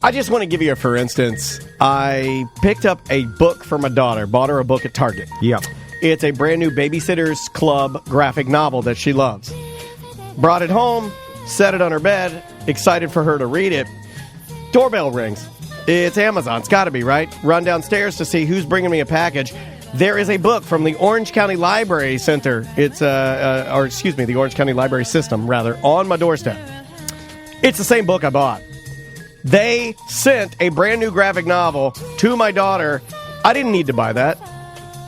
I just want to give you a for instance. I picked up a book for my daughter, bought her a book at Target. Yep. It's a brand new Babysitter's Club graphic novel that she loves. Brought it home, set it on her bed, excited for her to read it. Doorbell rings. It's Amazon. It's got to be, right? Run downstairs to see who's bringing me a package. There is a book from the Orange County Library Center. It's, the Orange County Library System, rather, on my doorstep. It's the same book I bought. They sent a brand new graphic novel to my daughter. I didn't need to buy that.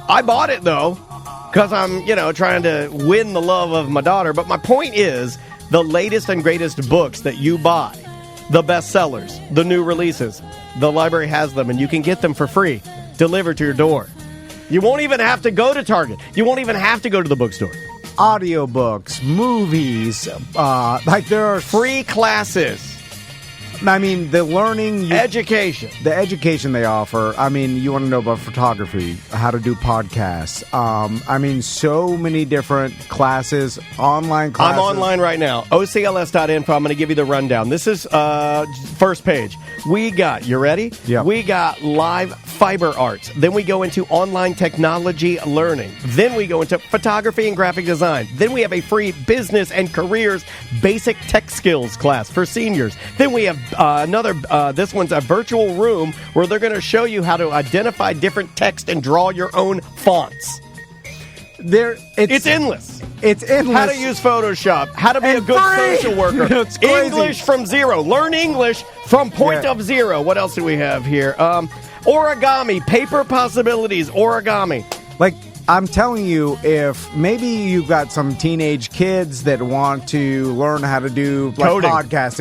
I bought it, though, because I'm, trying to win the love of my daughter. But my point is, the latest and greatest books that you buy, the bestsellers, the new releases, the library has them, and you can get them for free, delivered to your door. You won't even have to go to Target. You won't even have to go to the bookstore. Audiobooks, movies, there are free classes. I mean, the learning... education. The education they offer. I mean, you want to know about photography, how to do podcasts. So many different classes, online classes. I'm online right now. OCLS.info. I'm going to give you the rundown. This is first page. We got, you ready? Yeah. We got live fiber arts. Then we go into online technology learning. Then we go into photography and graphic design. Then we have a free business and careers basic tech skills class for seniors. Then we have this one's a virtual room where they're going to show you how to identify different text and draw your own fonts. It's endless. It's endless. How to use Photoshop. How to be a good social worker. It's crazy. English from zero. Learn English from point of zero. What else do we have here? Origami. Paper possibilities. Origami. I'm telling you, if maybe you've got some teenage kids that want to learn how to do coding.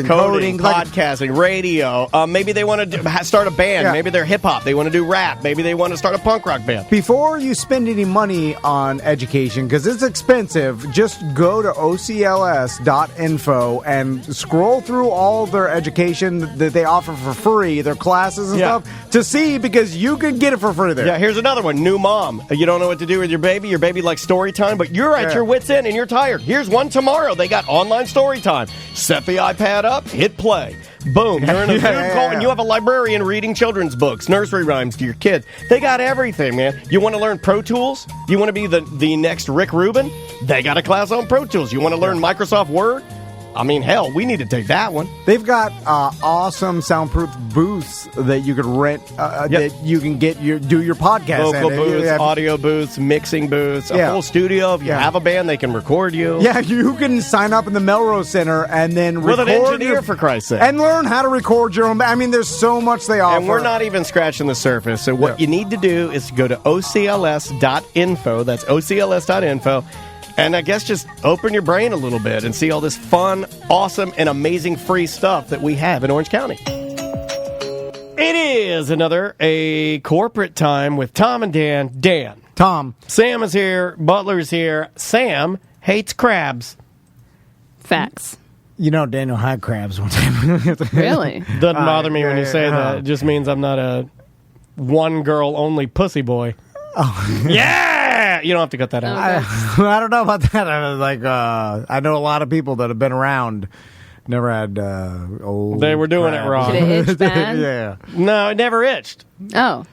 Coding, podcasting, radio. Maybe they want to start a band. Yeah. Maybe they're hip-hop. They want to do rap. Maybe they want to start a punk rock band. Before you spend any money on education, because it's expensive, just go to ocls.info and scroll through all their education that they offer for free, their classes and stuff, to see, because you can get it for free there. Yeah, here's another one. New mom. You don't know what to do with your baby. Your baby likes story time, but you're at your wit's end and you're tired. Here's one tomorrow. They got online story time. Set the iPad up, hit play. Boom. You're in a Zoom call and you have a librarian reading children's books, nursery rhymes to your kid. They got everything, man. You want to learn Pro Tools? You want to be the next Rick Rubin? They got a class on Pro Tools. You want to learn Microsoft Word? I mean, hell, we need to take that one. They've got awesome soundproof booths that you can rent, that you can do your podcast. Vocal booths, audio booths, mixing booths, a full studio. If you have a band, they can record you. Yeah, you can sign up in the Melrose Center and then with record an engineer, for Christ's sake. And learn how to record your own. I mean, there's so much they offer. And we're not even scratching the surface. So what you need to do is go to ocls.info. That's ocls.info. And I guess just open your brain a little bit and see all this fun, awesome, and amazing free stuff that we have in Orange County. It is a corporate time with Tom and Dan. Dan. Tom. Sam is here. Butler's here. Sam hates crabs. Facts. Daniel had crabs one time. Really? Doesn't bother me when you say that. It just means I'm not a one-girl-only pussy boy. Oh. Yeah! You don't have to cut that out. I don't know about that. I know a lot of people that have been around, never had old They were doing it wrong. Did it itch bad? Yeah. No, it never itched. Oh.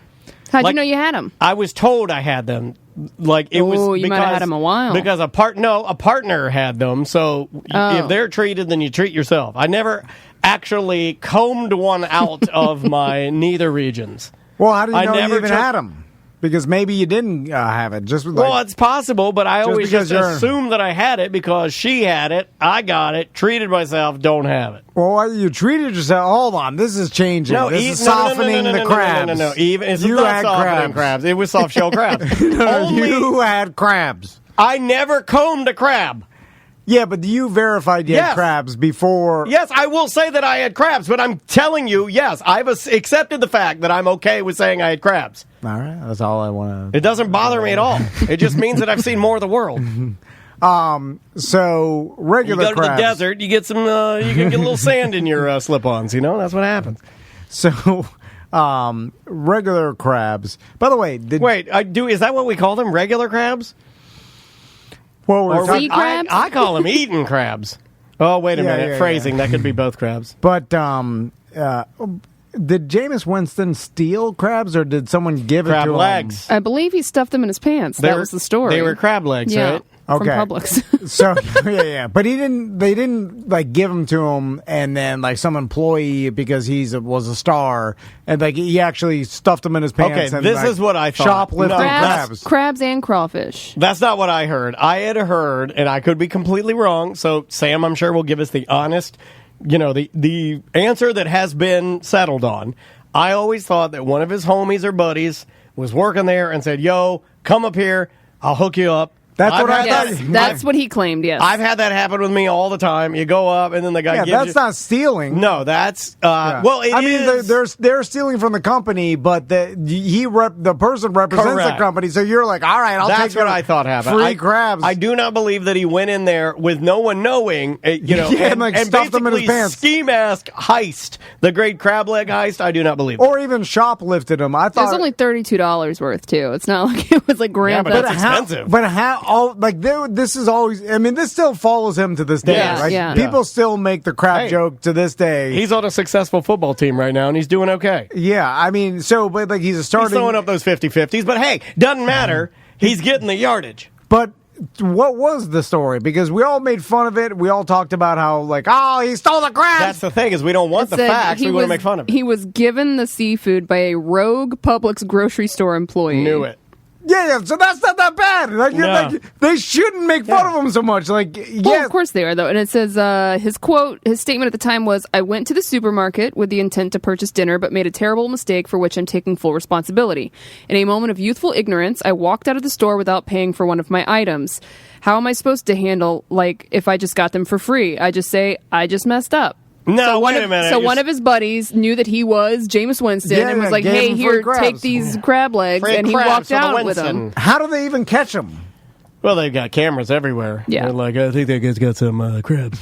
How'd you know you had them? I was told I had them. You might have had them a while. Because a partner had them. So if they're treated, then you treat yourself. I never actually combed one out of my neither regions. Well, how do you know you even had them? Because maybe you didn't have it. Well, it's possible, but I always just assumed that I had it because she had it, I got it, treated myself, don't have it. Well, you treated yourself. Hold on, this is changing. No, this is softening the crabs. No. It's you not had softening crabs. It was soft shell crabs. You had crabs. I never combed a crab. Yeah, but you verified you had crabs before. Yes, I will say that I had crabs, but I'm telling you, yes, I've accepted the fact that I'm okay with saying I had crabs. All right, that's all I want to... It doesn't bother me at all. It just means that I've seen more of the world. So, regular crabs... You go to the desert, you get some, you can get a little sand in your slip-ons, that's what happens. So... regular crabs. By the way, is that what we call them? Regular crabs? Well, sea crabs? I call them eating crabs. Oh, wait a minute. Phrasing. That could be both crabs. But did Jameis Winston steal crabs, or did someone give Crab it to legs. I believe he stuffed them in his pants. That was the story. They were crab legs, yeah, right? from Okay. Publix. So yeah, but they didn't like give them to him, and then like some employee, because was a star, and like he actually stuffed them in his pants. Okay, and, this like, is what I thought. shoplifting crabs, crabs. crabs and crawfish. That's not what I heard. I had heard, and I could be completely wrong, so Sam, I'm sure, will give us the honest, the answer that has been settled on. I always thought that one of his homies or buddies was working there and said, yo, come up here, I'll hook you up. That's what I Yes, thought. that's what he claimed. Yes, I've had that happen with me all the time. You go up, and then the guy Yeah, gives that's you... not stealing. No, that's... Yeah. Well, it I mean, is... they're stealing from the company, but the person represents Correct. the company. So you're like, all right, I'll That's take what I thought happened. free crabs. I do not believe that he went in there with no one knowing, and, like, stuffed them in his basically pants. ski mask heist, the great crab leg heist. I do not believe or even shoplifted them. I it thought was only $32 worth too. It's not like it was like grand but theft. that's expensive. But this is always. I mean, this still follows him to this day. Yeah, right? yeah. People still make the crab Hey. joke to this day. He's on a successful football team right now, and he's doing okay. Yeah, I mean, but like he's a He's starting. throwing up those 50-50s, but hey, doesn't matter. He's getting the yardage. But what was the story? Because we all made fun of it. We all talked about how he stole the crabs. That's the thing, is we don't want the Said facts. he We want to was- make fun of it. He was given the seafood by a rogue Publix grocery store employee. Knew it. Yeah, so that's not that bad. No. They shouldn't make fun of him so much. Well, Yeah, of course they are, though. And it says his statement at the time was, I went to the supermarket with the intent to purchase dinner, but made a terrible mistake for which I'm taking full responsibility. In a moment of youthful ignorance, I walked out of the store without paying for one of my items. How am I supposed to handle, if I just got them for free? I just say, I just messed up. No, One wait a minute. So one of his buddies knew that he was Jameis Winston Yeah, and was like, gave hey, him free here, crabs. take these crab legs. Free And he crabs walked for the out with Winston. them. how do they even catch him? Well, they've got cameras everywhere. Yeah. They're like, I think that guy's got some crabs.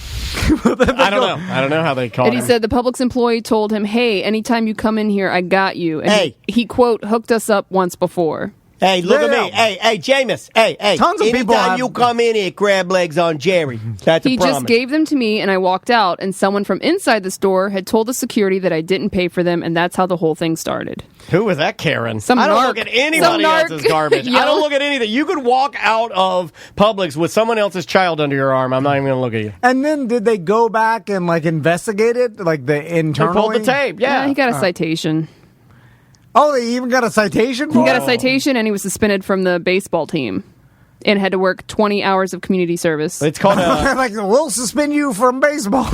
I don't know. I don't know how they caught And he him. said the Publix employee told him, hey, anytime you come in here, I got you. And Hey. he, quote, hooked us up once before. Hey, look at me. Yeah. Hey, Jameis. Hey. Tons of people Anytime have- you come in here, crab legs on Jerry. That's He a promise. just gave them to me, and I walked out, and someone from inside the store had told the security that I didn't pay for them, and that's how the whole thing started. Who was that, Karen? Some I don't narc. look at anybody Some narc. else's garbage. I Yell. don't look at anything. You could walk out of Publix with someone else's child under your arm. I'm not even going to look at you. And then did they go back and investigate it, the They internally? pulled the tape. Yeah. He got a citation. Oh, they even got a citation for He got it? a citation, and he was suspended from the baseball team and had to work 20 hours of community service. It's called a... We'll suspend you from baseball.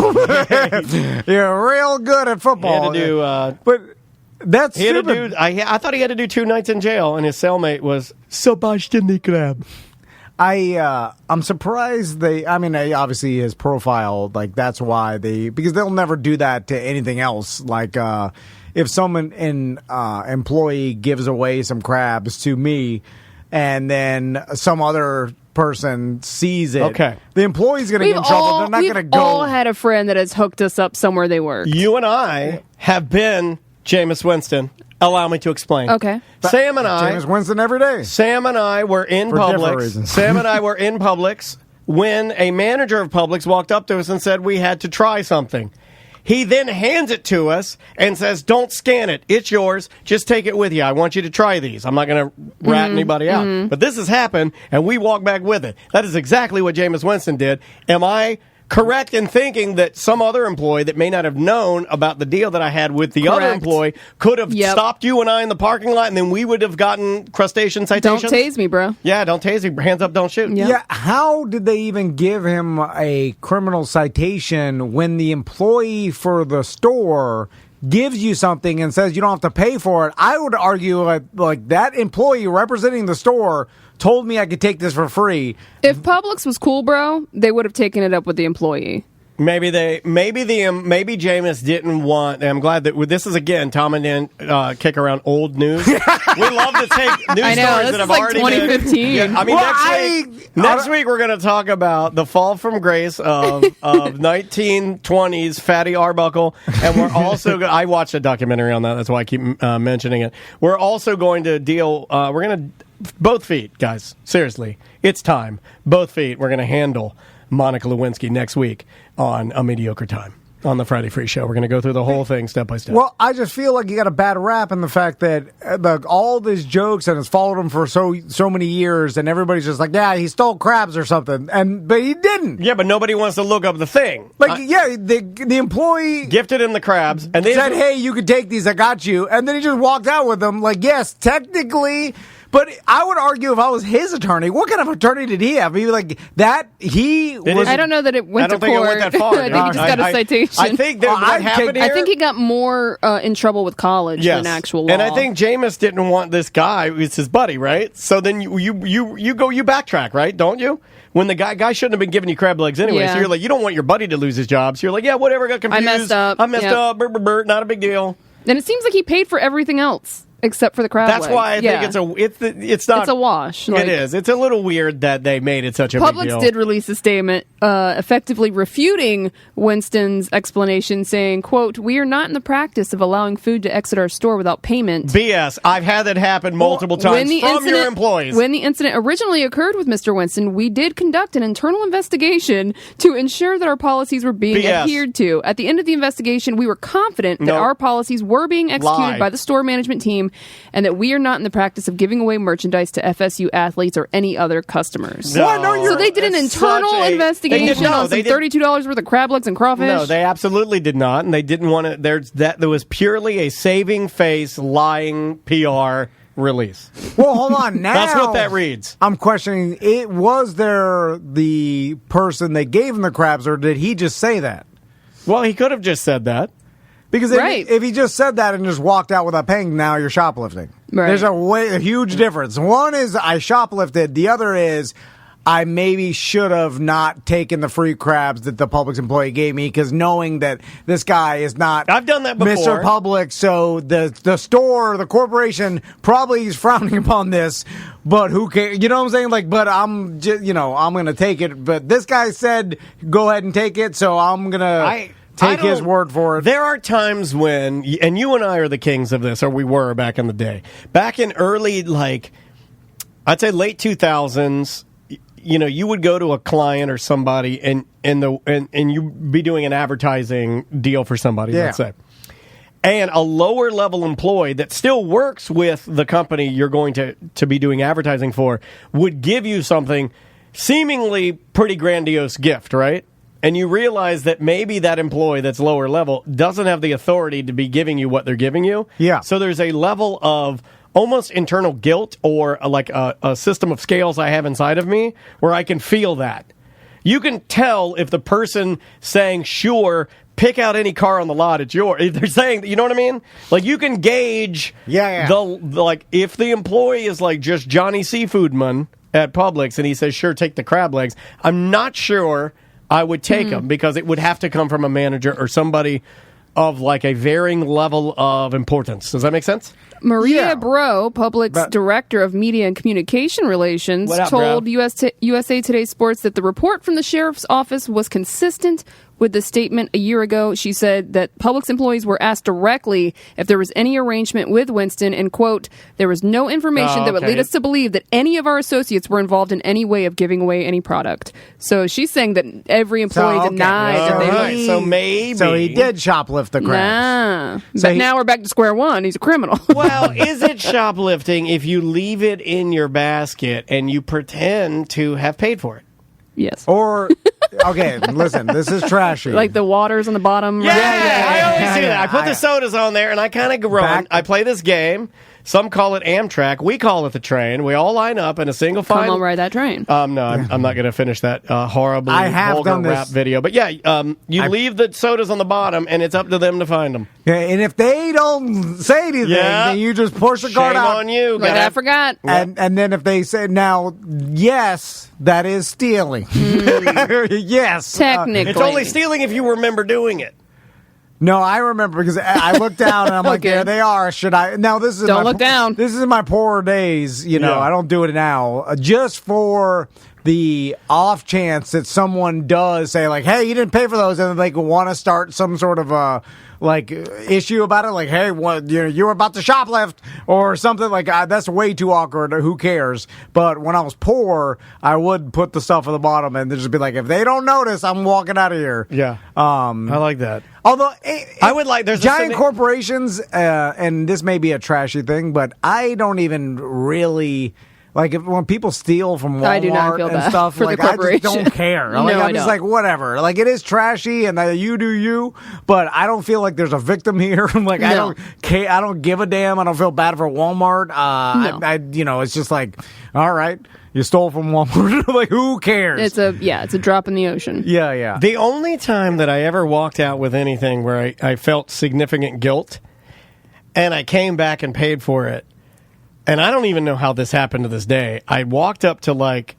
You're real good at He football. had to do... but that's he had to stupid. do... I thought he had to do 2 nights in jail, and his cellmate was... Sebastian Crab. I'm surprised obviously his profile, that's why because they'll never do that to anything else. If someone employee gives away some crabs to me, and then some other person sees it, Okay. the employee's going to get in trouble. They're not going to We've go. all had a friend that has hooked us up somewhere they work. You and I have been Jameis Winston. Allow me to explain. Okay. Sam and I... Jameis Winston every day. Sam and I were in For different Publix. reasons. Sam and I were in Publix when a manager of Publix walked up to us and said we had to try something. He then hands it to us and says, don't scan it. It's yours. Just take it with you. I want you to try these. I'm not going to rat anybody out. But this has happened, and we walk back with it. That is exactly what Jameis Winston did. Am I correct in thinking that some other employee that may not have known about the deal that I had with the other Correct. employee could have Yep. stopped you and I in the parking lot, and then we would have gotten crustacean Don't citations? tase me, bro. Yeah, don't tase me. Hands up, don't shoot. Yeah. Yeah, how did they even give him a criminal citation when the employee for the store gives you something and says you don't have to pay for it? I would argue like that employee representing the store told me I could take this for free. If Publix was cool, bro, they would have taken it up with the employee. Maybe Jameis didn't want. And I'm glad that this is again Tom and Dan kick around old news. We love to take news I know, stories this that is have like already 2015. been. Yeah, I mean, Well, next week we're going to talk about the fall from grace of 1920s Fatty Arbuckle, and we're also. I watched a documentary on that. That's why I keep mentioning it. We're also going to deal. We're going to both feet, guys. Seriously, it's time. Both feet. We're going to handle Monica Lewinsky next week on A Mediocre Time. on the Friday Free Show. We're going to go through the whole thing step by step. Well, I just feel like you got a bad rap in the fact that all these jokes and it's followed him for so many years, and everybody's just like, yeah, he stole crabs or something, but he didn't. Yeah, but nobody wants to look up the thing. The employee gifted him the crabs, and they said, "Hey, you could take these. I got you." And then he just walked out with them. Like, yes, technically. But I would argue if I was his attorney, what kind of attorney did he have? He was like that. I don't know that it went to court. I don't think it went that far. I think he just got a citation. I think that what happened here. I think he got more in trouble with college than actual law. And I think Jameis didn't want this guy. It's his buddy, right? So then you backtrack, right? Don't you? When the guy shouldn't have been giving you crab legs anyway. Yeah. So you're like, you don't want your buddy to lose his job. So you're like, yeah, whatever. Got confused. I messed up. Not a big deal. And it seems like he paid for everything else. Except for the crab That's legs. why I think it's not. It's a wash. It is. It's a little weird that they made it such a big deal. Publix did release a statement effectively refuting Winston's explanation, saying, quote, "We are not in the practice of allowing food to exit our store without payment." BS. I've had that happen multiple times from your employees. When the incident originally occurred with Mr. Winston, we did conduct an internal investigation to ensure that our policies were being adhered to. At the end of the investigation, we were confident that our policies were being executed by the store management team, and that we are not in the practice of giving away merchandise to FSU athletes or any other customers. So they did an internal investigation on some $32 worth of crab legs and crawfish? No, they absolutely did not, and they didn't want to. There was purely a saving face, lying PR release. Well, hold on. Now that's what that reads. I'm questioning, was there the person that gave him the crabs, or did he just say that? Well, he could have just said that. Because if he just said that and just walked out without paying, now you're shoplifting. Right. There's a huge difference. One is I shoplifted. The other is I maybe should have not taken the free crabs that the Publix employee gave me, because knowing that this guy is not I've done that before. Mr. Publix, so the store, the corporation probably is frowning upon this, but who cares? You know what I'm saying? Like, but I'm just, I'm going to take it. But this guy said, go ahead and take it, so I'm going to... Take his word for it. There are times when, and you and I are the kings of this, or we were back in the day. Back in early, I'd say late 2000s, you would go to a client or somebody, and you'd be doing an advertising deal for somebody, let's say. And a lower level employee that still works with the company you're going to be doing advertising for would give you something seemingly pretty grandiose gift, right? And you realize that maybe that employee that's lower level doesn't have the authority to be giving you what they're giving you. Yeah. So there's a level of almost internal guilt, or a system of scales I have inside of me where I can feel that. You can tell if the person saying, sure, pick out any car on the lot, it's yours. If they're saying, you know what I mean? Like, you can gauge if the employee is like just Johnny Seafoodman at Publix and he says, sure, take the crab legs. I'm not sure I would take them, because it would have to come from a manager or somebody of like a varying level of importance. Does that make sense? Maria Bro, Publix Director of Media and Communication Relations, told USA Today Sports that the report from the sheriff's office was consistent with the statement a year ago. She said that Publix employees were asked directly if there was any arrangement with Winston, and, quote, there was no information that would lead us to believe that any of our associates were involved in any way of giving away any product. So she's saying that every employee denied that they So maybe. So he did shoplift the crabs. But now we're back to square one. He's a criminal. Well, is it shoplifting if you leave it in your basket and you pretend to have paid for it? Yes. Or, okay, listen, this is trashy. Like the waters on the bottom. Yeah, I always do that. I put the sodas on there, and I kind of run. I play this game. Some call it Amtrak. We call it the train. We all line up in a single file. Come on, ride that train. No, I'm not going to finish that horrible vulgar rap video. But yeah, you leave the sodas on the bottom, and it's up to them to find them. Yeah, and if they don't say anything, then you just push the card out. Shame on you. Like, I forgot. And then if they say, now, yes, that is stealing. Yes. Technically. It's only stealing if you remember doing it. No, I remember, because I looked down and I'm like, there they are. Should I? Now, this is Don't look down. This is in my poorer days. I don't do it now. Just for the off chance that someone does say, like, hey, you didn't pay for those, and they want to start some sort of issue about it. Like, hey, you were about to shoplift or something. Like, that's way too awkward. Who cares? But when I was poor, I would put the stuff at the bottom and just be like, if they don't notice, I'm walking out of here. Yeah. I like that. Although I would like there's giant corporations, and this may be a trashy thing, but I don't even really like when people steal from Walmart I do not feel and bad stuff. for Like, the corporation. I just don't care. No, I'm I just don't. like, whatever. Like, it is trashy, and you do you, but I don't feel like there's a victim here. I'm like, I don't care. I don't give a damn. I don't feel bad for Walmart. No. It's just like, all right. You stole from Walmart. Like, who cares? It's a drop in the ocean. Yeah. The only time that I ever walked out with anything where I felt significant guilt and I came back and paid for it, and I don't even know how this happened to this day. I walked up to like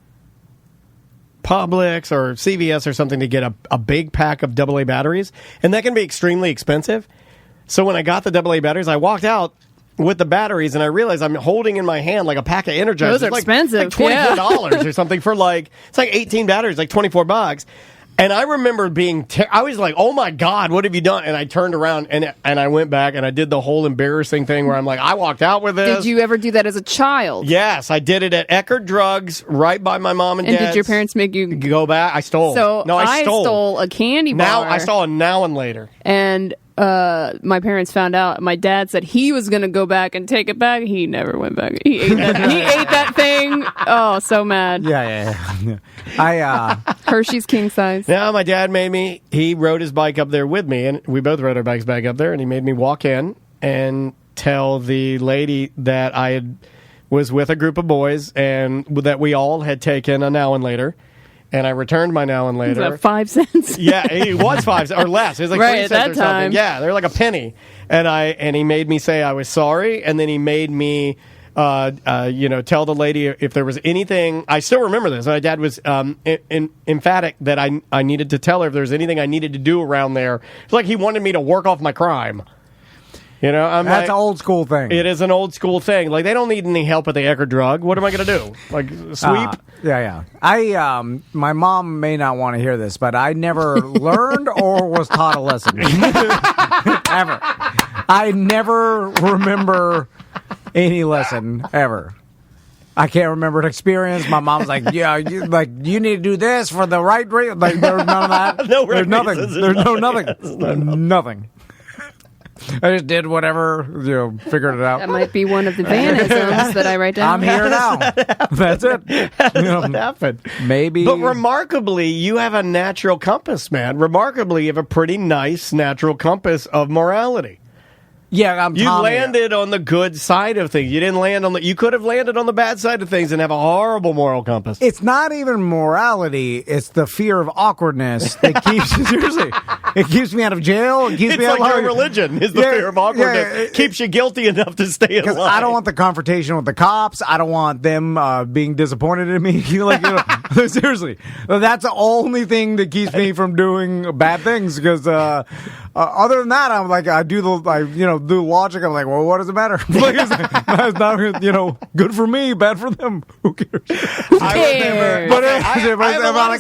Publix or CVS or something to get a big pack of AA batteries, and that can be extremely expensive. So when I got the AA batteries, I walked out with the batteries, and I realized I'm holding in my hand like a pack of Energizers. Those are expensive. Like $24 or something for it's like 18 batteries, like $24. And I remember I was like, oh my God, what have you done? And I turned around and I went back and I did the whole embarrassing thing where I'm like, I walked out with this. Did you ever do that as a child? Yes, I did it at Eckerd Drugs right by my mom and dad. And did your parents make you go back? I stole. So no, I stole a candy bar. Now I saw a Now and Later. And my parents found out. My dad said he was going to go back and take it back. He never went back. He ate that thing. Oh, so mad. Yeah. Hershey's king size. Now my dad he rode his bike up there with me, and we both rode our bikes back up there, and he made me walk in and tell the lady that was with a group of boys and that we all had taken a Now and Later. And I returned my Now and Later. Was that 5 cents? Yeah, it was 5 cents or less. It was like right, 3 at cents that or something. time. Yeah, they're like a penny. And he made me say I was sorry, and then he made me tell the lady if there was anything. I still remember this. My dad was emphatic that I needed to tell her if there was anything I needed to do around there. It's like he wanted me to work off my crime. You know, that's an old school thing. It is an old school thing. Like, they don't need any help at the Eckerd Drug. What am I going to do? Like, sweep? Yeah. My mom may not want to hear this, but I never learned or was taught a lesson. Ever. I never remember any lesson, ever. I can't remember an experience. My mom's like, yeah, you need to do this for the right reason. Like, there's none of that. There's nothing. There's nothing. I just did whatever, figured it out. That might be one of the Vanisms that I write down. I'm here now. That's it. What happened? Maybe. But remarkably, you have a natural compass, man. Remarkably, you have a pretty nice natural compass of morality. Yeah, You landed on the good side of things. You didn't land on you could have landed on the bad side of things and have a horrible moral compass. It's not even morality. It's the fear of awkwardness that keeps seriously. It keeps me out of jail. It keeps me out of your religion is the fear of awkwardness. Yeah, keeps you guilty enough to stay alive. I don't want the confrontation with the cops. I don't want them being disappointed in me. Seriously, that's the only thing that keeps me from doing bad things. Because other than that, I'm like, do logic. I'm like, well, what does it matter? It's not, good for me, bad for them. Who cares? It's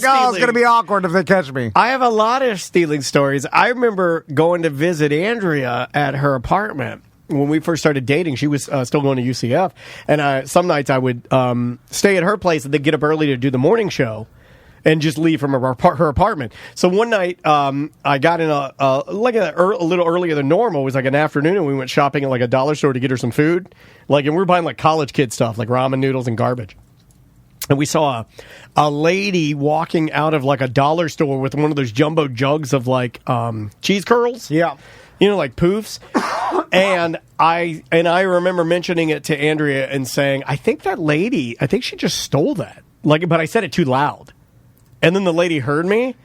going to be awkward if they catch me. I have a lot of stealing stories. I remember going to visit Andrea at her apartment. When we first started dating, she was still going to UCF. And some nights I would stay at her place and then get up early to do the morning show and just leave from her apartment. So one night, I got in a little earlier than normal. It was like an afternoon, and we went shopping at like a dollar store to get her some food. And we were buying like college kid stuff, like ramen noodles and garbage. And we saw a lady walking out of like a dollar store with one of those jumbo jugs of like cheese curls. Yeah. Like poofs. And I remember mentioning it to Andrea and saying, I think she just stole that. But I said it too loud. And then the lady heard me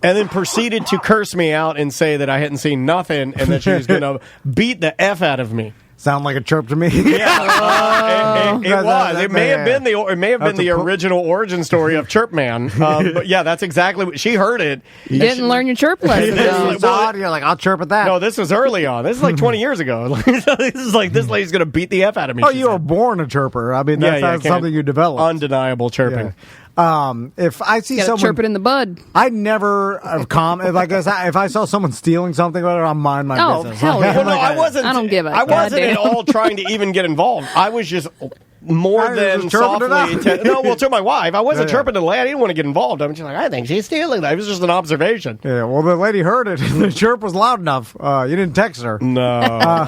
and then proceeded to curse me out and say that I hadn't seen nothing and that she was going to beat the F out of me. Sound like a chirp to me. Yeah, it was. It may have been the original origin story of Chirp Man. But yeah, that's exactly what she heard it. You didn't learn your chirp lesson. You're like, I'll chirp at that. No, this was early on. This is like 20 years ago. This is like this lady's going to beat the F out of me. Oh, you were born a chirper. I mean, that's not something you develop. Undeniable chirping. If I see Gotta someone chirp it in the bud. I never like if I saw someone stealing something, I'll mind my Oh, business. hell Like, yeah. Well, no, I wasn't. I don't give a I wasn't at goddamn. all trying to even get involved. I was just more I was than just chirping it softly. up. No, well, to my wife, I wasn't Yeah, yeah. chirping to the lady. I didn't want to get involved. I'm just like, I think she's stealing that. It was just an observation. Yeah, well, the lady heard it. The chirp was loud enough. You didn't text her. No.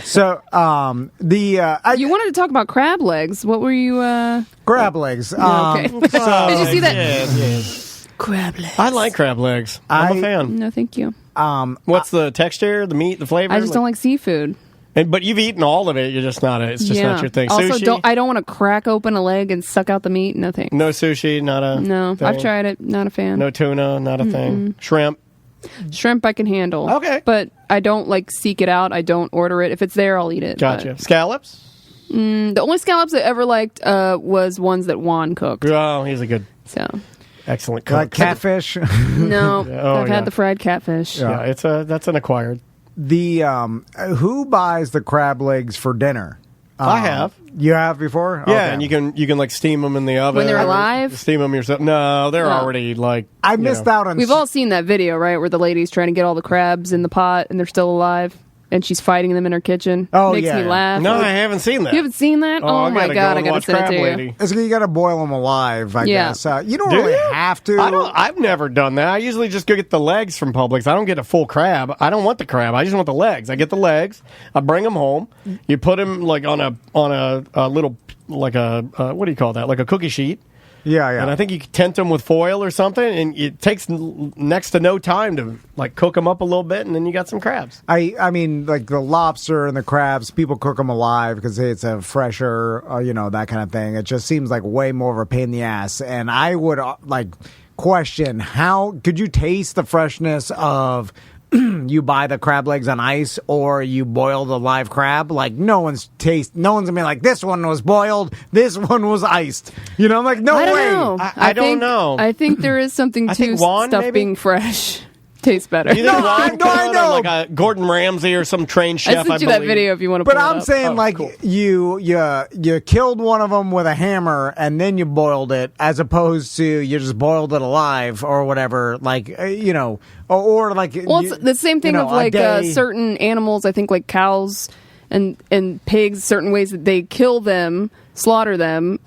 So, You wanted to talk about crab legs. What were you? crab legs. Okay. Did you see that? Yes. Crab legs. I like crab legs. I'm a fan. No, thank you. What's the texture, the meat, the flavor? I just don't like seafood. But you've eaten all of it. You're just not. It's just not your thing. Also, Sushi. I don't want to crack open a leg and suck out the meat. Nothing. No sushi. Not a. No, thing. I've tried it. Not a fan. No tuna. Not a thing. Shrimp. Shrimp I can handle. Okay. But I don't seek it out. I don't order it. If it's there, I'll eat it. Gotcha. Scallops. The only scallops I ever liked was ones that Juan cooked. Oh, he's a good, So excellent cook. like catfish. no, Oh, I've yeah. had the fried catfish. Yeah, that's an acquired. The who buys the crab legs for dinner? I have. You have before? Yeah, Okay. and you can steam them in the oven When they're alive? Steam them yourself. No, they're No. already I missed out on. We've all seen that video, right, where the lady's trying to get all the crabs in the pot and they're still alive, and she's fighting them in her kitchen. Oh, Makes yeah, me yeah. laugh. No, I haven't seen that. You haven't seen that? Oh, my gotta god, go I gotta watch send it Crab to you. Lady. It's you got to boil them alive, I Yeah. guess. You don't Do really you? have to. I've never done that. I usually just go get the legs from Publix. I don't get a full crab. I don't want the crab. I just want the legs. I get the legs. I bring them home. You put them like on a little what do you call that? Like a cookie sheet. Yeah, yeah. And I think you can tent them with foil or something, and it takes next to no time to cook them up a little bit, and then you got some crabs. I mean, like the lobster and the crabs, people cook them alive because it's a fresher, that kind of thing. It just seems like way more of a pain in the ass. And I would question how could you taste the freshness of you buy the crab legs on ice or you boil the live crab? Like no one's gonna be like, this one was boiled, this one was iced. I'm like, no I don't way. know. I don't think- know. I think there is something I to think Juan, stuff maybe? being fresh. Tastes better. You think No, I Ron know, I could, know. or like a Gordon Ramsay or some trained chef? I sent you that video if you want to. But pull it I'm up. saying, cool. you killed one of them with a hammer and then you boiled it, as opposed to you just boiled it alive or whatever. Or like. Well, it's the same thing of a day. certain animals. I think like cows and pigs. Certain ways that they kill them, slaughter them.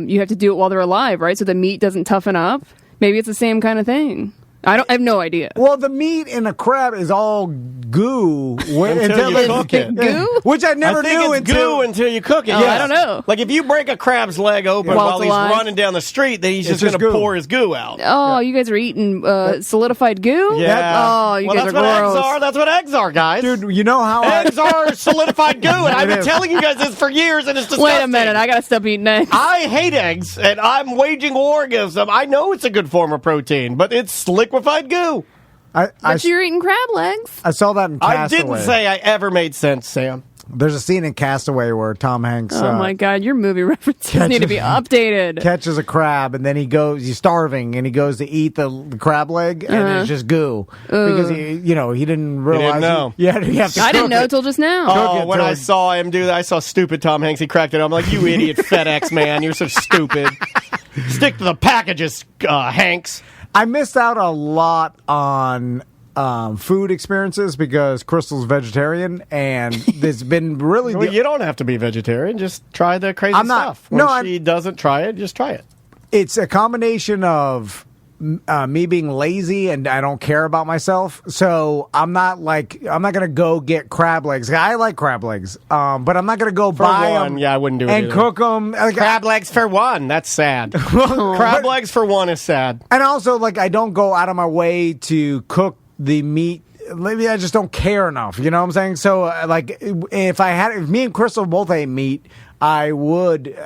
You have to do it while they're alive, right? So the meat doesn't toughen up. Maybe it's the same kind of thing. I have no idea. Well, the meat in a crab is all goo Until you cook it. Goo? which I never I think knew it's until. goo until you cook it. Oh, I don't know. Like if you break a crab's leg open While while it's he's alive? running down the street, then he's It's just just going to goo. pour his goo out. Oh, you guys are eating solidified goo? Yeah. Oh, you well, guys that's are what gross. eggs are. That's what eggs are, guys. Dude, you know how Eggs are solidified goo, and I've been is. telling you guys this for years, and it's disgusting. Wait a minute, I gotta stop eating eggs. I hate eggs, and I'm waging war against them. I know it's a good form of protein, but it's liquefied goo. But you're eating crab legs. I saw that in I Castaway. didn't say I ever made sense, Sam. There's a scene in Castaway where Tom Hanks Oh my god, your movie references need to be updated. catches a crab and then he's starving and he goes to eat the crab leg and it's just goo because he didn't realize know. you have to I didn't cook know it. till just now. Oh, it when till- I saw him do that, I saw stupid Tom Hanks. He cracked it. I'm like, you idiot FedEx man. You're so stupid. Stick to the packages, Hanks. I missed out a lot on food experiences because Crystal's vegetarian and there's been really Well, you don't have to be vegetarian. Just try the crazy I'm not- stuff. When no, she doesn't try it, just try it. it's a combination of me being lazy and I don't care about myself. So I'm not going to go get crab legs. I like crab legs. But I'm not going to go buy one, them. yeah, I wouldn't do it and either. cook them. Crab legs for one. That's sad. Crab legs for one is sad. And also, I don't go out of my way to cook the meat. Maybe I just don't care enough. You know what I'm saying? So, if me and Crystal both ate meat, I would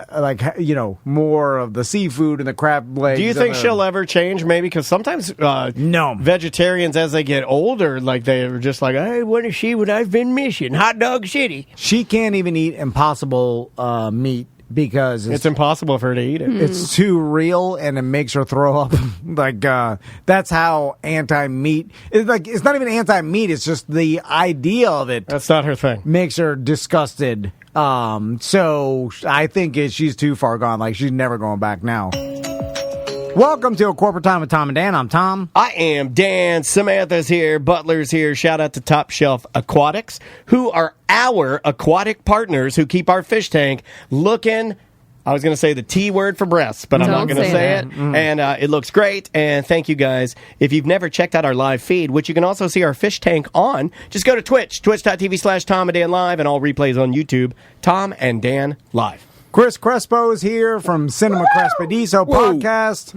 more of the seafood and the crab legs. Do you think she'll ever change? Maybe because sometimes No. vegetarians, as they get older, they're just like, hey, what is she? What I've been missing? Hot dog city. She can't even eat Impossible meat because It's impossible for her to eat it. it's too real and it makes her throw up. That's how anti-meat. It's not even anti-meat. It's just the idea of it That's not her thing. makes her disgusted. So I think she's too far gone. She's never going back now. Welcome to A Corporate Time with Tom and Dan. I'm Tom. I am Dan. Samantha's here. Butler's here. Shout out to Top Shelf Aquatics, who are our aquatic partners who keep our fish tank looking. I was going to say the T word for breasts, but I'm not going to say it. And it looks great. And thank you guys. If you've never checked out our live feed, which you can also see our fish tank on, just go to Twitch, twitch.tv/Tom and Dan Live, and all replays on YouTube. Tom and Dan Live. Chris Crespo is here from Cinema Crespediso podcast,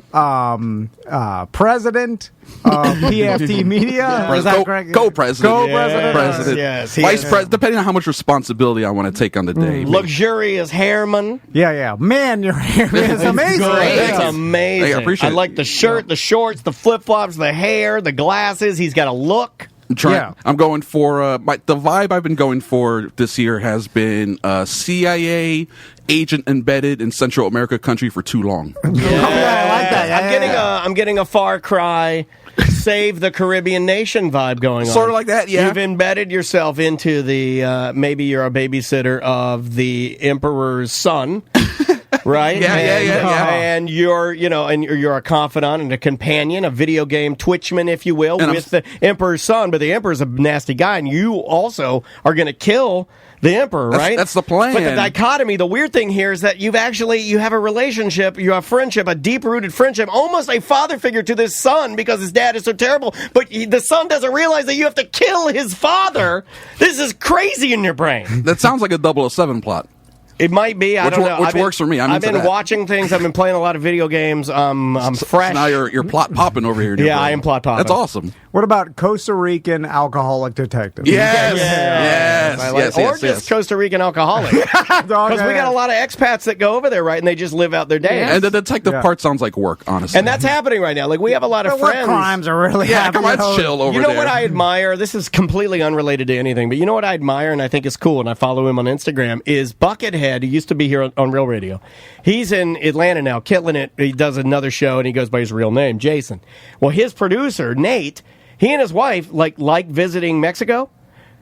president of PFT Media. Is that correct? Co-president. Co-president. Yes. Vice president, depending on how much responsibility I want to take on the day. Luxurious hairman. Yeah. Man, your hair is amazing. It's amazing. Hey, I appreciate it. I like the shirt, the shorts, the flip-flops, the hair, the glasses. He's got a look. I'm going for the vibe I've been going for this year has been CIA agent embedded in Central America country for too long. I like that. I'm getting a Far Cry, Save the Caribbean Nation vibe going on. Sort of like that, yeah. You've embedded yourself into the maybe you're a babysitter of the Emperor's son. Right? Yeah. And you're a confidant and a companion, a video game Twitchman, if you will, and with the Emperor's son. But the Emperor's a nasty guy, and you also are going to kill the Emperor, right? That's the plan. But the dichotomy, the weird thing here is that you have a relationship, you have friendship, a deep-rooted friendship, almost a father figure to this son because his dad is so terrible. But the son doesn't realize that you have to kill his father. This is crazy in your brain. That sounds like a 007 plot. It might be. I don't know. Which works for me. I've been watching things. I've been playing a lot of video games. I'm fresh. So now you're plot popping over here. Yeah, I am plot popping. That's awesome. What about Costa Rican alcoholic detective? Yes. Just Costa Rican alcoholic. Because we got a lot of expats that go over there, right? And they just live out their day. And the detective part sounds like work, honestly. And that's happening right now. Like, we have a lot of friends. What crimes are really happening? Come on, chill over there. You know what I admire? This is completely unrelated to anything, but you know what I admire and I think is cool, and I follow him on Instagram, is Buckethead, who used to be here on Real Radio. He's in Atlanta now, killing it. He does another show, and he goes by his real name, Jason. Well, his producer, Nate, he and his wife like visiting Mexico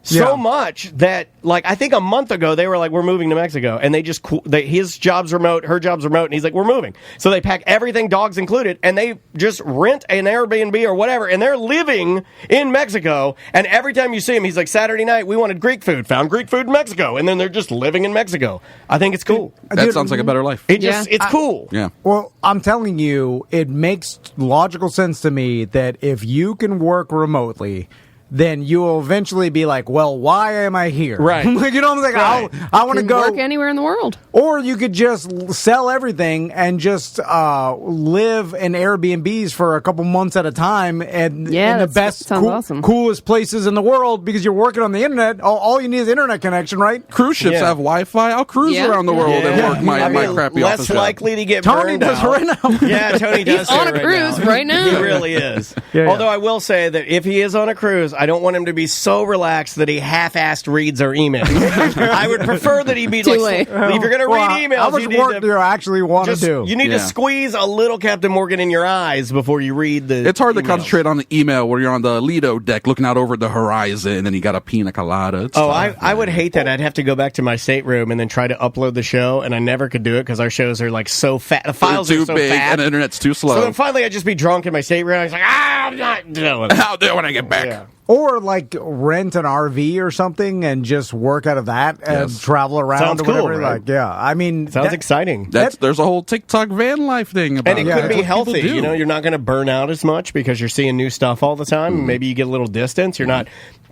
so much that, like, I think a month ago they were like, we're moving to Mexico, and his job's remote, her job's remote, and he's like, we're moving. So they pack everything, dogs included, and they just rent an Airbnb or whatever, and they're living in Mexico. And every time you see him, he's like, Saturday night we wanted Greek food, found Greek food in Mexico, and then they're just living in Mexico. I think it's cool. That sounds like a better life. It's cool. Yeah. Well, I'm telling you, it makes logical sense to me that if you can work remotely, then you will eventually be like, well, why am I here? Right. Like, you know, I'm like, right. I want to go work anywhere in the world. Or you could just sell everything and just live in Airbnbs for a couple months at a time and in the best, awesome. coolest places in the world because you're working on the internet. All you need is internet connection, right? Cruise ships have Wi-Fi. I'll cruise around the world and work my crappy office job. Less likely to get Tony burned does out. right now. Yeah, Tony does. He's on a cruise right now. He really is. Although I will say that if he is on a cruise, I don't want him to be so relaxed that he half-assed reads our emails. I would prefer that he be like, if you're going to read emails, how much work do you actually want to do? You need to squeeze a little Captain Morgan in your eyes before you read the It's hard to emails. concentrate on the email where you're on the Lido deck looking out over the horizon and you got a pina colada. I would hate that. I'd have to go back to my stateroom and then try to upload the show, and I never could do it because our shows are like so fat. The files too are so big fat. and the internet's too slow. So then finally I'd just be drunk in my stateroom. I was like, I'm not doing it. I'll do it when I get back. Yeah. Or like rent an RV or something and just work out of that and travel around Sounds or whatever. cool, right? Like, yeah, I mean, Sounds exciting. There's a whole TikTok van life thing about And it it. could be That's what healthy. people do. You know, you're not going to burn out as much because you're seeing new stuff all the time. Maybe you get a little distance. You're not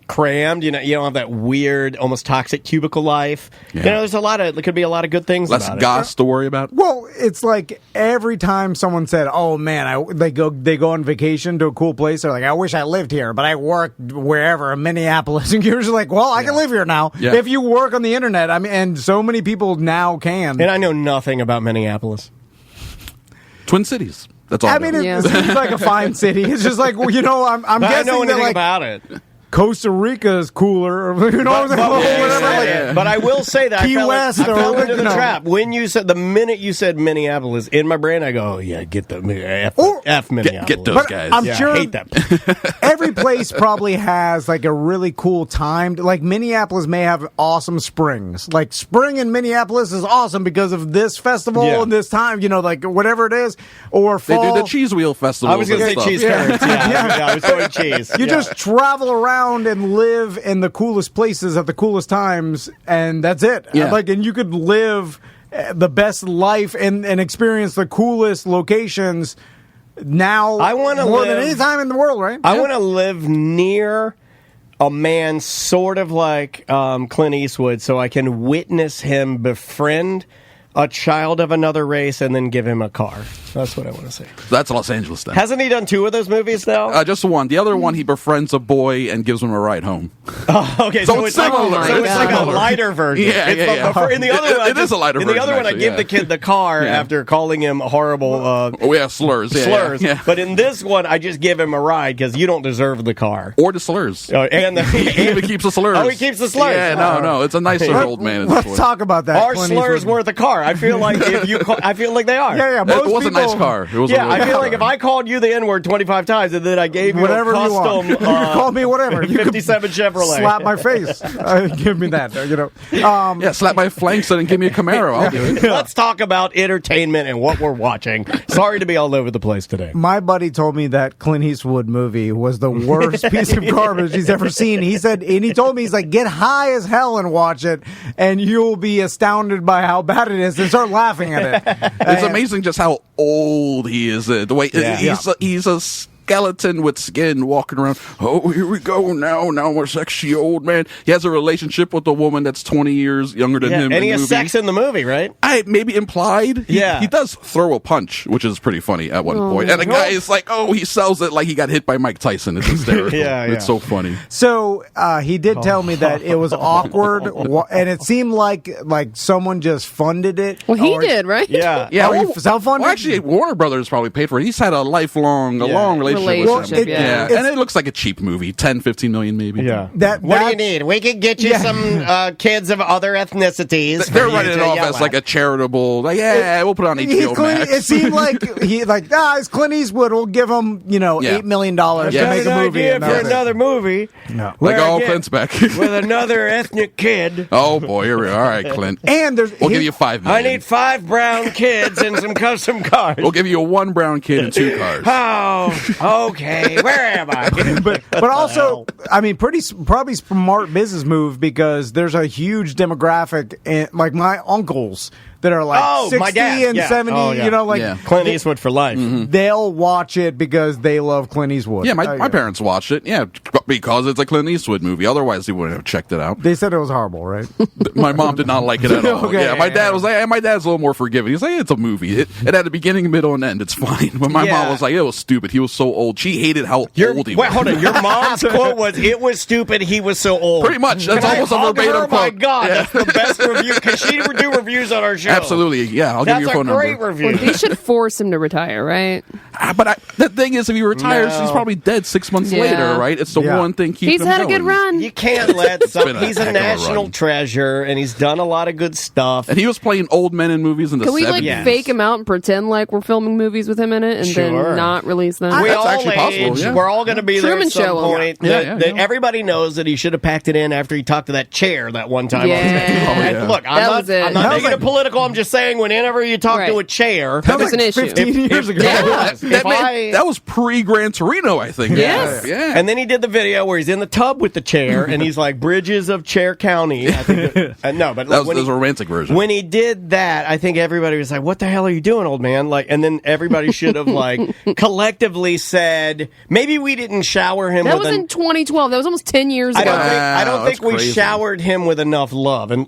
crammed. You know, you don't have that weird, almost toxic cubicle life. Yeah. You know, there could be a lot of good things Less about goss to worry about. Well, it's like every time someone said, "Oh man, they go on vacation to a cool place," they're like, "I wish I lived here, but I work wherever in Minneapolis." And you're just like, "Well, I can live here now if you work on the internet." I mean, and so many people now can. And I know nothing about Minneapolis. Twin Cities. That's all. I mean, it seems like a fine city. It's just like, well, you know, I'm I guessing know that anything like about it. Costa Rica is cooler. You know what I'm saying? But I will say that Key West I fell or, into the you know. trap. When you said, the minute you said Minneapolis, in my brain I go, oh, yeah, get the F Minneapolis. Get those But guys. I'm Yeah, sure I hate that. every place probably has like a really cool timed. Like Minneapolis may have awesome springs. Like spring in Minneapolis is awesome because of this festival and this time. You know, like whatever it is. Or They fall. do the cheese wheel festival. I was going to say cheese curds. Yeah, I was going cheese. You just travel around and live in the coolest places at the coolest times, and that's it. Yeah. Like, and you could live the best life and experience the coolest locations now. I wanna more than live- any time in the world, right? I want to live near a man sort of like Clint Eastwood so I can witness him befriend a child of another race and then give him a car. That's what I want to say. That's Los Angeles then. Hasn't he done 2 of those movies now? Just one. The other one, he befriends a boy and gives him a ride home. Okay, So it's similar. So it's like a Similar. lighter version. Yeah, It's yeah, the- yeah. In the other one, It is a lighter In the version, other one, I actually, give yeah. the kid the car Yeah. after calling him horrible Oh, yeah, slurs. Yeah, slurs. Yeah. But in this one, I just give him a ride because you don't deserve the car. Or the slurs. And He even keeps the slurs. Oh, he keeps the slurs. Yeah, no. It's a nicer old man. in this Let's one. talk about that. Are Clint slurs Eastwood. worth a car? I feel like if you, I feel like they are. Yeah. It Most was a people, nice car. It was a Yeah, really I nice feel like car. if I called you the N-word 25 times and then I gave you Whatever a you want. custom You can call me whatever. You can 57 Chevrolet. slap my face. Give me that. You know. Yeah, slap my flanks and give me a Camaro. I'll do it. Let's talk about entertainment and what we're watching. Sorry to be all over the place today. My buddy told me that Clint Eastwood movie was the worst piece of garbage he's ever seen. He said, and he told me, he's like, get high as hell and watch it, and you'll be astounded by how bad it is and start laughing at it. It's amazing just how old he is. The way he's a skeleton with skin walking around. Oh, here we go now. Now I'm a sexy old man. He has a relationship with a woman that's 20 years younger than him. And he in the has movie. sex in the movie, right? Maybe implied. Yeah. He does throw a punch, which is pretty funny at one point. And the guy is like, oh, he sells it like he got hit by Mike Tyson. It's hysterical. Yeah. It's so funny. So he did tell me that it was awkward, and it seemed like someone just funded it. Well, he or- did, right? Yeah. Oh, you self-funded? Well, actually, Warner Brothers probably paid for it. He's had a long relationship with Relationship, him. yeah. And it looks like a cheap movie, 10, 15 million maybe. Yeah. What What do you need? We can get you some kids of other ethnicities. They're for you writing it to off yell as at. like a charitable, like, we'll put it on HBO Max. It seemed like it's Clint Eastwood. We'll give him $8 million to Yeah. make a Got an movie. idea and for that's it. another movie. No. Like, Where I oh, get- Clint's back. with another ethnic kid. Oh, boy, here we are. All right, Clint. And there's We'll give you $5 I million. need 5 brown kids and some custom cars. We'll give you 1 brown kid and 2 cars. Oh, okay. Where am I? but also, I mean, probably smart business move because there's a huge demographic, like my uncles that are like Oh, 60 my dad. and Yeah. 70, Oh, yeah. like Yeah. Clint Eastwood for life. they'll watch it because they love Clint Eastwood. Yeah, my parents watched it. Yeah, because it's a Clint Eastwood movie. Otherwise, they wouldn't have checked it out. They said it was horrible, right? My mom did not like it at all. Okay. Yeah, my dad was like, my dad's a little more forgiving. He's like, it's a movie. It had a beginning, middle, and end. It's fine. But my Yeah. mom was like, it was stupid. He was so old. She hated how old he was. Wait, hold on. Your mom's quote was, "It was stupid. He was so old." Pretty much. That's Can I almost a hug verbatim her? quote. My God, Yeah. that's the best review because she would do reviews on our show. Absolutely. Yeah, I'll give That's you your a phone great number. review. They should force him to retire, right? But the thing is, if he retires, No. he's probably dead 6 months Yeah. later, right? It's the Yeah. one thing keeping He's him had a good going. run. You can't let been a he's a heck of a national run. treasure, and he's done a lot of good stuff. And he was playing old men in movies in the Can we 70s. like fake him out and pretend like we're filming movies with him in it and Sure. then not release them? We That's all actually possible, age. yeah. We're all going to be there Truman at some Show him. point. Yeah, That yeah. everybody knows that he should have packed it in after he talked to that chair that one time. Yeah. On stage. Oh, And yeah. look, That was it. I'm not That was making it like- political. I'm just saying whenever you talk to Right. a chair, That was an issue. 15 years ago. Yeah. That was pre-Gran Torino, I think. Yes. Yeah. And then he did the video where he's in the tub with the chair, and he's like, "Bridges of Chair County." I think no, but that was when the he- romantic version. When he did that, I think everybody was like, "What the hell are you doing, old man?" Like, and then everybody should have like collectively said, "Maybe we didn't shower him." That with was in 2012. That was almost 10 years I ago. don't think that's we crazy. showered him with enough love. And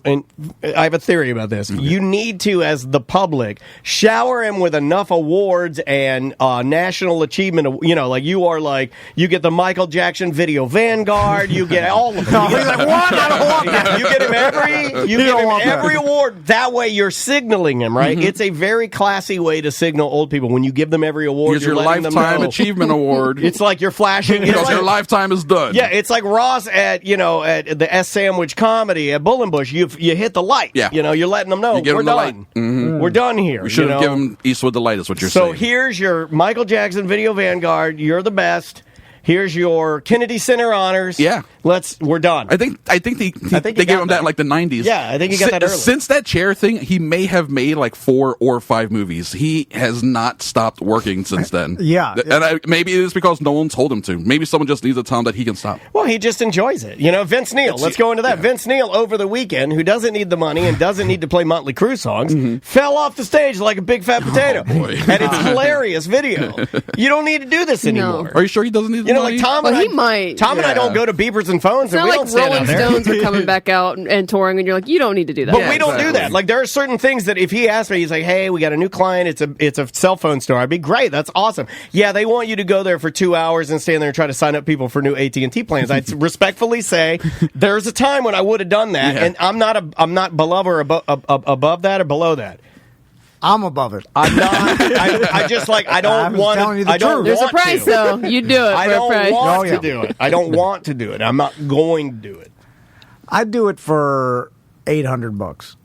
I have a theory about this. You need to, as the public, shower him with enough awards and national achievement. You know, like you get the Michael Jackson Video Vanguard. You get all of them. He's like, what? I don't want that. You get him every award. That way, you're signaling him, right? It's a very classy way to signal old people when you give them every award. Here's you're your letting them lifetime know. achievement Achievement Award. It's like you're flashing. It's because like, your lifetime is done. yeah, it's like Ross at the S Sandwich Comedy at Bullenbush. You hit the light. Yeah. You're letting them know You give we're them the done. light. Mm-hmm. We're done here. We should have given Eastwood the light, is what you're So saying. here's your Michael Jackson Video Vanguard. You're the best. Here's your Kennedy Center honors. Yeah. We're done. I think they gave him that in like the 90s. Yeah, I think he got that early. Since that chair thing, he may have made like 4 or 5 movies. He has not stopped working since then. Yeah. And maybe it is because no one told him to. Maybe someone just needs to tell him that he can stop. Well, he just enjoys it. Vince Neil. Let's go into that. Yeah. Vince Neil over the weekend, who doesn't need the money and doesn't need to play Motley Crue songs, fell off the stage like a big fat potato. Oh, boy. And it's hilarious video. You don't need to do this anymore. Are you sure he doesn't need the money? Like Tom and I don't go to Beepers and Phones. It's not like Rolling Stones are coming back out and touring, and you're like, you don't need to do that. But we don't do that. Like, there are certain things that if he asked me, he's like, hey, we got a new client. It's a cell phone store. I'd be great. That's awesome. Yeah, they want you to go there for 2 hours and stand there and try to sign up people for new AT&T plans. I'd respectfully say there's a time when I would have done that, and I'm not below or above that or below that. I'm above it. I'm not. I just I don't want to. I don't. There's a price though. You do it. I for don't a price. want to do it. I don't want to do it. I'm not going to do it. I'd do it for $800.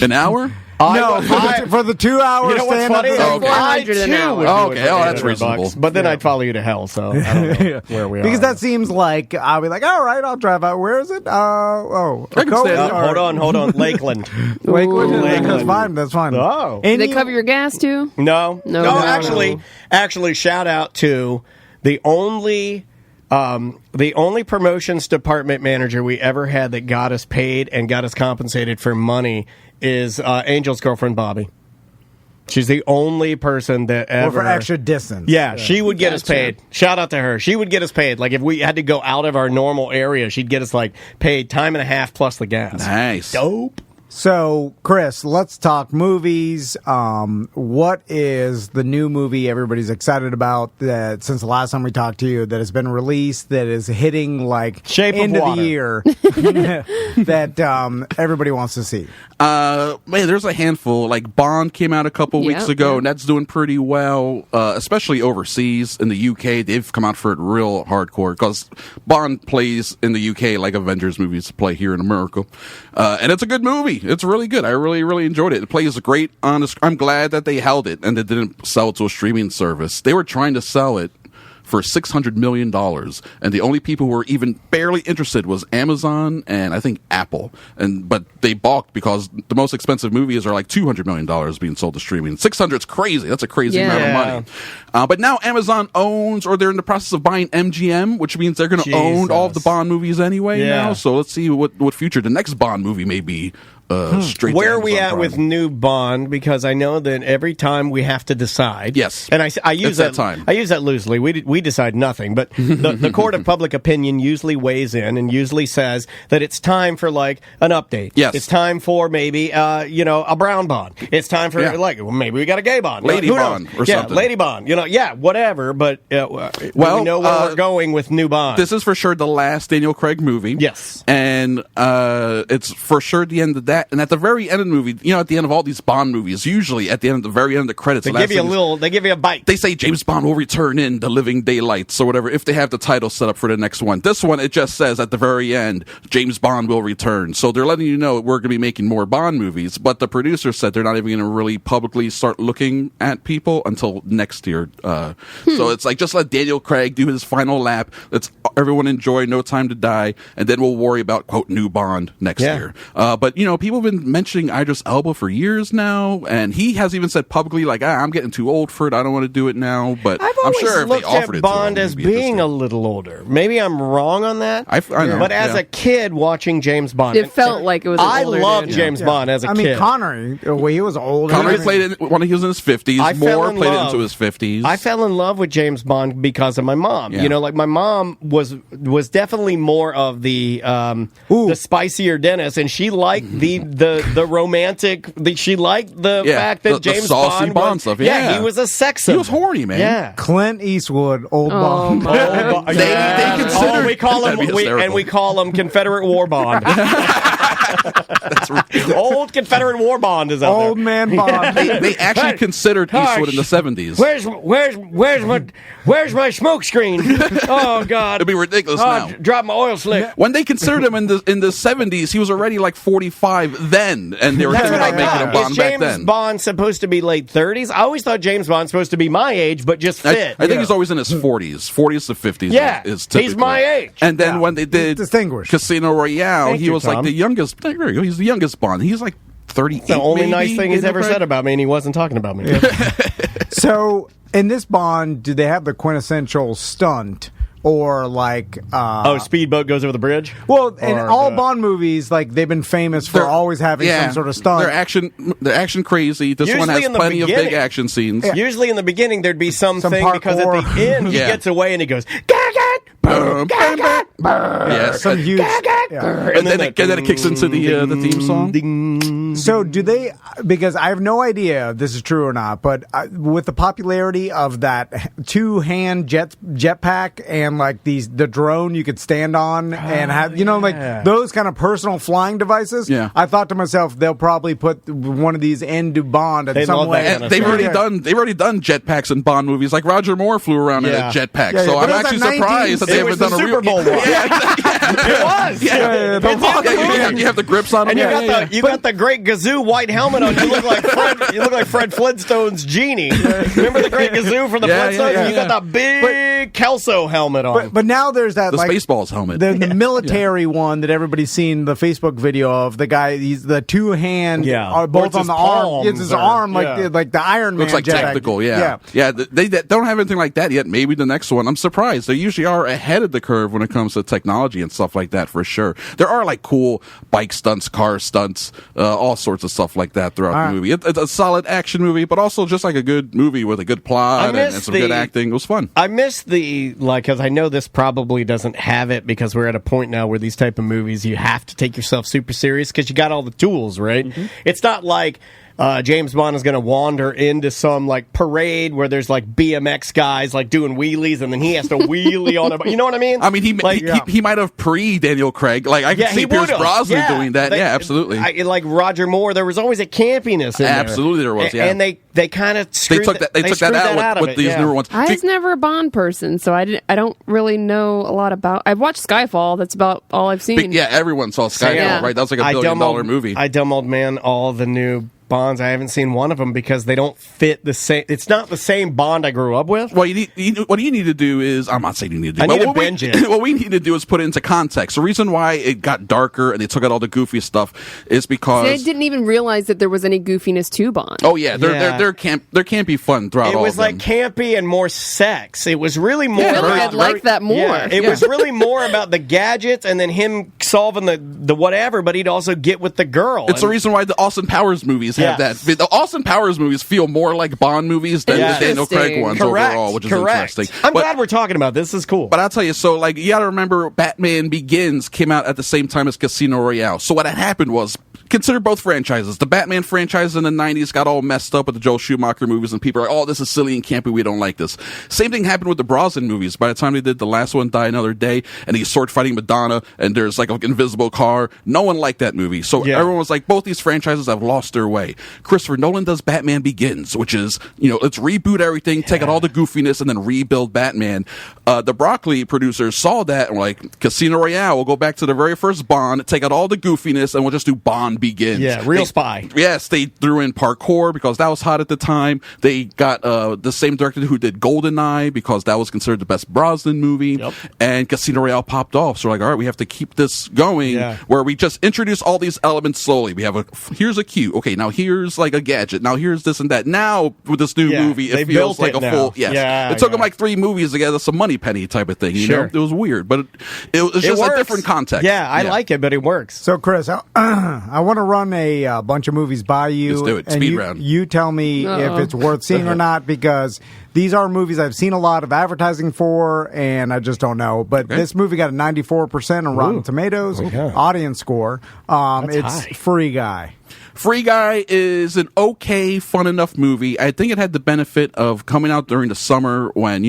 An hour? For the 2 hours. You know what's funny? Okay. I $400 an too hour. would do Okay. it for That's $800, reasonable. But then I'd follow you to hell. So I don't know where we are. Because that seems like I'll be like, all right, I'll drive out. Where is it? I can stay there. Hold on. Lakeland. Lakeland. That's fine. Oh, Do they cover your gas too? No. No. Actually, shout out to the only promotions department manager we ever had that got us paid and got us compensated for money is Angel's girlfriend, Bobby. She's the only person that ever... Or for extra distance. Yeah, she would get us paid. Shout out to her. She would get us paid. Like, if we had to go out of our normal area, she'd get us, paid time and a half plus the gas. Nice. Dope. So, Chris, let's talk movies. What is the new movie everybody's excited about that since the last time we talked to you that has been released that is hitting Shape end of of Water. the year that everybody wants to see? Man, there's a handful. Bond came out a couple weeks ago, and that's doing pretty well, especially overseas. In the UK, they've come out for it real hardcore because Bond plays in the UK like Avengers movies play here in America. And it's a good movie. It's really good. I really, really enjoyed it. It plays great on the I'm glad that they held it and they didn't sell it to a streaming service. They were trying to sell it for $600 million, and the only people who were even barely interested was Amazon and I think Apple. But they balked because the most expensive movies are like $200 million being sold to streaming. 600 is crazy. That's a crazy amount of money. But now Amazon owns, or they're in the process of buying MGM, which means they're going to own all of the Bond movies anyway now. So let's see what future the next Bond movie may be. Straight Where to are we Amazon at Prime. with new Bond? Because I know that every time we have to decide, Yes. and I use It's that time. I use that loosely. We decide nothing, but the court of public opinion usually weighs in and usually says that it's time for an update. Yes. It's time for maybe a brown Bond. It's time for maybe we got a gay Bond, Lady Who Bond knows? or something. Lady Bond. Whatever. But we know where we're going with new Bond. This is for sure the last Daniel Craig movie. Yes. And it's for sure the end of that. And at the very end of the movie, at the end of all these Bond movies, usually at the end of the very end of the credits, they give you a bite. They say James Bond will return in The Living Daylights or whatever, if they have the title set up for the next one. This one, it just says at the very end, James Bond will return. So they're letting you know we're going to be making more Bond movies, but the producer said they're not even going to really publicly start looking at people until next year. So it's just let Daniel Craig do his final lap. Let's everyone enjoy No Time to Die, and then we'll worry about, quote, new Bond next year. But, people have been mentioning Idris Elba for years now, and he has even said publicly, I'm getting too old for it. I don't want to do it now. But I'm sure if they offered it at Bond to him, as being a little older. Maybe I'm wrong on that. I know, but as a kid watching James Bond, it felt like it was. I older loved dude. James Bond as a kid. I mean, Connery, he was older. Connery played it when he was in his 50s. Moore played it into his 50s. I fell in love with James Bond because of my mom. Yeah. My mom was definitely more of the spicier Dennis, and she liked the romantic. She liked the fact that James saucy Bond was, stuff. Yeah, he was a sex. He was horny, man. Yeah, Clint Eastwood, old Bond. They consider we call him we call him Confederate War Bond. That's right. Old Confederate war bond is out Old there. man Bond. They actually considered Eastwood in the 70s. Where's my smoke screen? Oh God! It'd be ridiculous now. Drop my oil slick. When they considered him in the 70s, he was already like 45 then, and they were thinking about making him Bond Is back James then. Bond supposed to be late 30s? I always thought James Bond's supposed to be my age, but just fit. I think he's always in his 40s to 50s. Yeah, is he's my age. And then when they did Distinguished. Casino Royale, Thank he you, was like Tom. the youngest. There you go. He's the youngest Bond. He's like 38. It's the only maybe, nice thing he's Daniel ever Craig. said about me, and he wasn't talking about me. So, in this Bond, do they have the quintessential stunt? Or like, Speedboat goes over the bridge. well, in Or all the- Bond movies, like they've been famous for They're- always having some sort of stunt. They're action crazy. This one Usually has in the plenty of big beginning. action scenes. Usually in the beginning there'd be Some something because at parkour. the end he Yeah. gets away and he goes, "Gag it, boom, gag it, boom." Yes. Some huge. Gag it, yeah. boom. And then it kicks into the theme song. Ding. So do they? Because I have no idea if this is true or not. But with the popularity of that two-hand jetpack and like the drone you could stand on and have like those kind of personal flying devices. Yeah. I thought to myself they'll probably put one of these into Bond in They some love way. that kind And of they've already done jetpacks in Bond movies. Like Roger Moore flew around in a Yeah. jetpack. Yeah, so yeah, I'm but it was actually like surprised that they It haven't was the done a real Super Bowl one. It was. You have the grips on them. And you got the great Gazoo white helmet on. You look like Fred Flintstone's genie. Remember the great Gazoo from the Yeah, Flintstones? yeah, You got that big Kelso helmet on. But now there's that The like Spaceballs helmet. the military one that everybody's seen the Facebook video of the guy. He's the two hand, Yeah. are Or both it's on his the arm. palms It's his or- arm like yeah. like the Iron Man. Looks like jetpack. tactical, yeah. They don't have anything like that yet. Maybe the next one. I'm surprised. They usually are ahead of the curve when it comes to technology and stuff like that, for sure. There are like cool bike stunts, car stunts, all sorts of stuff like that throughout the movie. It's a solid action movie, but also just like a good movie with a good plot and some good acting. It was fun. I miss because I know this probably doesn't have it because we're at a point now where these type of movies you have to take yourself super serious because you got all the tools, right? Mm-hmm. It's not like James Bond is going to wander into some like parade where there's like BMX guys like doing wheelies and then he has to wheelie on it. You know what I mean? I mean, he might have pre-Daniel Craig. Like I can see Pierce would've. Brosnan doing that. Absolutely. Like Roger Moore, there was always a campiness in there. Absolutely there was, yeah. And they kind of they took that out with these newer ones. I was never a Bond person, so I don't really know a lot about. I've watched Skyfall. That's about all I've seen. Yeah, everyone saw Skyfall, Yeah. right? That was like $1 billion movie. I dumb old man all the new Bonds. I haven't seen one of them because they don't fit the same. It's not the same Bond I grew up with. Well, what you need to do is, I'm not saying you need to do I need to what binge it. What we need to do is put it into context. The reason why it got darker and they took out all the goofy stuff is because I didn't even realize that there was any goofiness to Bond. oh yeah, they're campy fun throughout It all was of like them. campy and more sex. It was really more. I feel like I'd like that more. Yeah, it was really more about the gadgets and then him solving the whatever. But he'd also get with the girl. It's the reason why the Austin Powers movies have Yes. that. The Austin Powers movies feel more like Bond movies than Yeah. the Daniel Craig Interesting. ones Correct. overall, which is Correct. interesting. I'm But- glad we're talking about this. This is cool. But I'll tell you, so like you got to remember, Batman Begins came out at the same time as Casino Royale. So what had happened was, consider both franchises. The Batman franchise in the 90s got all messed up with the Joel Schumacher movies, and people are like, "Oh, this is silly and campy. We don't like this." Same thing happened with the Brosnan movies. By the time they did the last one, Die Another Day, and he's sword fighting Madonna, and there's like an invisible car. No one liked that movie. So Yeah. everyone was like, both these franchises have lost their way. Christopher Nolan does Batman Begins, which is, let's reboot everything, take out all the goofiness, and then rebuild Batman. The Broccoli producers saw that and were like, Casino Royale, we'll go back to the very first Bond, take out all the goofiness, and we'll just do Bond Begins. Yeah, real spy. Yes, they threw in parkour because that was hot at the time. They got the same director who did GoldenEye because that was considered the best Brosnan movie. Yep. And Casino Royale popped off. So we're like, all right, we have to keep this going where we just introduce all these elements slowly. We have here's a cue. Okay, now here's like a gadget. Now here's this and that. Now with this new movie, they it feels built like it a now. full, yes. Yeah, it took them yeah. like 3 movies to get us a money penny type of thing. You know, Sure. it was weird, but it was just works. a different context. Yeah, I like it, but it works. So, Chris, I want to run a bunch of movies by you. Let's do it. and Speed you, round. You tell me if it's worth seeing or not, because these are movies I've seen a lot of advertising for, and I just don't know. But this movie got a 94% on Rotten Tomatoes audience score. It's high. Free Guy. Free Guy is an okay, fun enough movie. I think it had the benefit of coming out during the summer when,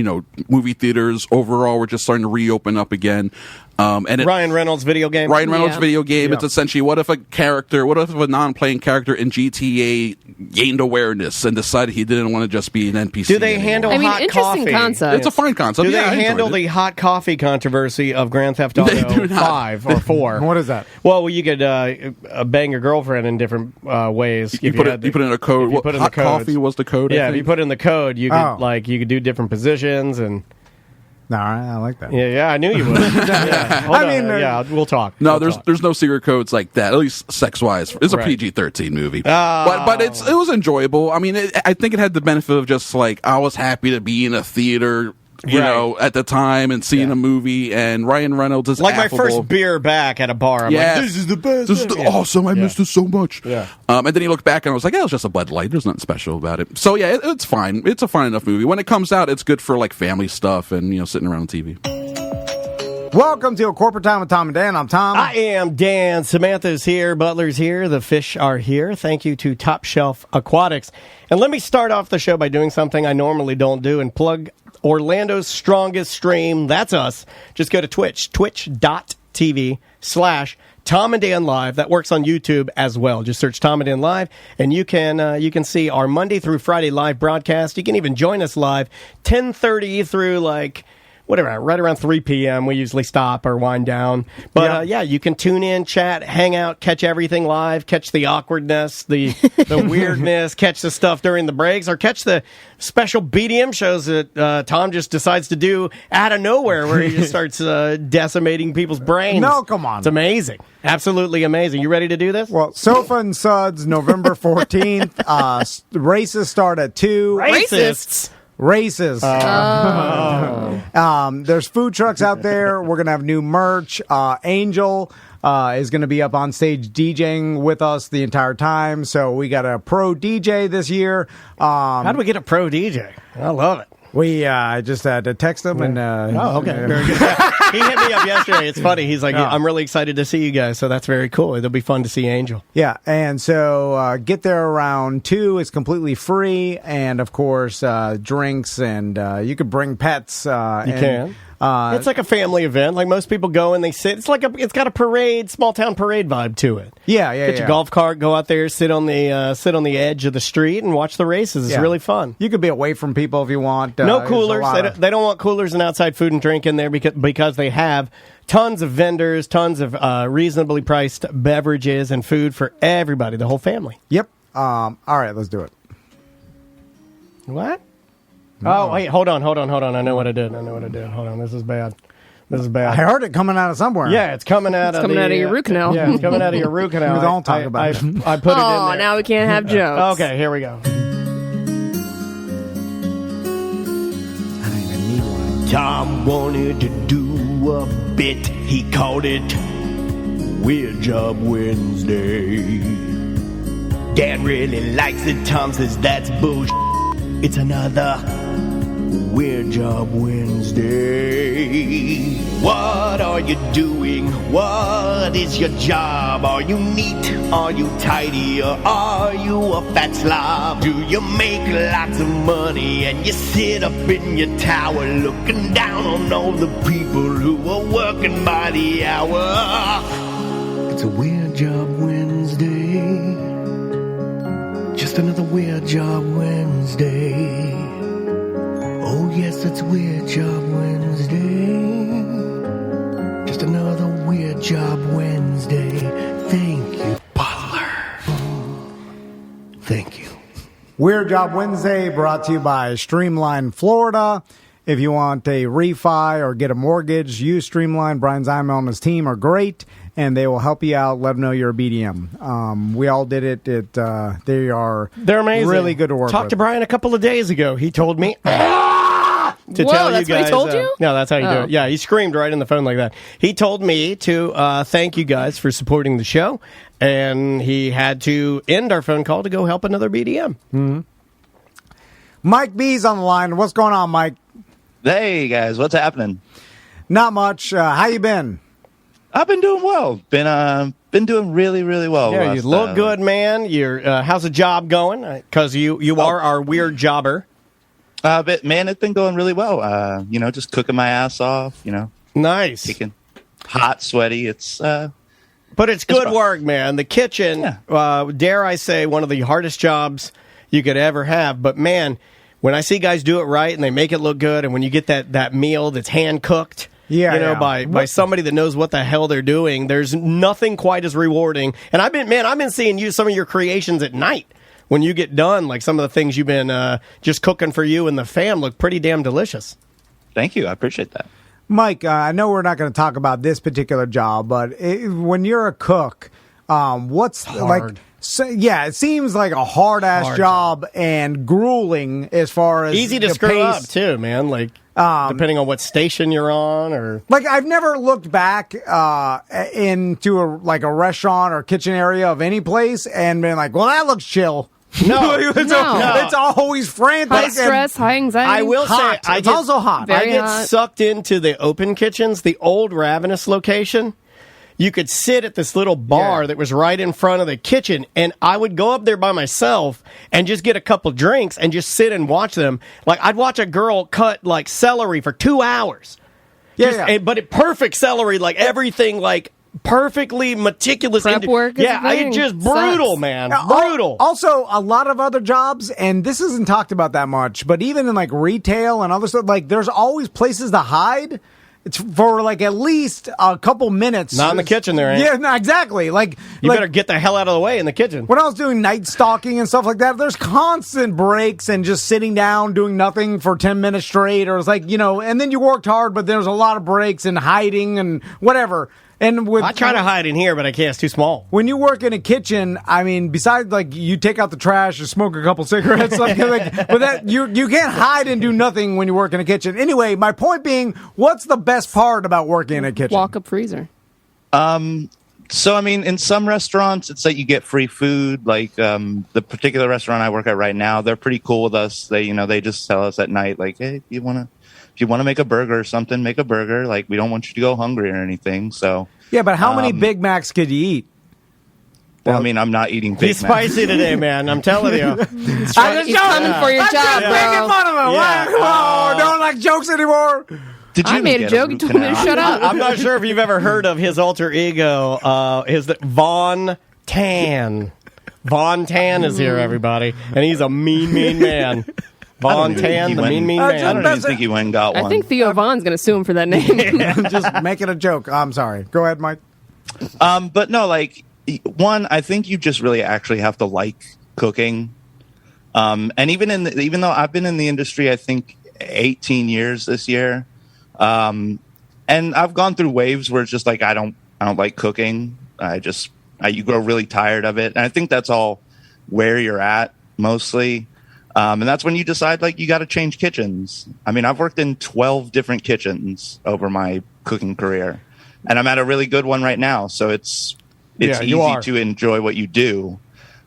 movie theaters overall were just starting to reopen up again. And Ryan Reynolds video game. Video game. It's essentially what if a non-playing character in GTA gained awareness and decided he didn't want to just be an NPC. Do they handle hot interesting coffee? Concept. It's a fine concept. Do they handle the hot coffee controversy of Grand Theft Auto 5 or 4? What is that? Well, you could bang your girlfriend in different ways. You put in a code. You put in hot the codes. coffee was the code. Yeah, if you put in the code, you could you could do different positions and. All right, I like that. Yeah, I knew you would. We'll talk. No, there's no secret codes like that. At least sex wise, it's a PG-13 movie. But it was enjoyable. I mean, I think it had the benefit of just like I was happy to be in a theater. You know, at the time and seeing a movie, and Ryan Reynolds is like affable. My first beer back at a bar. I'm like, this is the best. This is awesome. I missed it so much. Yeah. And then he looked back and I was like, it was just a Bud Light. There's nothing special about it. So yeah, it's fine. It's a fine enough movie. When it comes out, it's good for like family stuff and sitting around the TV. Welcome to A Corporate Time with Tom and Dan. I'm Tom. I am Dan. Samantha's here. Butler's here. The fish are here. Thank you to Top Shelf Aquatics. And let me start off the show by doing something I normally don't do and plug Orlando's strongest stream. That's us. Just go to Twitch, twitch.tv/Tom and Dan Live. That works on YouTube as well. Just search Tom and Dan Live, and you can see our Monday through Friday live broadcast. You can even join us live 10:30 through right around 3 p.m. We usually stop or wind down. But you can tune in, chat, hang out, catch everything live, catch the awkwardness, the weirdness, catch the stuff during the breaks, or catch the special BDM shows that Tom just decides to do out of nowhere, where he just starts decimating people's brains. No, come on. It's amazing. Absolutely amazing. You ready to do this? Well, Sofa and Suds, November 14th. Races start at 2. Racists? Races. There's food trucks out there. We're going to have new merch. Angel is going to be up on stage DJing with us the entire time. So we got a pro DJ this year. How do we get a pro DJ? I love it. We just had to text him and. Okay, very good. He hit me up yesterday. It's funny. He's like, I'm really excited to see you guys. So that's very cool. It'll be fun to see Angel. Yeah, and so get there around 2. It's completely free, and of course drinks, and you could bring pets. You can. It's like a family event. Like most people go and they sit. It's got a parade, small town parade vibe to it. Yeah. Get your golf cart, go out there, sit on the edge of the street and watch the races. It's really fun. You could be away from people if you want. No coolers. They don't want coolers and outside food and drink in there because they have tons of vendors, tons of reasonably priced beverages and food for everybody, the whole family. Yep. All right, let's do it. What? Oh, wait, hold on. I know what I did. Hold on, this is bad. I heard it coming out of somewhere. Yeah, it's coming out of your root canal. Yeah, it's coming out of your root canal. We don't talk about it. I put it in Oh, there. now we can't have jokes. Okay, here we go. I don't even need one. Tom wanted to do a bit. He called it Weird Job Wednesday. Dad really likes it. Tom says that's bullshit. It's another Weird Job Wednesday. What are you doing? What is your job? Are you neat? Are you tidy? Or are you a fat slob? Do you make lots of money and you sit up in your tower looking down on all the people who are working by the hour? It's a Weird Job Wednesday. Just another Weird Job Wednesday. Oh yes, it's Weird Job Wednesday. Just another Weird Job Wednesday. Thank you, Butler. Thank you. Weird Job Wednesday brought to you by Streamline Florida. If you want a refi or get a mortgage, use Streamline. Brian Zimel and his team are great, and they will help you out. Let them know you're a BDM. We all did it. They're amazing. Really good to work with. Talked to Brian a couple of days ago. He told me to Whoa, tell you that's guys. what he told you? No, that's how you do it. Yeah, he screamed right in the phone like that. He told me to thank you guys for supporting the show, and he had to end our phone call to go help another BDM. Mm-hmm. Mike B's on the line. What's going on, Mike? Hey guys, what's happening? Not much. How you been? I've been doing well. Been doing really, really well. Yeah, you look good, man. You're how's the job going? Because you are our weird jobber. But man, it's been going really well. Just cooking my ass off. Nice. Kicking. hot, sweaty. It's but it's good rough. work, man. The kitchen, dare I say, one of the hardest jobs you could ever have. But man, when I see guys do it right and they make it look good, and when you get that meal that's hand cooked, by somebody that knows what the hell they're doing, there's nothing quite as rewarding. And I've been seeing some of your creations at night when you get done. Like some of the things you've been just cooking for you and the fam look pretty damn delicious. Thank you. I appreciate that. Mike, I know we're not going to talk about this particular job, but when you're a cook, what's hard. It seems like a hard-ass job and grueling as far as easy to screw up too, man. Like depending on what station you're on, or like I've never looked back into a restaurant or kitchen area of any place and been like, well, that looks chill. No, it's always frantic, high stress, high anxiety. I will say, it's also hot. I get hot. sucked into the open kitchens, the old Ravenous location. You could sit at this little bar that was right in front of the kitchen, and I would go up there by myself and just get a couple drinks and just sit and watch them. Like, I'd watch a girl cut, like, celery for 2 hours. But perfect celery, like, everything, like, perfectly meticulous. Prep work is a thing. It's just brutal, man. Brutal. Also, a lot of other jobs, and this isn't talked about that much, but even in, like, retail and other stuff, like, there's always places to hide. It's for like at least a couple minutes. Not in the kitchen there, ain't Yeah, no, exactly. Like you better get the hell out of the way in the kitchen. When I was doing night stalking and stuff like that, there's constant breaks and just sitting down doing nothing for 10 minutes straight, or it's like, and then you worked hard, but there's a lot of breaks and hiding and whatever. And I try to hide in here, but I can't. It's too small. When you work in a kitchen, I mean, besides like you take out the trash or smoke a couple cigarettes, but that you can't hide and do nothing when you work in a kitchen. Anyway, my point being, what's the best part about working in a kitchen? Walk-up freezer. So, I mean, in some restaurants, it's like you get free food. Like the particular restaurant I work at right now, they're pretty cool with us. They just tell us at night, like, hey, if you want to make a burger or something, make a burger. Like, we don't want you to go hungry or anything. So yeah, but how many Big Macs could you eat? Well, I mean, I'm not eating Big Macs. He's spicy today, man. I'm telling you. He's coming for your job, bro. Making fun of him. Yeah. Don't like jokes anymore. Did you I made a joke. You told me to shut up. I'm not sure if you've ever heard of his alter ego. Von Tan. Von Tan is here, everybody, and he's a mean man. Von Tan, the mean man. I don't even think he went and got one. I think Theo Von's going to sue him for that name. Just making a joke. I'm sorry. Go ahead, Mike. But no, like, one, I think you just really actually have to like cooking. And even though I've been in the industry, I think 18 years this year, and I've gone through waves where it's just like I don't like cooking. You grow really tired of it, and I think that's all where you're at mostly. And that's when you decide, like, you got to change kitchens. I mean, I've worked in 12 different kitchens over my cooking career, and I'm at a really good one right now. So it's easy to enjoy what you do.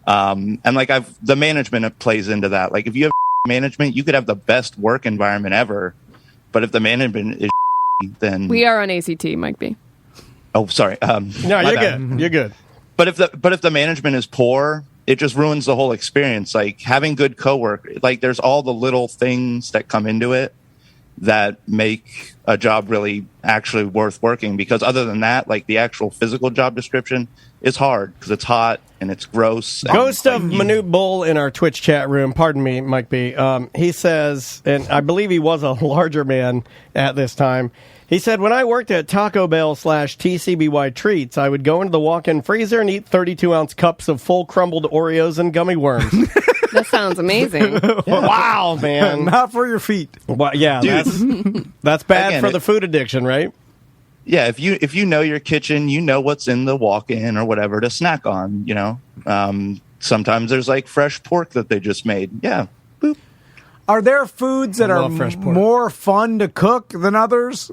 And like the management plays into that. Like, if you have management, you could have the best work environment ever, but if the management is then We are on ACT, Mike B. Oh, sorry. No, you're good. You're good. But if the management is poor, it just ruins the whole experience. Like, having good coworkers, like, there's all the little things that come into it that make a job really actually worth working. Because other than that, like, the actual physical job description is hard because it's hot and it's gross. Ghost of Minute Bull in our Twitch chat room, pardon me, Mike B. He says, and I believe he was a larger man at this time, he said, when I worked at Taco Bell / TCBY Treats, I would go into the walk-in freezer and eat 32-ounce cups of full crumbled Oreos and gummy worms. That sounds amazing. Wow, man. Not for your feet. Well, yeah, that's bad for the food addiction, right? Yeah, if you know your kitchen, you know what's in the walk-in or whatever to snack on, Sometimes there's, like, fresh pork that they just made. Yeah. Boop. Are there foods that are more fun to cook than others?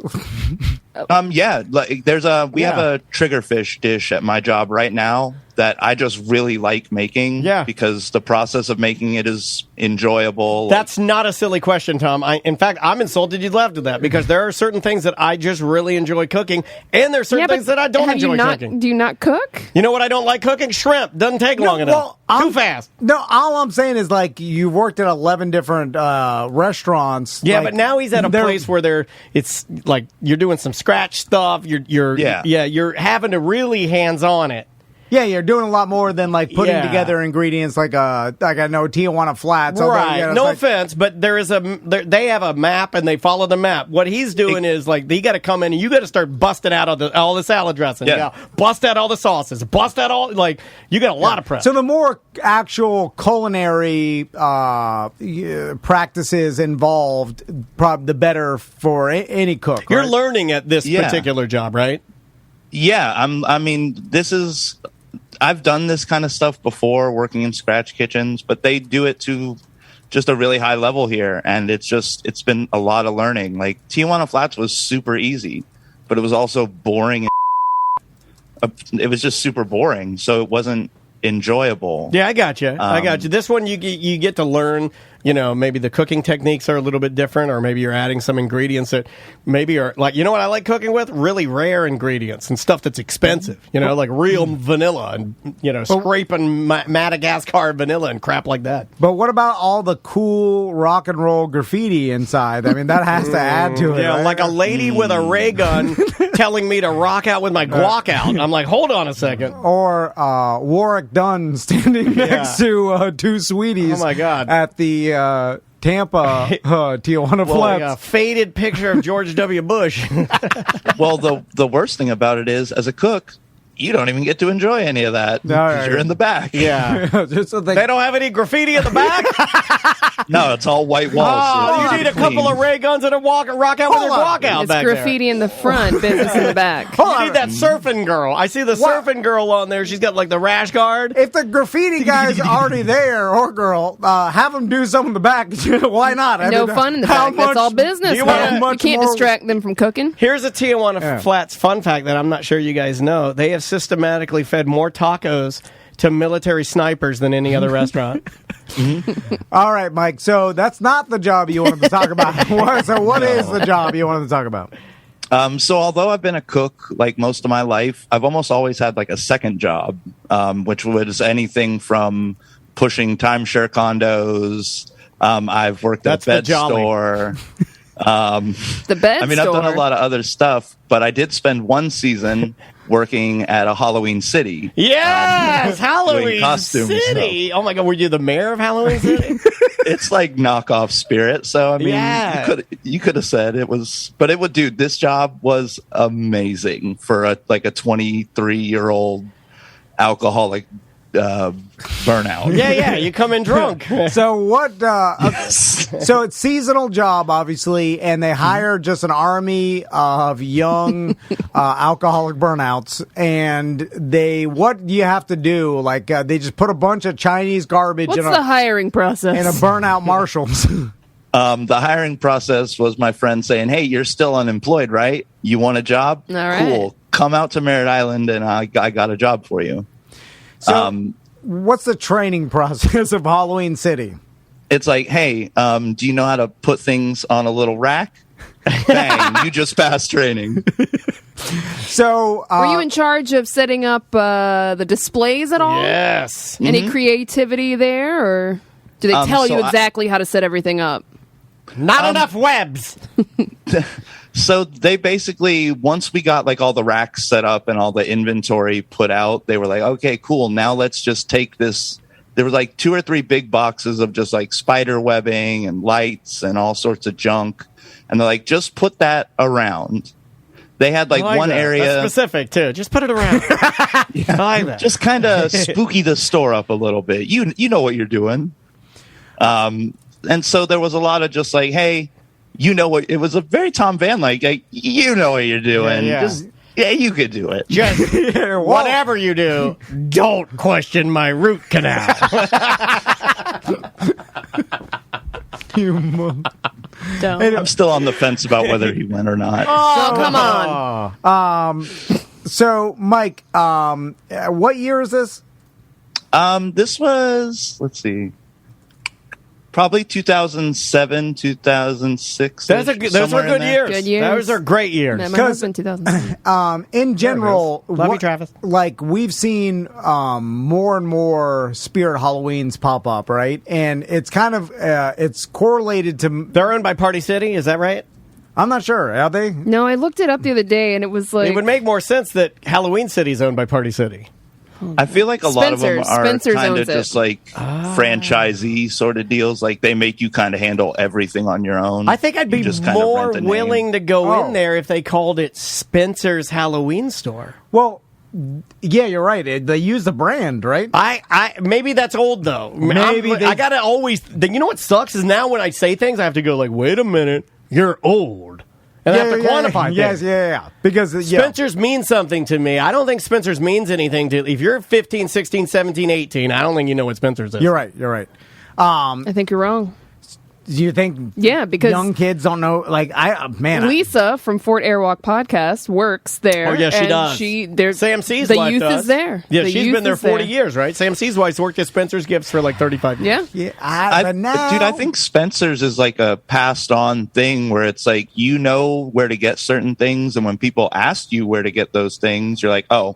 Yeah, like we have a triggerfish dish at my job right now that I just really like making. Yeah. Because the process of making it is enjoyable. That's not a silly question, Tom. In fact, I'm insulted you left with that because there are certain things that I just really enjoy cooking, and there's certain things that I don't enjoy cooking. Do you not cook? You know what I don't like cooking? Shrimp. Doesn't take long enough. Too fast. No, all I'm saying is like you worked at 11 different restaurants. Yeah, like, but now he's at a place where it's like you're doing some scratch stuff. You're having to really hands on it. Yeah, you're doing a lot more than like putting together ingredients like I know Tijuana Flats. Right. No offense, but they have a map and they follow the map. What he's doing is like he got to come in and you got to start busting out all the salad dressing. Yeah. Bust out all the sauces. Bust out all you got a lot of prep. So the more actual culinary practices involved, probably the better for any cook. Right? You're learning at this particular job, right? Yeah, I've done this kind of stuff before working in scratch kitchens, but they do it to just a really high level here. And it's been a lot of learning. Like Tijuana Flats was super easy, but it was also boring. It was just super boring. So it wasn't enjoyable. Yeah, I got you. This one you get to learn. Maybe the cooking techniques are a little bit different, or maybe you're adding some ingredients that maybe are like, what I like cooking with? Really rare ingredients and stuff that's expensive, like real vanilla and, scraping Madagascar vanilla and crap like that. But what about all the cool rock and roll graffiti inside? I mean, that has to add to it. Yeah, right? like a lady with a ray gun telling me to rock out with my guac out. I'm like, hold on a second. Or Warwick Dunn standing next to two sweeties. Oh, my God. At the Tampa Tijuana Flats. A faded picture of George W. Bush. Well, the worst thing about it is, as a cook, you don't even get to enjoy any of that because you're in the back. Yeah. They don't have any graffiti in the back? No, it's all white walls. Oh, you need a couple of ray guns and a rock out with a walk out it's back graffiti in the front, business in the back. You need that surfing girl. I see the surfing girl on there. She's got like the rash guard. If the graffiti guy's already there, or girl, have them do something in the back. Why not? No fun in the back. That's all business. You can't distract them from cooking. Here's a Tijuana Flats fun fact that I'm not sure you guys know. They have systematically fed more tacos to military snipers than any other restaurant. All right, Mike. So that's not the job you wanted to talk about. What is the job you wanted to talk about? So although I've been a cook like most of my life, I've almost always had like a second job, which was anything from pushing timeshare condos. I've worked at a bed store. The bed store. I've done a lot of other stuff, but I did spend one season working at a Halloween City. Yes, Halloween City. Stuff. Oh my God, were you the mayor of Halloween City? It's like knockoff Spirit. So you could have said it was, but it would. Dude, this job was amazing for a 23-year-old alcoholic burnout. Yeah, you come in drunk. So what? So it's seasonal job, obviously, and they hire just an army of young alcoholic burnouts. And what do you have to do? Like they just put a bunch of Chinese garbage. What's the hiring process? And a burnout marshals. The hiring process was my friend saying, "Hey, you're still unemployed, right? You want a job? All right. Cool. Come out to Merritt Island, and I got a job for you." So, what's the training process of Halloween City? It's like, hey, do you know how to put things on a little rack? Bang, you just passed training. So, were you in charge of setting up the displays at all? Yes. Any creativity there, or do they tell you exactly how to set everything up? Not enough webs. So they basically, once we got like all the racks set up and all the inventory put out, they were like, okay, cool. Now let's just take this. There were like 2 or 3 big boxes of just like spider webbing and lights and all sorts of junk. And they're like, just put that around. They had like one area. That's specific too. Just put it around. I like that. Just kind of spooky the store up a little bit. You know what you're doing. And so there was a lot of just like, hey, you know what? It was a very Tom Van like, you know what you're doing. Yeah, you could do it. Just whatever you do, don't question my root canal. I'm still on the fence about whether he went or not. Oh, come on. So, Mike, what year is this? This was, let's see, probably 2007, 2006. Those were good years. Good years. Those are great years. Yeah, my husband 2007. In general, Love you, Travis. Like we've seen more and more Spirit Halloweens pop up, right? And it's kind of it's correlated to. They're owned by Party City, is that right? I'm not sure. Are they? No, I looked it up the other day, and it was like It would make more sense that Halloween City is owned by Party City. I feel like a lot of them are Spencer's kind owns of it. just like franchisee sort of deals. Like they make you kind of handle everything on your own. I think I'd You be just kind of more rent a name. willing to go Oh. in there if they called it Spencer's Halloween Store. Well, yeah, you're right. They use the brand, right? I maybe that's old though. Maybe I gotta always. You know what sucks is now when I say things, I have to go like, "Wait a minute, you're old," and I have to quantify Yes, things. yeah. Because Spencer's means something to me. I don't think Spencer's means anything to. If you're 15, 16, 17, 18, I don't think you know what Spencer's is. you're right. I think you're wrong. Do you think? Yeah, because young kids don't know. Like Lisa from Fort Airwalk Podcast works there. Oh, yeah, she and does. Sam C's the wife youth does. is there. Yeah, The she's youth been there is 40 years, right? Sam C's wife's worked at Spencer's Gifts for like 35 years. Yeah. but now, Dude, I think Spencer's is like a passed on thing where it's like you know where to get certain things, and when people ask you where to get those things, you're like, oh,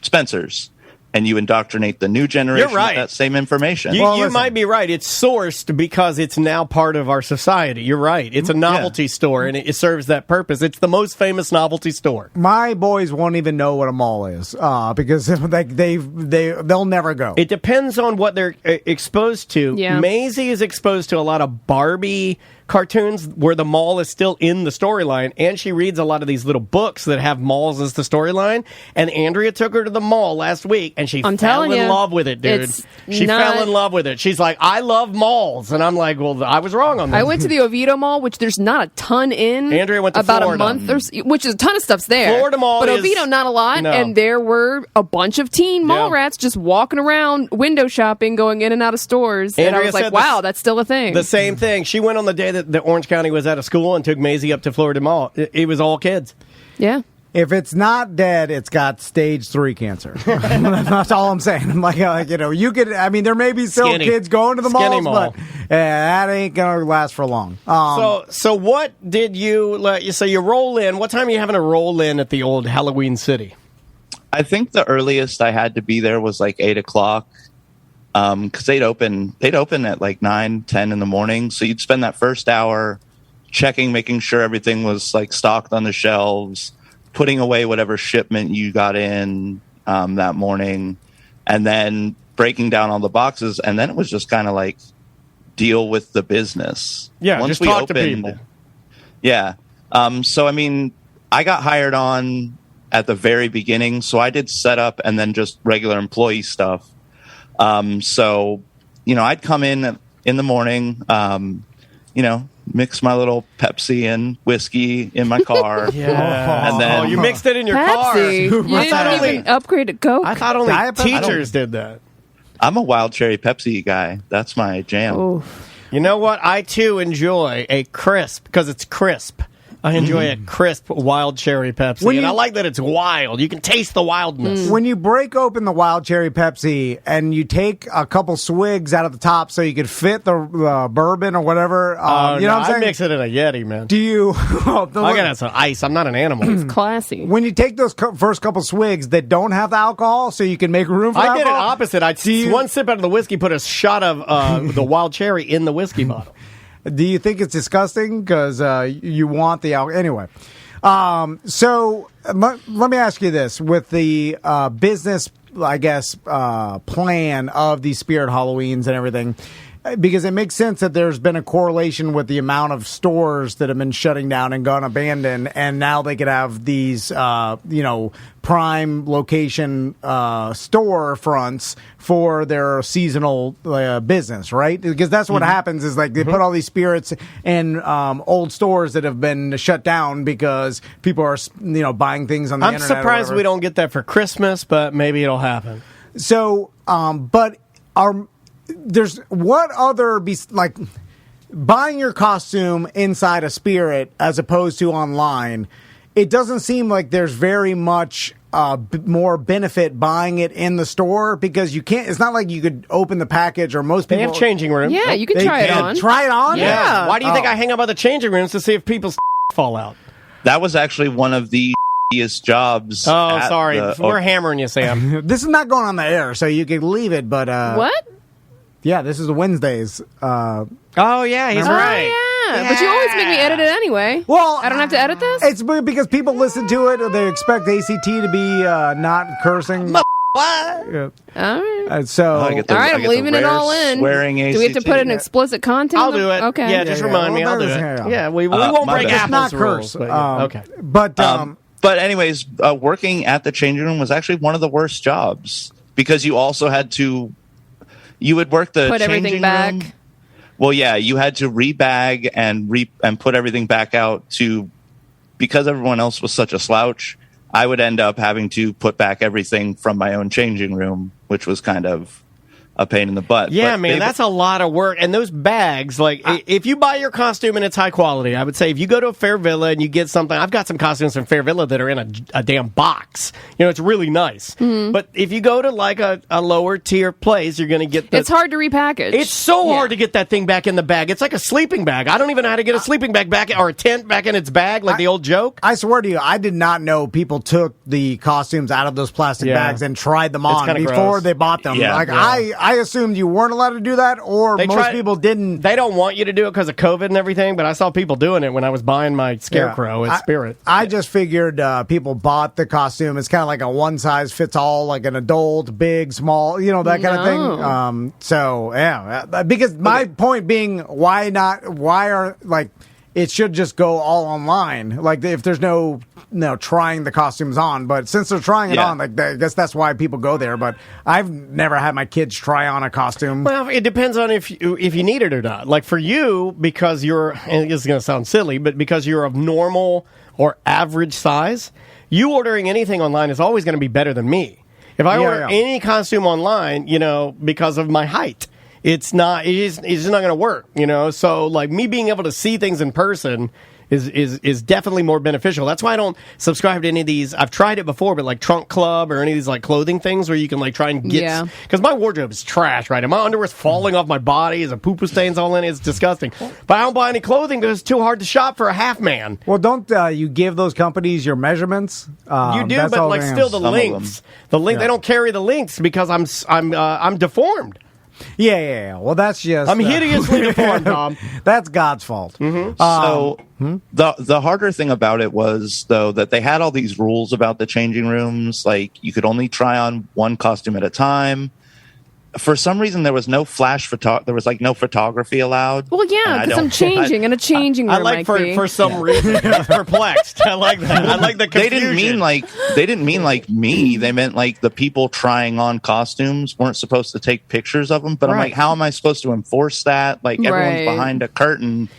Spencer's. And you indoctrinate the new generation You're right. with that same information. You listen. might be right. It's sourced because it's now part of our society. You're right. It's a novelty store, and it serves that purpose. It's the most famous novelty store. my boys won't even know what a mall is because like they'll never go. It depends on what they're exposed to. Yeah. Maisie is exposed to a lot of Barbie cartoons where the mall is still in the storyline, and she reads a lot of these little books that have malls as the storyline. And Andrea took her to the mall last week, and she I'm fell telling in you, love with it, dude. it's She not- fell in love with it. She's like, I love malls. And I'm like, well, I was wrong on this. I went to the Oviedo Mall, which there's not a ton in. Andrea went to about Florida. a month, which is a ton of stuff's there. Florida Mall but is- Oviedo not a lot, no. and there were a bunch of teen mall Yeah. rats just walking around, window shopping, going in and out of stores. And I Andrea was like, said wow, that's still a thing. The same thing. She went on the day that the Orange County was out of school and took Maisie up to Florida Mall. It was all kids. Yeah. If it's not dead, it's got stage 3 cancer. That's all I'm saying. I'm like, you could. I mean, there may be still Skinny. kids going to the Skinny malls, mall. but that ain't gonna last for long. So what did you let you say? You roll in. What time are you having to roll in at the old Halloween City? I think the earliest I had to be there was like 8 o'clock. Because they'd open at like 9, 10 in the morning. So you'd spend that first hour making sure everything was like stocked on the shelves, putting away whatever shipment you got in that morning, and then breaking down all the boxes. And then it was just kind of like deal with the business. Yeah, Once just we talk to opened, people. Yeah. So, I mean, I got hired on at the very beginning. So I did setup and then just regular employee stuff. So, I'd come in the morning, mix my little Pepsi and whiskey in my car. And then you mixed it in your car. Pepsi. You I thought didn't only even upgrade to Coke. I thought only Diet Pepsi? teachers did that. I'm a wild cherry Pepsi guy. That's my jam. Oh. You know what? I too enjoy a crisp because it's crisp. I enjoy a crisp wild cherry Pepsi, When and you- I like that it's wild. You can taste the wildness. When you break open the wild cherry Pepsi and you take a couple swigs out of the top so you could fit the bourbon or whatever, Oh, you know what I'm I saying? mix it in a Yeti, man. Do you? I gotta have some ice. I'm not an animal. Classy. When you take those first couple swigs that don't have the alcohol, so you can make room for I did it alcohol? opposite. I one sip out of the whiskey, put a shot of the wild cherry in the whiskey bottle. Do you think it's disgusting? Because you want the alcohol. Anyway, so let me ask you this. With the business, I guess, plan of these Spirit Halloweens and everything, because it makes sense that there's been a correlation with the amount of stores that have been shutting down and gone abandoned, and now they could have these, prime location store fronts for their seasonal business, right? Because that's what happens is like they put all these spirits in old stores that have been shut down because people are buying things on the I'm internet. or surprised whatever. we don't get that for Christmas, but maybe it'll happen. So, but there's what other like buying your costume inside a Spirit as opposed to online. It doesn't seem like there's very much more benefit buying it in the store because you can't. It's not like you could open the package or most They people have changing rooms. Yeah, you can They try it can on. Try it on. Yeah. Why do you think I hang up by the changing rooms to see if people's fall out? That was actually one of the jobs. Oh, at sorry. the- We're hammering you, Sam. This is not going on the air, so you can leave it. But What? Yeah, this is Wednesdays. Oh, yeah, he's Oh, right. yeah. But you always make me edit it anyway. Well, I don't have to edit this? It's because people listen to it, or they expect ACT to be not cursing. What? Yeah. All right. So I get the- All right, I I'm get the leaving it rare all in. swearing Do we have to ACT. put an explicit content? I'll do it. Okay. Yeah, just Yeah, remind me. well, I'll do it. there's- Yeah, we won't my break bad. it's not Apple's rules. curse. But yeah, okay. But But anyways, working at the changing room was actually one of the worst jobs because you also had to. You would work the Put everything changing back. room. Well, yeah, you had to rebag and put everything back out to because everyone else was such a slouch. I would end up having to put back everything from my own changing room, which was kind of a pain in the butt. Yeah, But man, that's a lot of work. And those bags, like, if you buy your costume and it's high quality, I would say if you go to a Fair Villa and you get something, I've got some costumes from Fair Villa that are in a damn box. You know, it's really nice. But if you go to, like, a lower tier place, you're going to get the... It's hard to repackage. It's so hard to get that thing back in the bag. It's like a sleeping bag. I don't even know how to get a sleeping bag back or a tent back in its bag, like the old joke. I swear to you, I did not know people took the costumes out of those plastic Yeah. bags and tried them on kinda before gross. they bought them. Yeah. Like Yeah. I assumed you weren't allowed to do that, or They most tried- people didn't. They don't want you to do it because of COVID and everything, but I saw people doing it when I was buying my Scarecrow at Spirit. I just figured people bought the costume. It's kind of like a one size fits all, like an adult, big, small, that kind of thing. So yeah, because my point being, why not? Why are like it should just go all online? Like if there's no trying the costumes on, but since they're trying it Yeah. on, like I guess that's why people go there. But I've never had my kids try on a costume. Well, it depends on if you need it or not. Like for you, because you're, and this is going to sound silly, but because you're of normal or average size, you ordering anything online is always going to be better than me. If I order any costume online, because of my height, it's not just not going to work. So like me being able to see things in person is definitely more beneficial. That's why I don't subscribe to any of these. I've tried it before, but like Trunk Club or any of these like clothing things where you can like try and get, because my wardrobe is trash, right? And my underwear's falling off my body. There's a poo-poo stains all in it. It's disgusting. But I don't buy any clothing because it's too hard to shop for a half man. Well, don't you give those companies your measurements? You do, that's but all like they still have. the links. The link they don't carry the links because I'm deformed. Yeah. Well, that's just I'm hideously deformed, Tom. That's God's fault. So the harder thing about it was though that they had all these rules about the changing rooms, like you could only try on one costume at a time. For some reason, there was no there was like no photography allowed. Well, yeah, because I'm changing in a changing room. I like for some reason I'm perplexed. I like that. I like the confusion. They didn't mean like me. They meant like the people trying on costumes weren't supposed to take pictures of them. But I'm like, how am I supposed to enforce that? Like everyone's behind a curtain.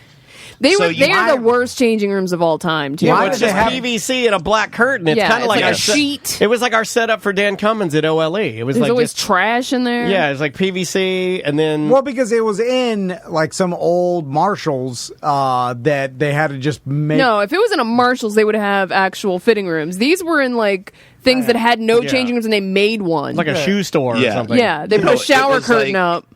They are the worst changing rooms of all time, too. Yeah, it's just PVC and a black curtain. It's kind of like a sheet. It was like our setup for Dan Cummins at OLE. It was There's like always just trash in there. Yeah, it's like PVC, and then because it was in like some old Marshalls that they had to just make. No, if it was in a Marshalls, they would have actual fitting rooms. These were in like things that had no changing rooms, and they made one. Like a shoe store or something. Yeah, they put a shower curtain up.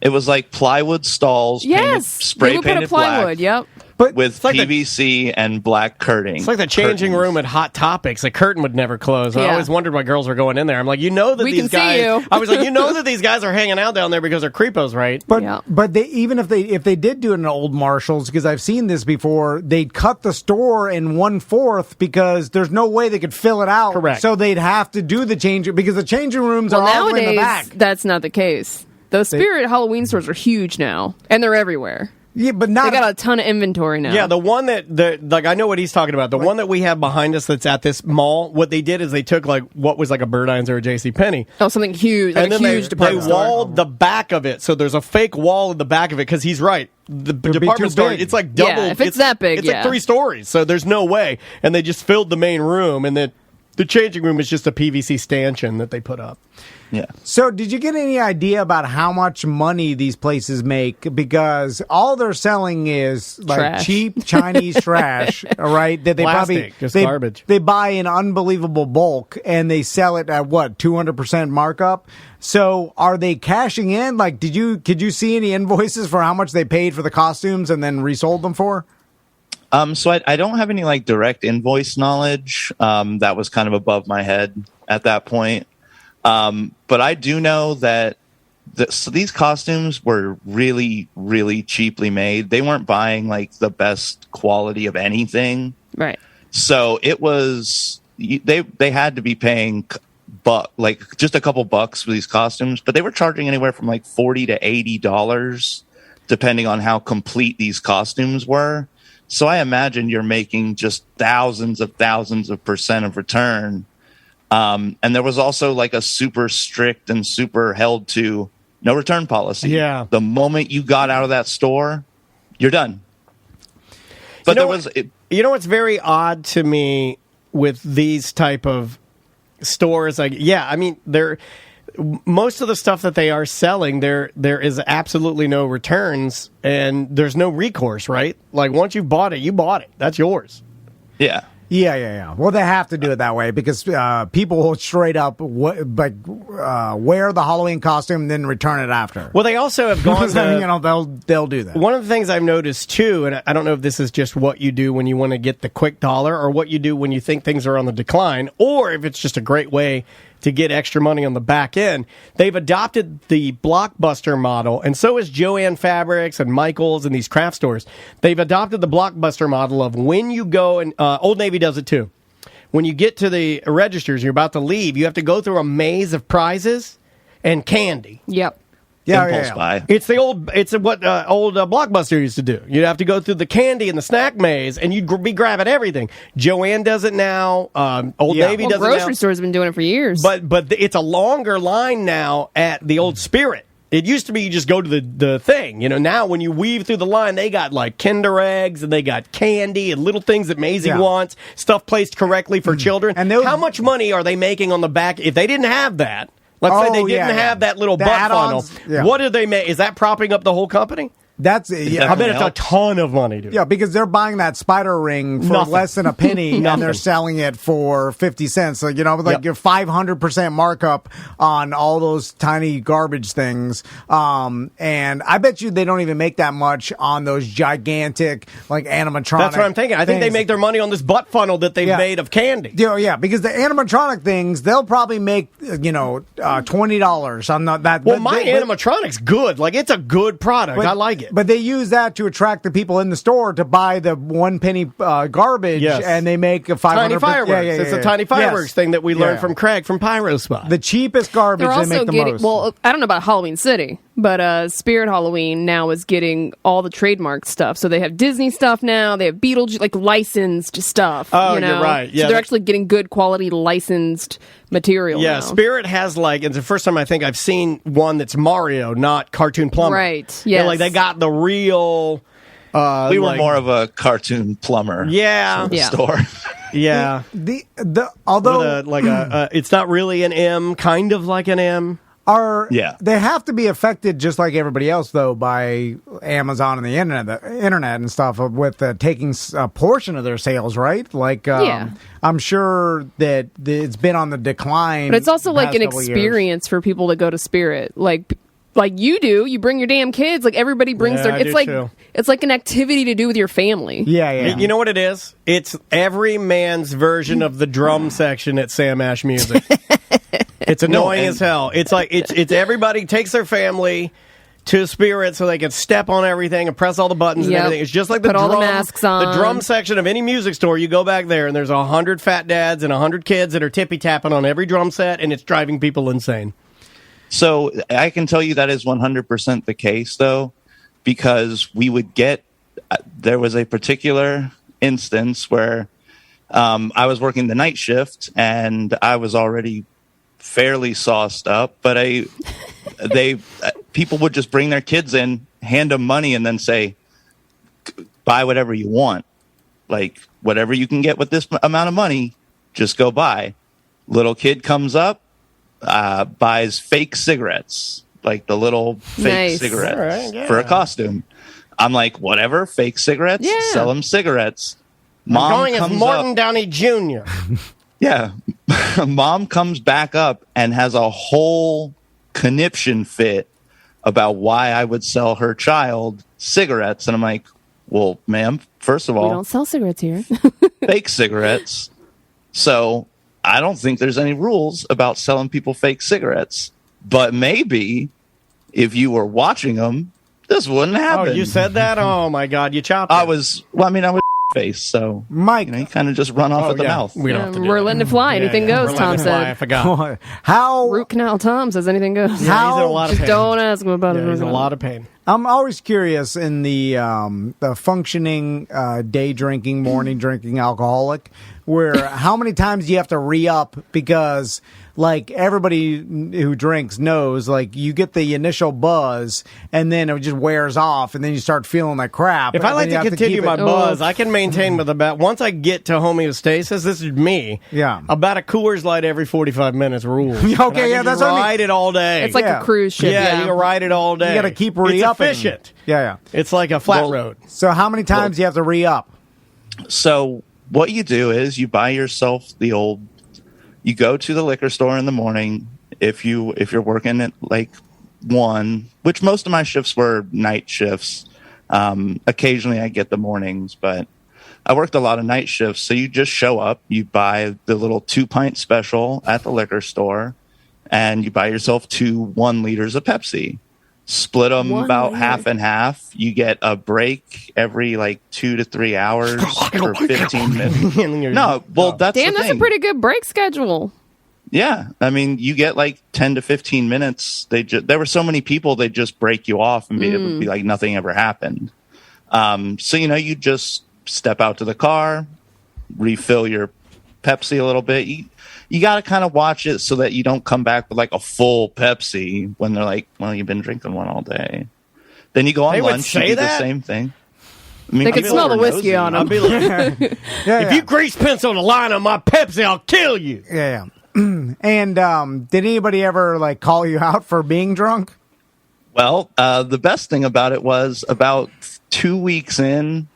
It was like plywood stalls, spray painted plywood. black. Yep. But with PVC and black curtain. It's like the changing room at Hot Topics. The curtain would never close. I always wondered why girls were going in there. I'm like, that we these can guys. See you. I was like, that these guys are hanging out down there because they're creepos, right? But they, even if they did do it in old Marshalls, because I've seen this before, they'd cut the store in 1/4 because there's no way they could fill it out. Correct. So they'd have to do the changing because the changing rooms are all in the back. That's not the case. Those Spirit Halloween stores are huge now, and they're everywhere. Yeah, but not. They got a ton of inventory now. Yeah, the one like I know what he's talking about. The one that we have behind us that's at this mall. What they did is they took like what was like a Birdine's or a JCPenney. Oh, something huge. Like and then huge they walled store. the back of it, so there's a fake wall in the back of it. Because he's right, the department store it's like double. Yeah, if it's that big, it's like 3 stories, so there's no way. And they just filled the main room, and then The changing room is just a PVC stanchion that they put up. Yeah. So, did you get any idea about how much money these places make? Because all they're selling is like Trash. cheap Chinese trash, all right? That they Plastic, just they, garbage. They buy in unbelievable bulk and they sell it at what, 200% markup? So, are they cashing in? Like, could you see any invoices for how much they paid for the costumes and then resold them for? So I don't have any like direct invoice knowledge. That was kind of above my head at that point. But I do know that so these costumes were really, really cheaply made. They weren't buying like the best quality of anything. Right. So it was, they had to be paying like just a couple bucks for these costumes, but they were charging anywhere from like $40 to $80, depending on how complete these costumes were. So I imagine you're making just thousands of percent of return. And there was also like a super strict and super held to no return policy. Yeah. The moment you got out of that store, you're done. But you know what's very odd to me with these type of stores? Like, yeah, I mean, most of the stuff that they are selling, there is absolutely no returns and there's no recourse, right? Like once you've bought it, you bought it. That's yours. Yeah. Yeah. Well, they have to do it that way because people will straight up wear the Halloween costume and then return it after. Well, they also have gone to, they'll do that. One of the things I've noticed too, and I don't know if this is just what you do when you want to get the quick dollar or what you do when you think things are on the decline, or if it's just a great way to get extra money on the back end. They've adopted the Blockbuster model, and so is Joann Fabrics and Michaels and these craft stores. They've adopted the Blockbuster model of when you go, and Old Navy does it too. When you get to the registers, you're about to leave, you have to go through a maze of prizes and candy. Yep. Impulse buy. It's what old Blockbuster used to do. You'd have to go through the candy and the snack maze, and you'd be grabbing everything. Joann does it now. Old Navy does it now. Grocery stores have been doing it for years. But it's a longer line now at the old Spirit. It used to be you just go to the thing. You know, now when you weave through the line, they got like Kinder Eggs and they got candy and little things that Maisie wants, stuff placed correctly for children. And how much money are they making on the back if they didn't have that? Let's say they didn't have that little butt funnel. Yeah. What do they make? Is that propping up the whole company? That's I bet it's a ton of money, dude. Yeah, because they're buying that spider ring for less than a penny, and they're selling it for 50 cents. So, your 500% markup on all those tiny garbage things. And I bet you they don't even make that much on those gigantic, like, animatronic. That's what I'm thinking. I think they make their money on this butt funnel that they've made of candy. Yeah, because the animatronic things, they'll probably make, $20 on that. Well, my animatronic's good. Like, it's a good product. I like it. But they use that to attract the people in the store to buy the 1 penny garbage, and they make a 500 tiny fireworks. It's a tiny fireworks thing that we learned from Craig from Pyro Spot. The cheapest garbage they make the most. Well, I don't know about Halloween City, but Spirit Halloween now is getting all the trademark stuff. So they have Disney stuff now. They have Beetlejuice, like licensed stuff. Oh, you're right. Yeah, so they're actually getting good quality licensed material. Yeah, now. Spirit has it's the first time I think I've seen one that's Mario, not Cartoon Plumber. Right. Yeah. They got the real. We were more of a Cartoon Plumber. Store. Yeah. Although it's not really an M, kind of like an M. They have to be affected just like everybody else, though, by Amazon and the internet and stuff with taking a portion of their sales, right? Like, I'm sure that it's been on the decline. But it's also like an experience for people to go to Spirit. Like you do, you bring your damn kids. Like everybody brings their. It's like an activity to do with your family. Yeah. You know what it is? It's every man's version of the drum section at Sam Ash Music. It's annoying as hell. It's like it's everybody takes their family to Spirit so they can step on everything and press all the buttons and everything. It's just like Put all the masks on. The drum section of any music store. You go back there and there's 100 fat dads and 100 kids that are tippy tapping on every drum set, and it's driving people insane. So I can tell you that is 100% the case, though, because we would get there was a particular instance where I was working the night shift and I was already fairly sauced up, but people would just bring their kids in, hand them money, and then say, buy whatever you want. Like, whatever you can get with this amount of money, just go buy. Little kid comes up, buys fake cigarettes, like the little fake Nice. cigarettes All right, for a costume. I'm like, whatever, fake cigarettes, Yeah. sell them cigarettes. I'm going as Morton Downey Jr. Yeah. Mom comes back up and has a whole conniption fit about why I would sell her child cigarettes. And I'm like, well, ma'am, first of We all, don't sell cigarettes here. fake cigarettes. So I don't think there's any rules about selling people fake cigarettes. But maybe if you were watching them, this wouldn't happen. Oh, you said that? Oh, my God. You chopped I it. was face. So, Mike, you kind of just run off at the mouth. We don't have to do We're that. letting it fly. Anything Yeah, goes, we're Tom letting it fly. I said. forgot. how Root Canal Tom says anything goes. Yeah, he's in a lot of Just pain. don't ask him about it. Yeah, he's in a lot of pain. I'm always curious in the functioning day drinking, morning drinking alcoholic, where how many times do you have to re-up because like everybody who drinks knows, like you get the initial buzz and then it just wears off and then you start feeling like crap. If I and like then you to have continue keep my it- buzz, I can maintain with about once I get to homeostasis. This is me. Yeah. About a Coors Light every 45 minutes rules. Okay, And I can yeah, just that's what I mean. ride it all day. It's like Yeah. a cruise ship. yeah, you can ride it all day. You got to keep It's re-upping. efficient. Yeah. It's like a flat Well, road. So how many times do you have to re-up? So what you do is you buy yourself you go to the liquor store in the morning if you're working at like 1, which most of my shifts were night shifts. Occasionally I get the mornings, but I worked a lot of night shifts. So you just show up, you buy the little 2-pint special at the liquor store, and you buy yourself 2 1-liters of Pepsi. Split them 1 about liter. half and half. You get a break every like 2 to 3 hours for 15 minutes. No, well, that's Damn, the that's a thing. pretty good break schedule. Yeah, I mean, you get like 10 to 15 minutes. There were so many people, they just break you off and it would be like nothing ever happened. So you just step out to the car, refill your Pepsi a little bit. You got to kind of watch it so that you don't come back with like a full Pepsi when they're like, well, you've been drinking one all day. Then you go on They would lunch, you say do that? the same thing. I mean, They could people smell the are whiskey nosy. on I'll them. be like, Yeah, if you grease pencil the line on my Pepsi, I'll kill you. yeah. And did anybody ever like call you out for being drunk? Well, the best thing about it was about 2 weeks in,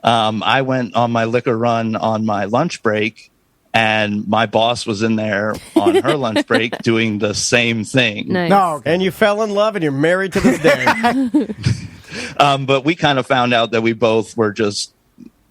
I went on my liquor run on my lunch break, and my boss was in there on her lunch break doing the same thing. Nice. No. Okay. And you fell in love and you're married to this day. But we kind of found out that we both were just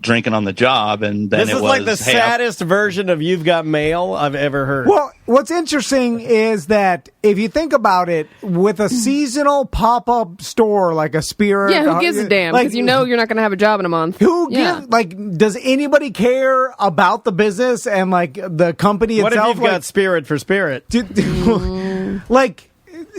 drinking on the job, and then This it is was like the hey, saddest version of You've Got Mail I've ever heard. Well, what's interesting is that if you think about it, with a Hmm. seasonal pop-up store like a Spirit, Yeah, who gives a damn? like, Because you know you're not going to have a job in a month. who Yeah. gives, like, does anybody care about the business and like the company what if itself? you've got Spirit for Spirit? Like,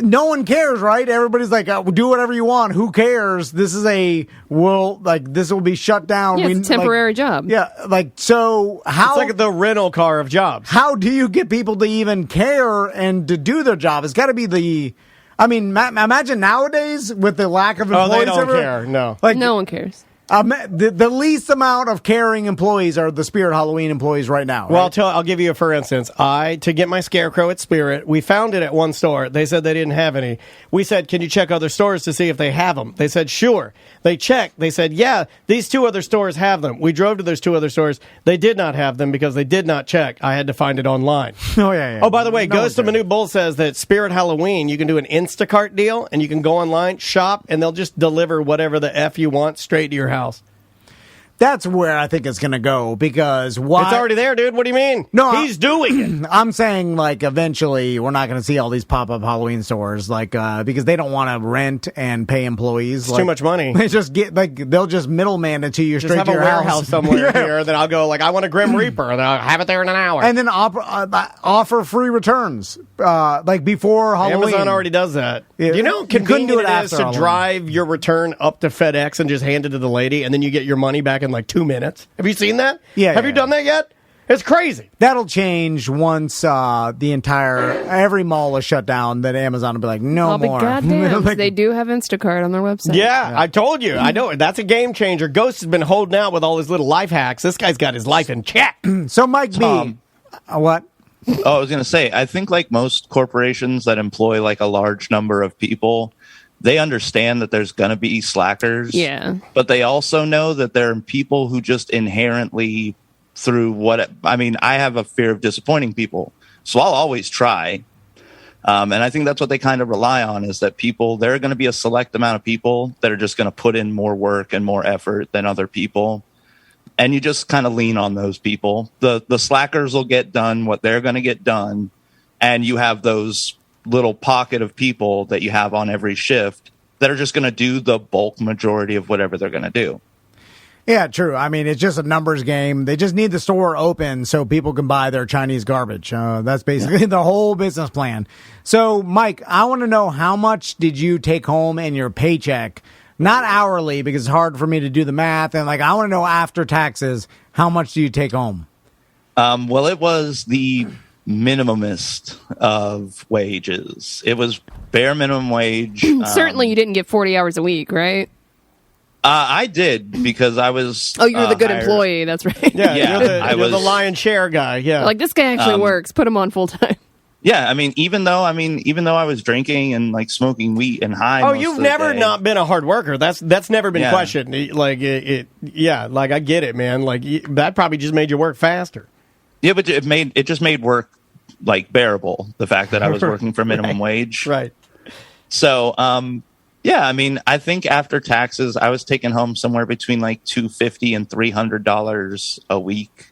no one cares, right? Everybody's like, do whatever you want. Who cares? This is this will be shut down. Yeah, it's a temporary job. Yeah, like, so how? It's like the rental car of jobs. How do you get people to even care and to do their job? It's got to be the. I mean, imagine nowadays with the lack of employees. Oh, they don't everywhere, care. No. Like, No one cares. the least amount of caring employees are the Spirit Halloween employees right now. Well, right? I'll give you a for instance. To get my Scarecrow at Spirit, we found it at one store. They said they didn't have any. We said, can you check other stores to see if they have them? They said, sure. They checked. They said, yeah, these 2 other stores have them. We drove to those 2 other stores. They did not have them because they did not check. I had to find it online. Oh, yeah. Oh, by the way, No Ghost of one cares. Manu Bull says that Spirit Halloween, you can do an Instacart deal, and you can go online, shop, and they'll just deliver whatever the F you want straight to your house. That's where I think it's going to go because why? It's already there, dude. What do you mean? No, He's doing it. I'm saying, like, eventually we're not going to see all these pop-up Halloween stores, like, because they don't want to rent and pay employees. It's too much money. They just get, like, they'll just middleman it to you Just straight have to a your warehouse house somewhere here. Then I'll go, like, I want a Grim Reaper, and I'll have it there in an hour. and then offer free returns, like before Halloween. Amazon already does that. Yeah. Do you know how You couldn't convenient do it it is after to Halloween. drive your return up to FedEx and just hand it to the lady, and then you get your money back in like 2 minutes? Have you seen that? Yeah, Have yeah, you done that yet? It's crazy. That'll change once every mall is shut down. That Amazon will be like, no I'll be more. goddamn. Like, They do have Instacart on their website. Yeah, I told you. I know. That's a game changer. Ghost has been holding out with all his little life hacks. This guy's got his life in check. so, Mike Tom. B, what? Oh, I was going to say, I think like most corporations that employ like a large number of people, they understand that there's going to be slackers. Yeah. But they also know that there are people who just inherently I have a fear of disappointing people. So I'll always try. And I think that's what they kind of rely on, is that there are going to be a select amount of people that are just going to put in more work and more effort than other people. And you just kind of lean on those people. The slackers will get done what they're going to get done. And you have those little pocket of people that you have on every shift that are just going to do the bulk majority of whatever they're going to do. Yeah, true. I mean, it's just a numbers game. They just need the store open so people can buy their Chinese garbage. That's basically the whole business plan. So, Mike, I want to know, how much did you take home in your paycheck? Not hourly, because it's hard for me to do the math. And I want to know, after taxes, how much do you take home? Well, it was the minimumest of wages. It was bare minimum wage. Certainly you didn't get 40 hours a week, right? I did, because I was. Oh, you were the good hired. employee. That's right. Yeah, you're the lion's share guy. Yeah, Like, this guy actually works. Put him on full time. Yeah, I mean, even though I was drinking and like smoking weed and high. Oh, most you've of the never day, not been a hard worker. That's never been Yeah. questioned. Yeah, like I get it, man. Like that probably just made you work faster. Yeah, but it just made work like bearable. The fact that I was working for minimum wage. Right. So, yeah, I mean, I think after taxes, I was taking home somewhere between like $250 and $300 a week.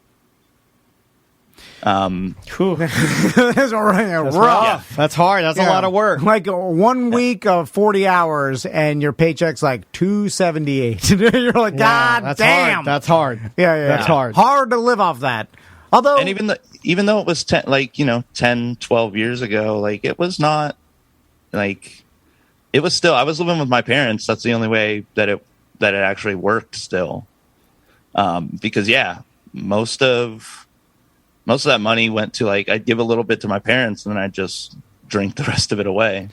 That's rough. Rough. That's hard. That's a lot of work. Like 1 week of 40 hours, and your paycheck's like $278. You're like, God that's damn. Hard. That's hard. Yeah. That's hard. Hard to live off that. Although, And even though it was 10, 12 years ago, like it was not like, it was still, I was living with my parents. That's the only way that it actually worked still. Because most of that money went to like, I'd give a little bit to my parents and then I'd just drink the rest of it away.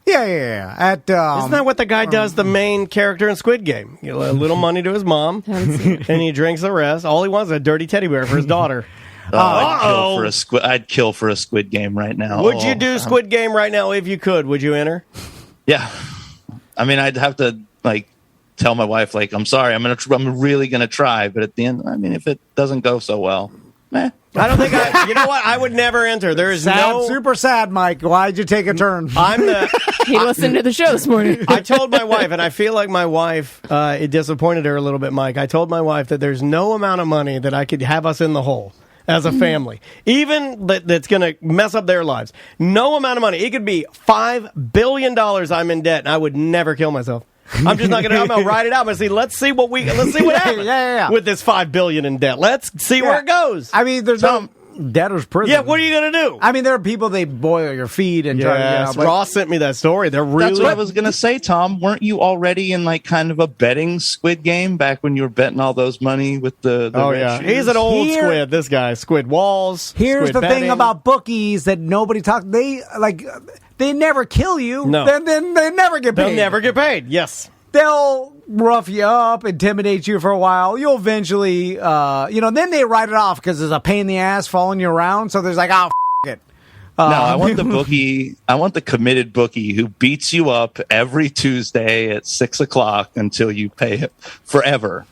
Yeah. Isn't that what the guy does, the main character in Squid Game? You know, a little money to his mom, and he drinks the rest. All he wants is a dirty teddy bear for his daughter. I'd kill for a Squid Game right now. Would you do Squid Game right now if you could? Would you enter? Yeah. I mean, I'd have to like tell my wife, like, I'm sorry, I'm really going to try. But at the end, I mean, if it doesn't go so well, I don't think you know what? I would never enter. There is super sad, Mike. Why'd you take a turn? He listened to the show this morning. I told my wife, and I feel like my wife, it disappointed her a little bit, Mike. I told my wife that there's no amount of money that I could have us in the hole as a family, even that's going to mess up their lives. No amount of money. It could be $5 billion I'm in debt, and I would never kill myself. I'm just not going to. I'm going to ride it out. Let's see what happens with this $5 billion in debt. Let's see where it goes. I mean, there's no debtor's prison. Yeah, what are you going to do? I mean, there are people, they boil your feet and try to. Ross sent me that story. That's what I was going to say, Tom. Weren't you already in like kind of a betting Squid Game back when you were betting all those money with the red shoes? He's an old squid. This guy, Squid Walls. Here's squid the betting. thing about bookies that nobody talks. They never kill you. No. Then they never get paid. They'll never get paid. Yes. They'll rough you up, intimidate you for a while. You'll eventually, then they write it off because there's a pain in the ass following you around. So there's like, it. No, I want the bookie. I want the committed bookie who beats you up every Tuesday at 6:00 until you pay it forever,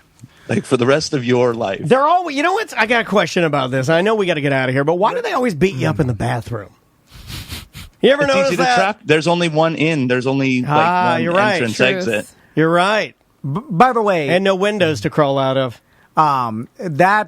like for the rest of your life. They're all. You know what? I got a question about this. I know we got to get out of here, but why do they always beat you up in the bathroom? You ever notice that? Trap. There's only one in. There's only one you're right. entrance Truth. exit. You're right. By the way, And no windows to crawl out of. that's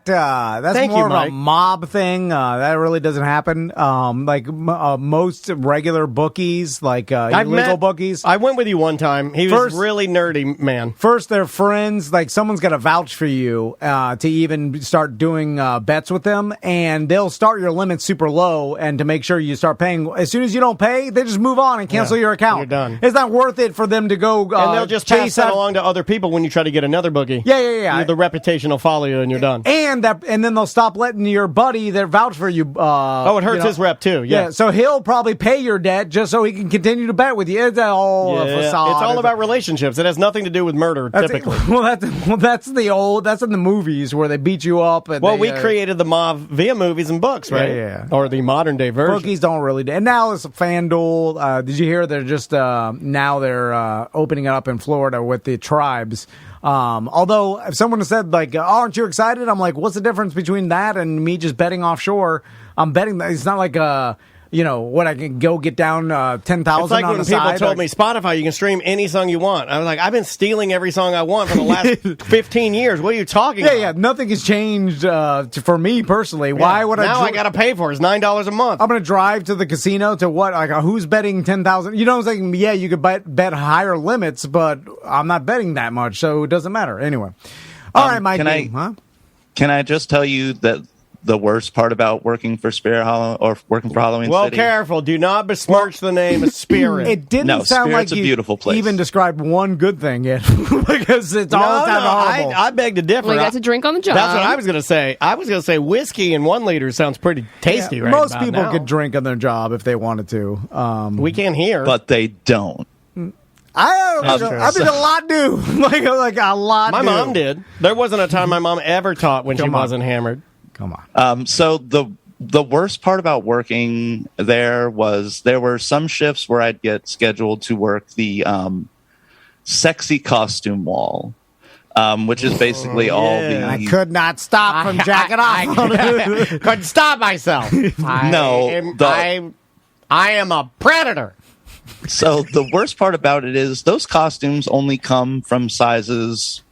Thank more you, of Mike. a mob thing. That really doesn't happen. Most regular bookies, like illegal bookies. I went with you one time. He was really nerdy, man. First, they're friends. Like, someone's got to vouch for you to even start doing bets with them, and they'll start your limit super low, and to make sure you start paying. As soon as you don't pay, they just move on and cancel your account. You're done. It's not worth it for them to go. And they'll just pass that along to other people when you try to get another bookie. Yeah. The reputation will follow you and you're done. And then they'll stop letting your buddy that vouch for you. It hurts his rep too. Yeah. So he'll probably pay your debt just so he can continue to bet with you. It's all a facade. It's all about relationships. It has nothing to do with murder, typically. That's in the movies where they beat you up. And we created the mob via movies and books, right? Yeah. Or the modern day version. Bookies don't really. And now it's FanDuel. Did you hear they're just now they're opening it up in Florida with the tribes. Although if someone said like, aren't you excited? I'm like, what's the difference between that and me just betting offshore? I'm betting that it's not like what I can go get down 10,000. It's like on when the people side. told me Spotify, you can stream any song you want. I was like, I've been stealing every song I want for the last 15 years. What are you talking about? Yeah, nothing has changed for me personally. Why would I got to pay for it. It's $9 a month. I'm going to drive to the casino to what? Like, who's betting 10,000? You know what I'm saying? Yeah, you could bet higher limits, but I'm not betting that much, so it doesn't matter. Anyway. All right, Mike. Can I just tell you that the worst part about working for Spirit Hollow or working for Halloween City? Careful. Do not besmirch the name of Spirit. It didn't sound like Spirit's a beautiful place. Even described one good thing yet. Because it's all kind of horrible. I beg to differ. We got to drink on the job. That's what I was going to say. I was going to say whiskey in 1 liter sounds pretty tasty right most about people now. could drink on their job if they wanted to. We can't hear. But they don't. I mean, a lot do. like a lot My do. mom did. There wasn't a time my mom ever taught when she wasn't hammered. Come on. So the worst part about working there were some shifts where I'd get scheduled to work the sexy costume wall, which is basically all the. I could not stop from jacking off. Couldn't stop myself. I am a predator. So the worst part about it is those costumes only come from sizes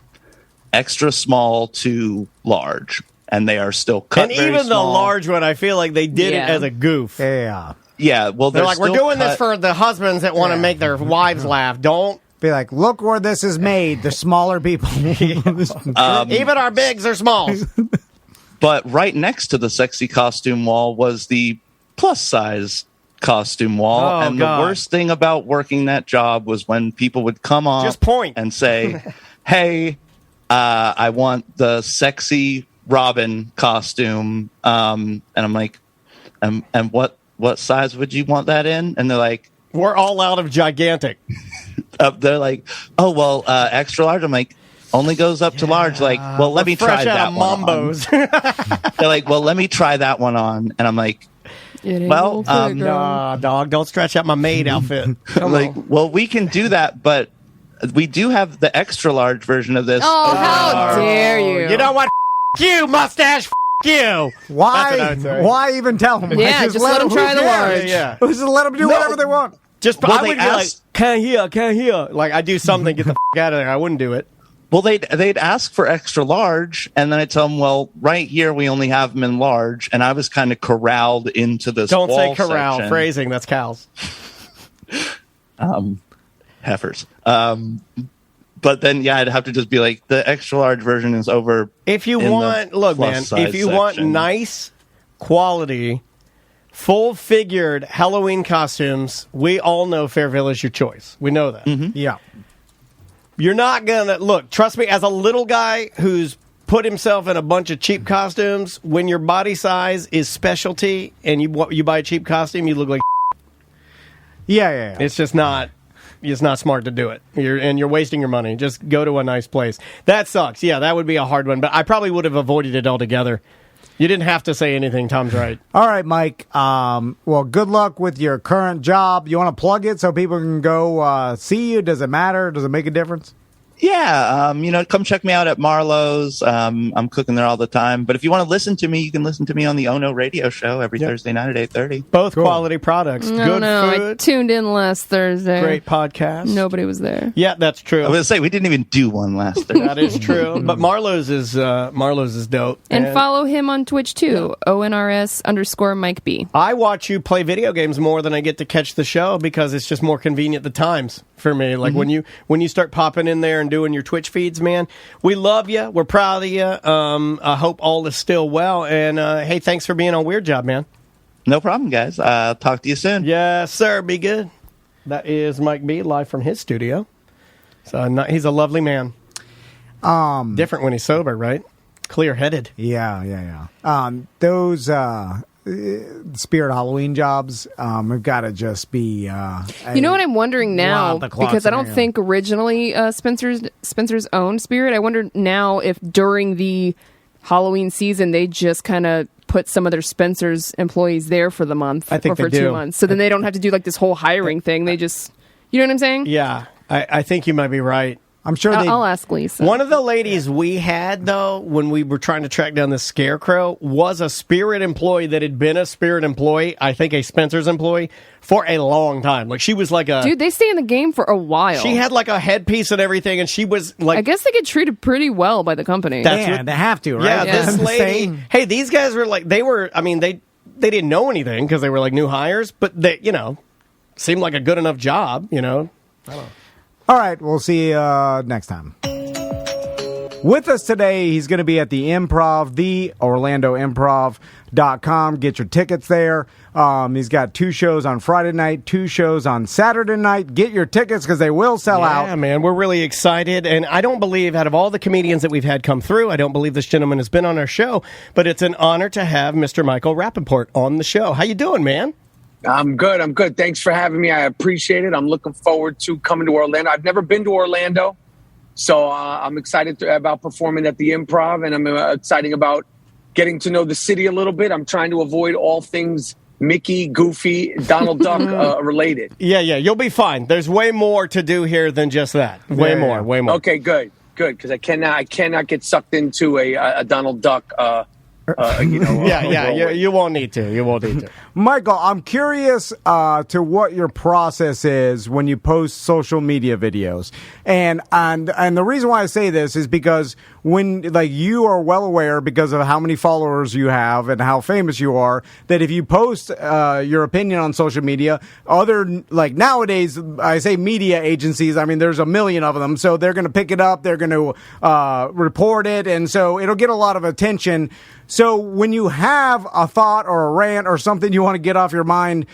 extra small to large. And they are still cut. And even the large one, I feel like they did it as a goof. Yeah. Yeah. Well, they're like, we're doing this for the husbands that want to make their wives laugh. Don't be like, look where this is made. The smaller people. Even our bigs are small. But right next to the sexy costume wall was the plus size costume wall. The worst thing about working that job was when people would come on just point and say, hey, I want the sexy Robin costume, and I'm like, and what size would you want that in? And they're like, we're all out of gigantic. They're like, oh well, extra large. I'm like, only goes up to large. Like, well, let me try that one on. They're like, well, let me try that one on, and I'm like, well, nah, dog, don't stretch out my maid outfit. Well, we can do that, but we do have the extra large version of this. Oh, how dare you! You know what? You mustache, you. Why even tell them? Yeah, just let them try the large. Yeah, just let them do whatever they want. I would be like, can't hear. Like I do something, get the out of there. I wouldn't do it. Well, they'd ask for extra large, and then I tell them, well, right here we only have them in large, and I was kind of corralled into this. Don't say wall corral section. phrasing. That's cows. Heifers. But then, I'd have to just be like, the extra large version is over. If you want, look, man, if you want nice, quality, full-figured Halloween costumes, we all know Fairville is your choice. We know that. Mm-hmm. Yeah. You're not going to, look, trust me, as a little guy who's put himself in a bunch of cheap costumes, when your body size is specialty and you buy a cheap costume, you look like Yeah. It's just not... It's not smart to do it. You're wasting your money. Just go to a nice place. That sucks. Yeah, that would be a hard one, but I probably would have avoided it altogether. You didn't have to say anything. Tom's right. All right, Mike. Well, good luck with your current job. You want to plug it so people can go see you? Does it matter? Does it make a difference? Yeah, come check me out at Marlowe's. I'm cooking there all the time. But if you want to listen to me, you can listen to me on the Ono radio show every Thursday night at 8:30. Both quality products. Good food. I tuned in last Thursday. Great podcast. Nobody was there. Yeah, that's true. I was going to say, we didn't even do one last Thursday. That is true. But Marlowe's is dope. And follow him on Twitch, too. ONRS_Mike B. I watch you play video games more than I get to catch the show because it's just more convenient the times for me. Like when you start popping in there and doing your Twitch feeds, man, we love you. We're proud of you. I hope all is still well. And hey, thanks for being on Weird Job, man. No problem, guys. Talk to you soon. Yes, sir. Be good. That is Mike B, live from his studio. So he's a lovely man. Different when he's sober, right? clear-headed. Yeah. Those Spirit Halloween jobs have got to just be. You know what I'm wondering now, the clock because I don't scenario. think originally Spencer's owned Spirit. I wonder now if during the Halloween season they just kind of put some of their Spencer's employees there for the month I think or for they 2 do. months, so then they don't have to do like this whole hiring thing. They just, you know what I'm saying? Yeah, I think you might be right. I'm sure they. I'll ask Lisa. One of the ladies we had, though, when we were trying to track down the Scarecrow, was a Spirit employee that had been a Spirit employee, I think a Spencer's employee, for a long time. Like, she was like a... Dude, they stay in the game for a while. She had like a headpiece and everything, and she was like... I guess they get treated pretty well by the company. That's Yeah, what- they have to, right? Yeah, Yeah. this I'm lady... saying. Hey, these guys were like... They were... I mean, they didn't know anything because they were like new hires, but they, seemed like a good enough job, All right, we'll see you next time. With us today, he's going to be at the Improv, the OrlandoImprov.com. Get your tickets there. He's got 2 shows on Friday night, 2 shows on Saturday night. Get your tickets because they will sell out. Yeah, man, we're really excited. And I don't believe, out of all the comedians that we've had come through, I don't believe this gentleman has been on our show, but it's an honor to have Mr. Michael Rappaport on the show. How you doing, man? I'm good. Thanks for having me. I appreciate it. I'm looking forward to coming to Orlando. I've never been to Orlando, so I'm excited about performing at the Improv, and I'm excited about getting to know the city a little bit. I'm trying to avoid all things Mickey, Goofy, Donald Duck related. Yeah, you'll be fine. There's way more to do here than just that. Way more. Okay, good, because I cannot get sucked into a Donald Duck. You won't need to. Michael, I'm curious to what your process is when you post social media videos, and the reason why I say this is because when you are well aware because of how many followers you have and how famous you are that if you post your opinion on social media, nowadays I say media agencies, I mean there's a million of them, so they're going to pick it up, they're going to report it, and so it'll get a lot of attention. So when you have a thought or a rant or something you want to get off your mind,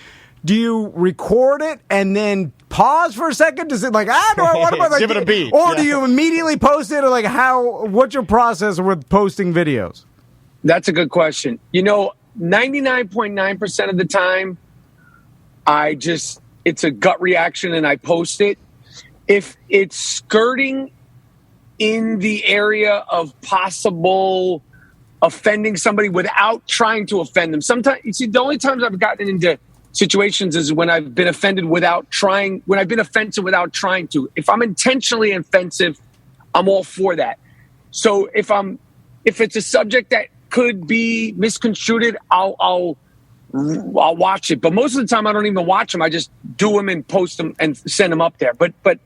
do you record it and then pause for a second to say what about give it a beat, or do you immediately post it, or what's your process with posting videos? That's a good question. 99.9% of the time, it's a gut reaction and I post it. If it's skirting in the area of possible offending somebody without trying to offend them. Sometimes, the only times I've gotten into situations is when I've been offended without trying, when I've been offensive without trying to. If I'm intentionally offensive, I'm all for that. So if it's a subject that could be misconstrued, I'll watch it. But most of the time I don't even watch them. I just do them and post them and send them up there. But when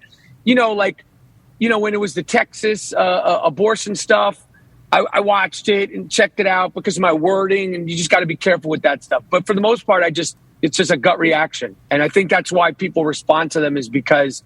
it was the Texas abortion stuff, I watched it and checked it out because of my wording, and you just got to be careful with that stuff. But for the most part, it's just a gut reaction. And I think that's why people respond to them, is because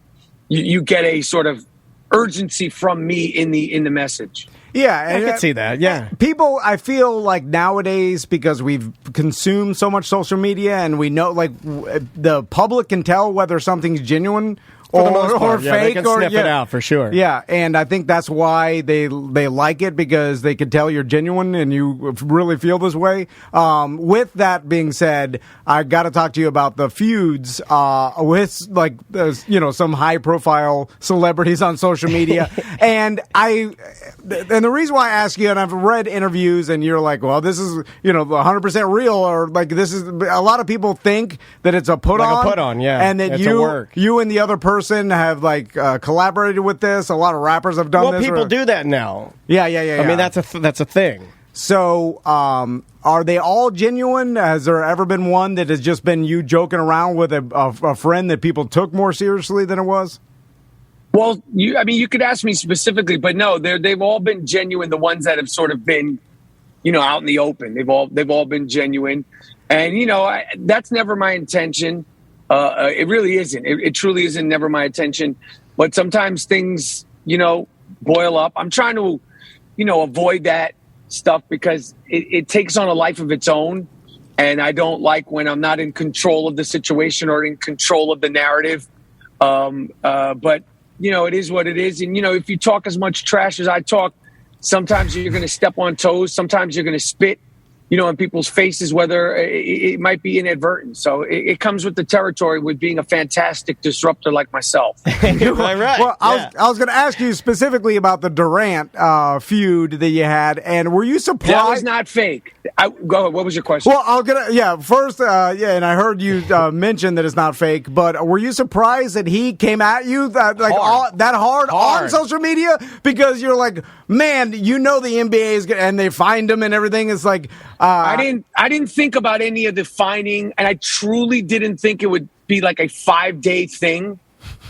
you get a sort of urgency from me in the message. Yeah, I can see that, yeah. People, I feel like nowadays, because we've consumed so much social media and we know, the public can tell whether something's genuine For the most part, fake, they can sniff it out for sure. Yeah, and I think that's why they like it, because they can tell you're genuine and you really feel this way. With that being said, I got to talk to you about the feuds with some high profile celebrities on social media, and the reason why I ask you, and I've read interviews, and you're like, well, this is 100% real, or this is a lot of people think that it's a put on, like a put on, yeah, and that it's a work. You and the other person have collaborated with this. A lot of rappers have done this. Well, people do that now. Yeah. I mean, that's a thing. So, are they all genuine? Has there ever been one that has just been you joking around with a friend that people took more seriously than it was? Well, you could ask me specifically, but no, they've all been genuine. The ones that have sort of been, out in the open, they've all been genuine, and that's never my intention. It really isn't. It truly isn't never my intention. But sometimes things, boil up. I'm trying to, avoid that stuff because it takes on a life of its own. And I don't like when I'm not in control of the situation or in control of the narrative. But, it is what it is. And, if you talk as much trash as I talk, Sometimes you're going to step on toes. Sometimes you're going to spit, in people's faces, whether it might be inadvertent. So it comes with the territory with being a fantastic disruptor like myself. Right. Well, I was going to ask you specifically about the Durant feud that you had, and were you surprised? That was not fake. Go ahead. What was your question? Well, first, and I heard you mention that it's not fake, but were you surprised that he came at you that hard on social media? Because you're like, man, the NBA is good, and they find him and everything. It's like, I didn't think about any of the finding, and I truly didn't think it would be like a 5-day thing.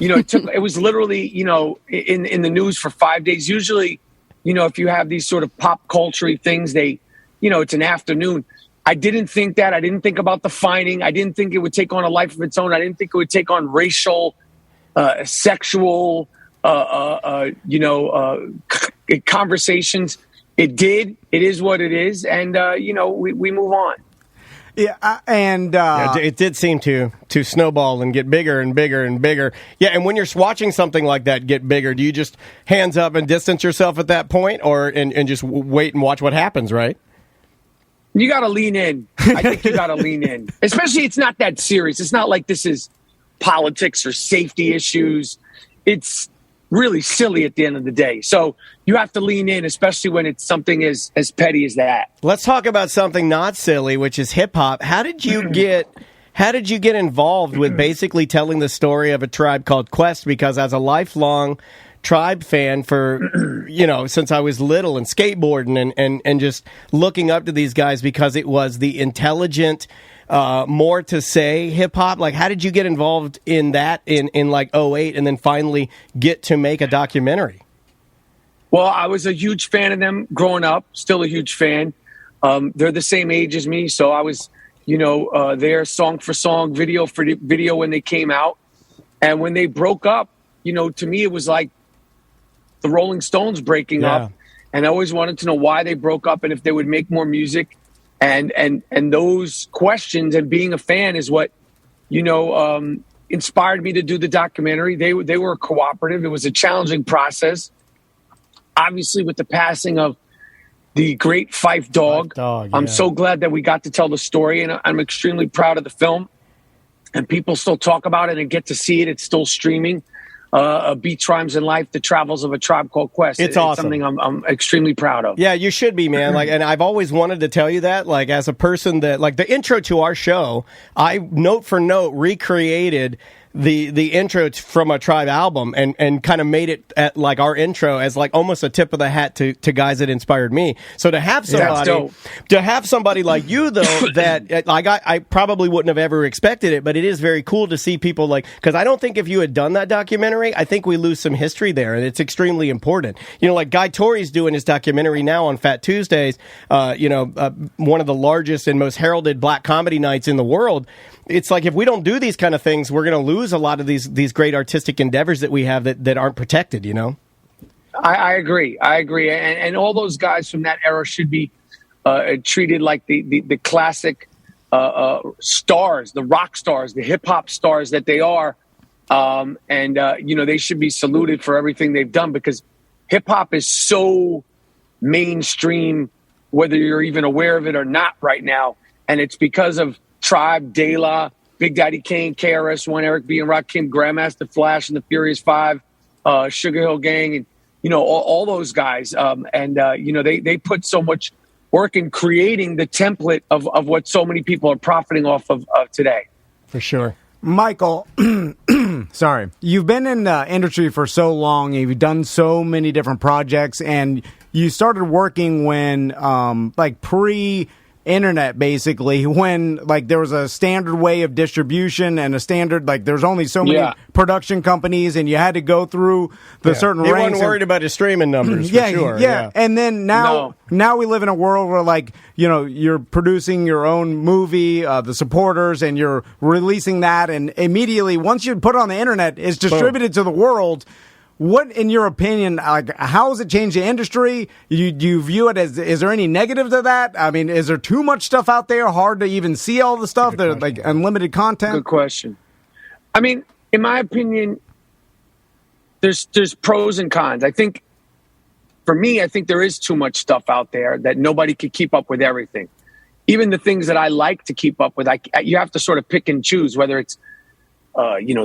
It was literally, in the news for 5 days. Usually, if you have these sort of pop culture things, it's an afternoon. I didn't think that. I didn't think about the finding. I didn't think it would take on a life of its own. I didn't think it would take on racial, sexual, conversations. It did. It is what it is. And, we move on. Yeah, it did seem to snowball and get bigger and bigger and bigger. Yeah, and when you're watching something like that get bigger, do you just hands up and distance yourself at that point, or and just wait and watch what happens, right? You got to lean in. I think you got to lean in. Especially, it's not that serious. It's not like this is politics or safety issues. It's really silly at the end of the day. So you have to lean in, especially when it's something as petty as that. Let's talk about something not silly, which is hip hop. How did you get involved with basically telling the story of A Tribe Called Quest? Because as a lifelong Tribe fan for, since I was little and skateboarding and just looking up to these guys because it was the intelligent, more to say hip hop. Like, how did you get involved in that in like 2008 and then finally get to make a documentary? Well, I was a huge fan of them growing up, still a huge fan. They're the same age as me. So I was, there song for song, video for video when they came out. And when they broke up, to me, it was like the Rolling Stones breaking up. And I always wanted to know why they broke up and if they would make more music. And those questions and being a fan is what, inspired me to do the documentary. They were cooperative. It was a challenging process. Obviously, with the passing of the great Phife Dawg, I'm so glad that we got to tell the story, and I'm extremely proud of the film. And people still talk about it and get to see it. It's still streaming. Beats, Rhymes, and Life, The Travels of a Tribe Called Quest. It's awesome. Something I'm extremely proud of. Yeah, you should be, man. And I've always wanted to tell you that, as a person that, the intro to our show, I note for note recreated the intro from a Tribe album and kind of made it at our intro as almost a tip of the hat to guys that inspired me. So to have somebody like you though that I probably wouldn't have ever expected it, but it is very cool to see people because I don't think if you had done that documentary, I think we lose some history there, and it's extremely important. Guy Torry's doing his documentary now on Fat Tuesdays, one of the largest and most heralded black comedy nights in the world. It's if we don't do these kind of things, we're going to lose a lot of these great artistic endeavors that we have that aren't protected, I agree. And all those guys from that era should be treated like the classic stars, the rock stars, the hip hop stars that they are. They should be saluted for everything they've done, because hip hop is so mainstream, whether you're even aware of it or not right now. And it's because of Tribe, De La, Big Daddy Kane, KRS-One, Eric B. and Rakim, Grandmaster Flash, and the Furious Five, Sugar Hill Gang, and all those guys. They put so much work in creating the template of what so many people are profiting off of today. For sure. Michael, sorry. You've been in the industry for so long. You've done so many different projects, and you started working when, pre-internet, basically, when, there was a standard way of distribution and a standard, there's only so many production companies, and you had to go through the certain ranks. He wasn't worried about his streaming numbers, for sure. Yeah. And then now we live in a world where, you're producing your own movie, The Supporters, and you're releasing that, and immediately, once you put it on the internet, it's distributed to the world. What, in your opinion, how has it changed the industry? Do you view it as, is there any negative to that? I mean, is there too much stuff out there, hard to even see all the stuff, that unlimited content? Good question. I mean, in my opinion, there's pros and cons. I think for me, I think there is too much stuff out there that nobody could keep up with everything. Even the things that I like to keep up with, you have to sort of pick and choose whether it's,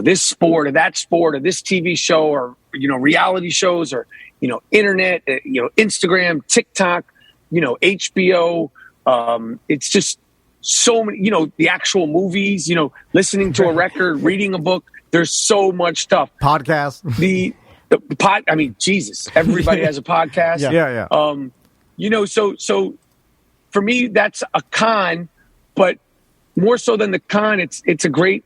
this sport or that sport or this TV show or, reality shows or, internet, Instagram, TikTok, HBO. It's just so many, the actual movies, listening to a record, reading a book. There's so much stuff. Podcast. The pod. I mean, Jesus, everybody has a podcast. Yeah. So for me, that's a con, but more so than the con, it's a great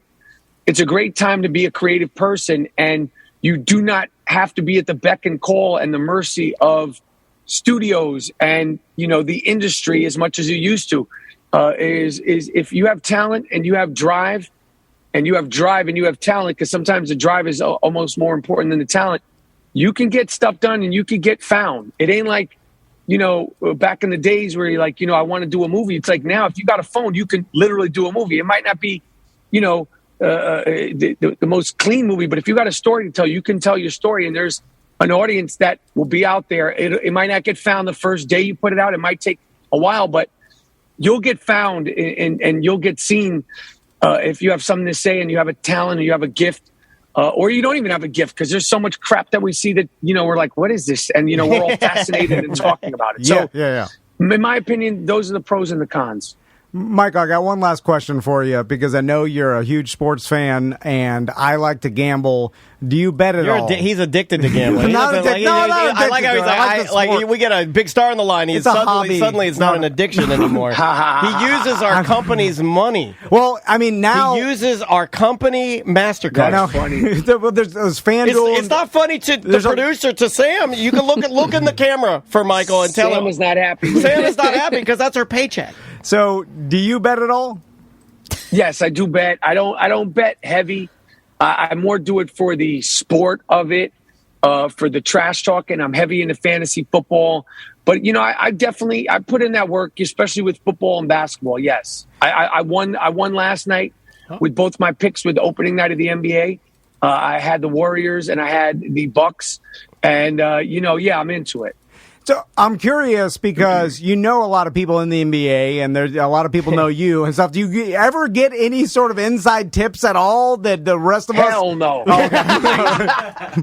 time to be a creative person, and you do not have to be at the beck and call and the mercy of studios and the industry as much as you used to. Is if you have talent and you have drive and you have talent, because sometimes the drive is almost more important than the talent, you can get stuff done and you can get found. It ain't like, back in the days where you're like, I want to do a movie. It's like now if you got a phone, you can literally do a movie. It might not be, the most clean movie, but if you got a story to tell, you can tell your story, and there's an audience that will be out there. It might not get found the first day you put it out. It might take a while, but you'll get found and you'll get seen if you have something to say and you have a talent or you have a gift, or you don't even have a gift, because there's so much crap that we see that, we're like, what is this? And, we're all fascinated and talking about it. So in my opinion, those are the pros and the cons. Michael, I got one last question for you, because I know you're a huge sports fan and I like to gamble. Do you bet at all? He's addicted to gambling. Not addicted. I like how he's like we get a big star on the line. He's suddenly it's not an addiction anymore. He uses our company's money. Well, I mean, now he uses our company MasterCard. That's funny. Well, there's FanDuel. It's not funny to the producer, to Sam. You can look in the camera for Michael and tell him Sam is not happy. Sam is not happy because that's her paycheck. So, do you bet at all? Yes, I do bet. I don't bet heavy. I more do it for the sport of it, for the trash talking. I'm heavy into fantasy football, but I definitely put in that work, especially with football and basketball. Yes, I won last night with both my picks with the opening night of the NBA. I had the Warriors and I had the Bucks, and I'm into it. So I'm curious, because a lot of people in the NBA, and there's a lot of people know you and stuff. Do you ever get any sort of inside tips at all that the rest of us? Hell no. Okay.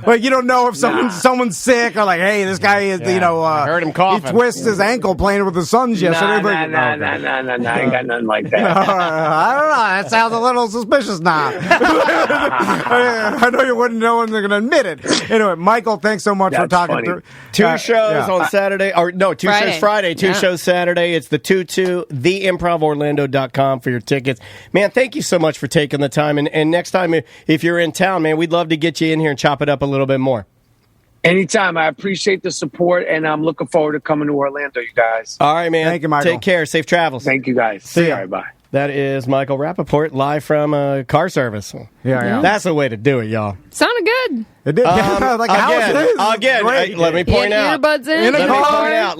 Like, you don't know if someone's sick, or like, hey, this guy is, I heard him coughing. He twisted his ankle playing with the Suns yesterday. No, I ain't got nothing like that. I don't know. That sounds a little suspicious now. I know you wouldn't know when they're going to admit it. Anyway, Michael, thanks so much for talking through. Two shows on Saturday, shows Friday, two shows Saturday. It's the 2-2, theimprovorlando.com for your tickets. Man, thank you so much for taking the time. And next time, if you're in town, man, we'd love to get you in here and chop it up a little bit more. Anytime. I appreciate the support, and I'm looking forward to coming to Orlando, you guys. All right, man. Thank you, Michael. Take care. Safe travels. Thank you, guys. See ya. All right, bye. That is Michael Rappaport, live from car service. Yeah. That's the way to do it, y'all. Sounded good. It did. Like a house it is. Again, Great. let me point out. Earbuds in.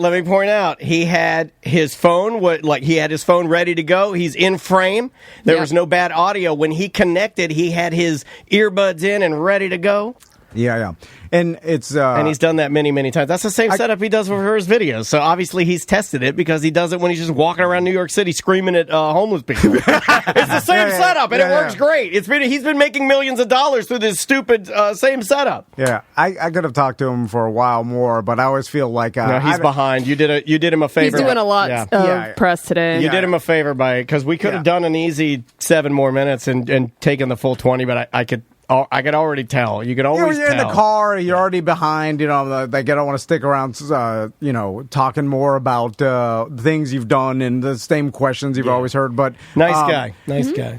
Let me point out. He had his phone. He had his phone ready to go. He's in frame. There was no bad audio when he connected. He had his earbuds in and ready to go. Yeah. And it's and he's done that many, many times. That's the same setup he does for his videos. So obviously he's tested it, because he does it when he's just walking around New York City screaming at homeless people. It's the same setup, and it works great. He's been making millions of dollars through this stupid same setup. Yeah, I could have talked to him for a while more, but I always feel like no, he's behind. You did him a favor. He's doing a lot of press today. You did him a favor because we could have done an easy 7 more minutes and taken the full 20, but I could already tell. You could always tell. You're in the car, you're already behind, they don't want to stick around, talking more about things you've done and the same questions you've always heard. But nice guy.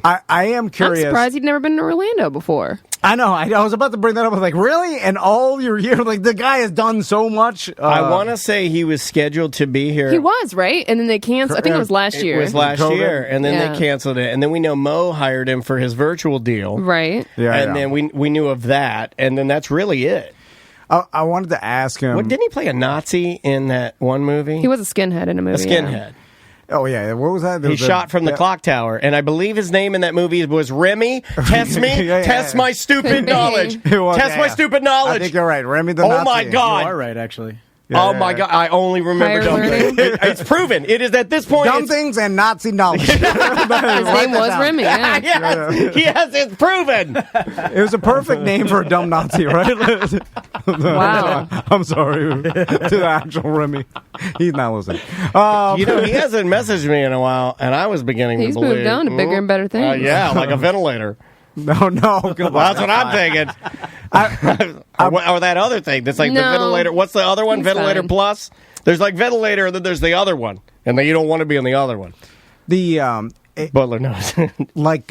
I am curious. I'm surprised you've never been to Orlando before. I know. I was about to bring that up. I was like, really? And all you're here, like, the guy has done so much. I want to say he was scheduled to be here. He was, right? And then they canceled. I think it was last year. It was last year, and then they canceled it. And then we know Mo hired him for his virtual deal. Right. And then we knew of that, and then that's really it. I wanted to ask him. Didn't he play a Nazi in that one movie? He was a skinhead in a movie. A skinhead. Oh, yeah. What was that? He shot from the clock tower, and I believe his name in that movie was Remy. Test me. Test my stupid knowledge. Test my stupid knowledge. I think you're right. Remy the Nazi. Oh, my God. You are right, actually. Oh, my God. I only remember dumb things. It's proven. It is at this point. Dumb things and Nazi knowledge. His name was Remy. Yeah. Yes, it's proven. It was a perfect name for a dumb Nazi, right? Wow. I'm sorry to the actual Remy. He's not listening. He hasn't messaged me in a while, and I was beginning He's to believe. moved on to bigger and better things. Yeah, like a ventilator. No. That's what I'm thinking. Or that other thing that's like the No. ventilator. What's the other one? He's Ventilator fine. Plus? There's like ventilator, and then there's the other one. And then you don't want to be on the other one. Butler knows. Like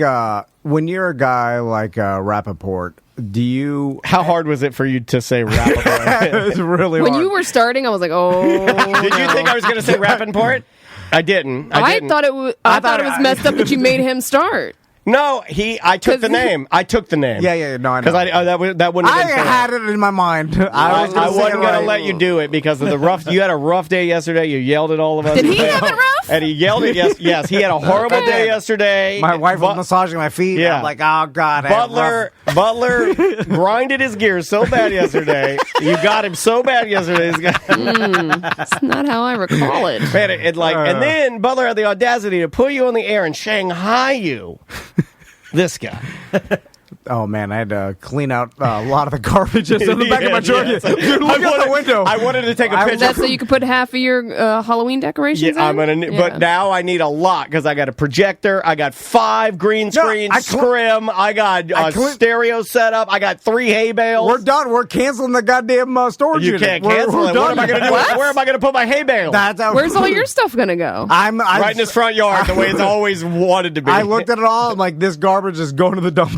when you're a guy like Rappaport, do you... How hard was it for you to say Rappaport? It's really When hard. you were starting, I was like, oh. Did you think I was going to say Rappaport? I didn't. I thought it was. I thought it was messed up that you made him start. No, I took the name. I took the name. Yeah, no, I know. Because that wouldn't have I been fair. had it in my mind. I wasn't going to to let you do it because of the rough. You had a rough day yesterday. You yelled at all of us. Did he have it rough? And he yelled at yes. He had a horrible day yesterday. My wife was massaging my feet. Yeah. I'm like, oh, God. Butler grinded his gears so bad yesterday. You got him so bad yesterday. That's not how I recall it. Man, and then Butler had the audacity to put you on the air and Shanghai you. This guy. Oh, man, I had to clean out a lot of the garbage just in the back of my truck. Yes. Dude, look out the window. I wanted to take a picture. That's so you could put half of your Halloween decorations in? But now I need a lot because I got a projector, I got 5 green screens, scrim, I got stereo setup, I got 3 hay bales. We're done. We're canceling the goddamn storage unit. You can't cancel it. What am I going to do? Where am I going to put my hay bale? Where's all your stuff going to go? I'm right in his front yard, the way it's always wanted to be. I looked at it all. I'm like, this garbage is going to the dump.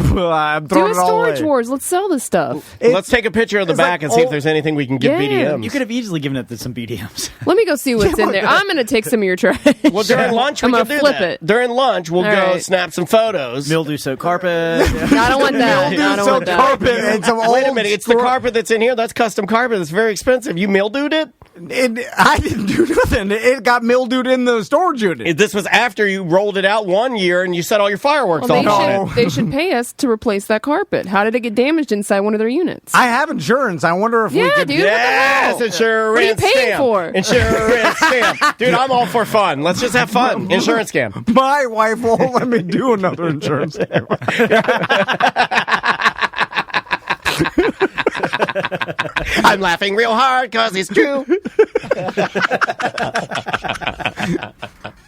I'm Do throwing a it all away. storage wars. Let's sell this stuff. Let's take a picture of the back and see if there's anything we can give BDMs. You could have easily given it some BDMs. Let me go see what's in there. I'm going to take some of your trash. Well, during lunch, I'm we going can to do flip that. it. During lunch, we'll go snap some photos. Mildew soaked carpet. I don't want that. I don't want that. Carpet and some Wait a old minute, it's the carpet that's in here. That's custom carpet. It's very expensive. You mildewed it? I didn't do nothing. It got mildewed in the storage unit. This was after you rolled it out one year and you set all your fireworks off on it. They should pay us to replace that carpet. How did it get damaged inside one of their units? I have insurance. I wonder if we could... Dude, Yes, what the hell? insurance What are you paying scam. for? Insurance scam. Dude, I'm all for fun. Let's just have fun. Insurance scam. My wife won't let me do another insurance scam. I'm laughing real hard because it's true.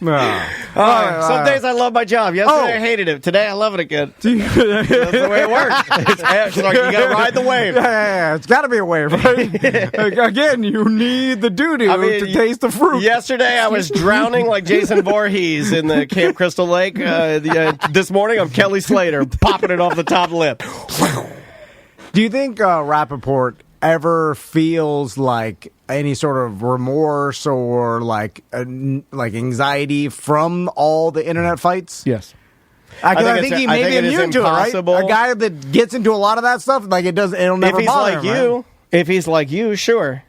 Some days I love my job. Yesterday I hated it. Today I love it again. That's the way it works. It's like you got to ride the wave. Yeah, it's got to be a wave, right? Again, you need the doo-doo to taste the fruit. Yesterday I was drowning like Jason Voorhees in the Camp Crystal Lake. This morning I'm Kelly Slater popping it off the top lip. Do you think Rappaport ever feels like any sort of remorse or like anxiety from all the internet fights? Yes. I think he may be immune to it, right? A guy that gets into a lot of that stuff, like it'll never bother him. Right? If he's like you, sure.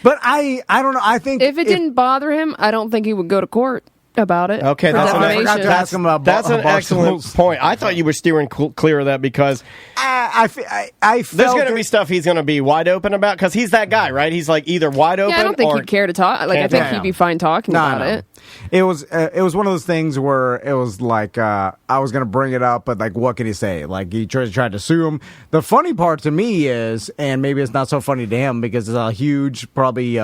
But I don't know. I think if it didn't bother him, I don't think he would go to court about it. Okay, that's that's an excellent point. I thought you were steering clear of that because I there's going to be stuff he's going to be wide open about because he's that guy, right? He's like either wide open. Yeah, I don't think he'd care to talk. Like I think he'd be fine talking about it. It was one of those things where it was like I was gonna bring it up, but like what can he say? Like he tried to sue him. The funny part to me is, and maybe it's not so funny to him because it's a huge probably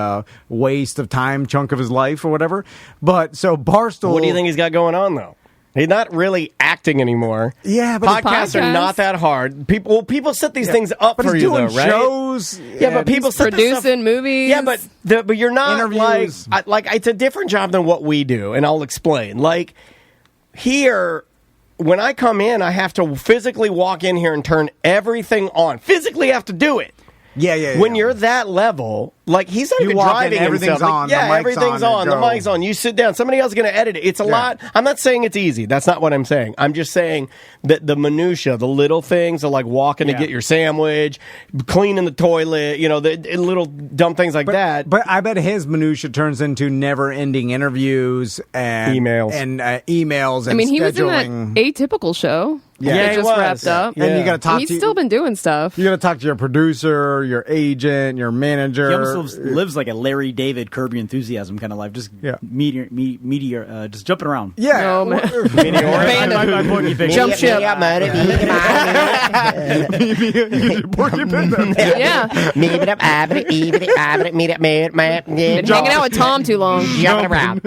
waste of time chunk of his life or whatever. But so Barstool, what do you think he's got going on though? He's not really acting anymore. Yeah, but podcasts are not that hard. People set these things up for you, though, right? Shows. Yeah, but people set producing movies. Yeah, but you're not interviews. like it's a different job than what we do, and I'll explain. Like here, when I come in, I have to physically walk in here and turn everything on. Physically have to do it. Yeah. When you're that level, Like, he's not You even walk in, driving everything's himself. on, Like, the mic's everything's on, on. The go. mic's on. You sit down. Somebody else is going to edit it. It's a lot. I'm not saying it's easy. That's not what I'm saying. I'm just saying that the minutia, the little things of like walking to get your sandwich, cleaning the toilet, the little dumb things like that. But I bet his minutia turns into never-ending interviews and Emails. and emails. And I mean, he was in scheduling. that Atypical show. Yeah, that he just was. wrapped up. And you got to talk He's to still been doing stuff. You got to talk to your producer, your agent, your manager. He almost lives like a Larry David, Curb Your Enthusiasm kind of life. Just meteor, just jumping around. Yeah, Oh, man. I'm Porky Pig. Jump ship. Yeah. Yeah. Been hanging out with Tom too long. Jumping around.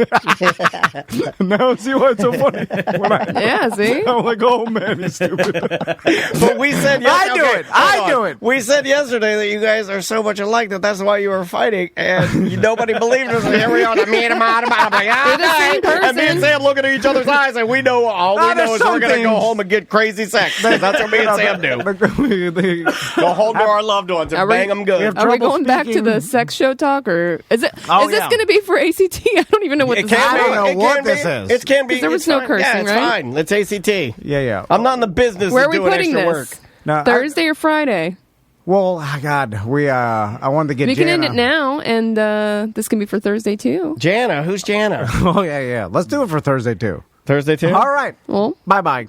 No, see what's so funny? Yeah, see? I'm like, oh man, he's stupid. But we said I do it. We said yesterday that you guys are so much alike that's why you were fighting, and nobody believed us. And here we are. I'm like, They're the same person. And me and Sam looking at each other's eyes, and we know all we know there's is we're going to some go things- home and get crazy sex. That's what me and Sam do. Go home to our loved ones and bang them good. Are we trouble going back to speaking. the sex show talk, or is it? Oh, is this yeah. going to be for ACT? I don't even know what It this is. can I don't be. know It what can this be. is. It can be. 'Cause there was It's no fine. cursing, Yeah, it's right? fine. It's ACT. Yeah. I'm not in the business Where are of we doing putting extra this? work. No, Thursday or Friday? Well, God, I wanted to get. We can end Jana. it now, and this can be for Thursday too. Jana, who's Jana? Oh yeah. Let's do it for Thursday too. Thursday too? All right. Well, Bye.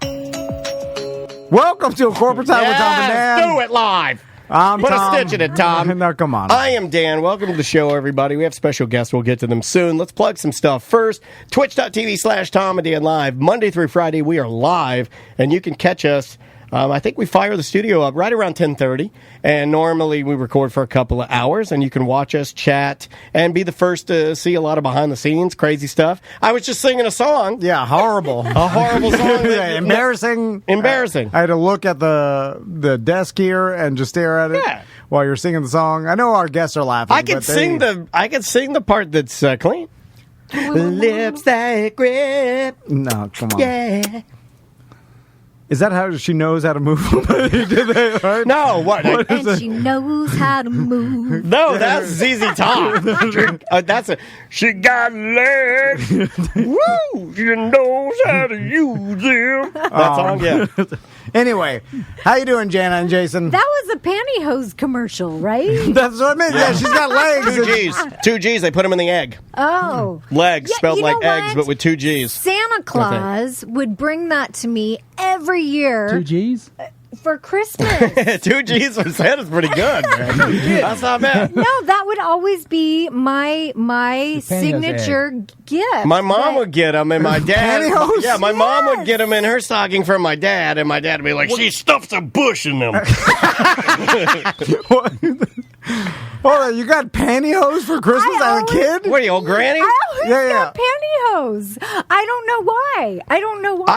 Welcome to a corporate time with Tom and Yes, Dan. do it live. I'm Put Tom. a stitch in it, Tom. No, come on. I am Dan. Welcome to the show, everybody. We have special guests. We'll get to them soon. Let's plug some stuff. First, twitch.tv/Tom and Dan Live. Monday through Friday, we are live, and you can catch us. I think we fire the studio up right around 10:30, and normally we record for a couple of hours, and you can watch us, chat, and be the first to see a lot of behind-the-scenes, crazy stuff. I was just singing a song. Yeah, horrible. A horrible song. Yeah, embarrassing. Embarrassing. I had to look at the desk here and just stare at it Yeah. while you're singing the song. I know our guests are laughing. I could sing the part that's clean. Lips that grip. No, come on. Yeah. Is that how she knows how to move? Did they, right? No, what? And she knows how to move. No, that's ZZ Top. That's a. She got legs. Woo! She knows how to use them. That song, yeah. Anyway, how you doing, Jana and Jason? That was a pantyhose commercial, right? That's what I meant. Yeah, she's got legs. 2 G's. 2 G's. They put them in the egg. Oh. Legs Yeah, spelled you like know eggs, what? but with 2 G's. Santa Claus would bring that to me every year 2 G's? for Christmas. 2 G's from Santa's pretty good, man. That's not bad. No, that would always be my signature gift. My mom would get them, and my dad. Pantyhose? Yeah, my mom would get them in her stocking from my dad, and my dad would be like, "She stuffs a bush in them." Hold on, you got pantyhose for Christmas as a kid? What are you, old granny? I always Yeah, got pantyhose. I don't know why.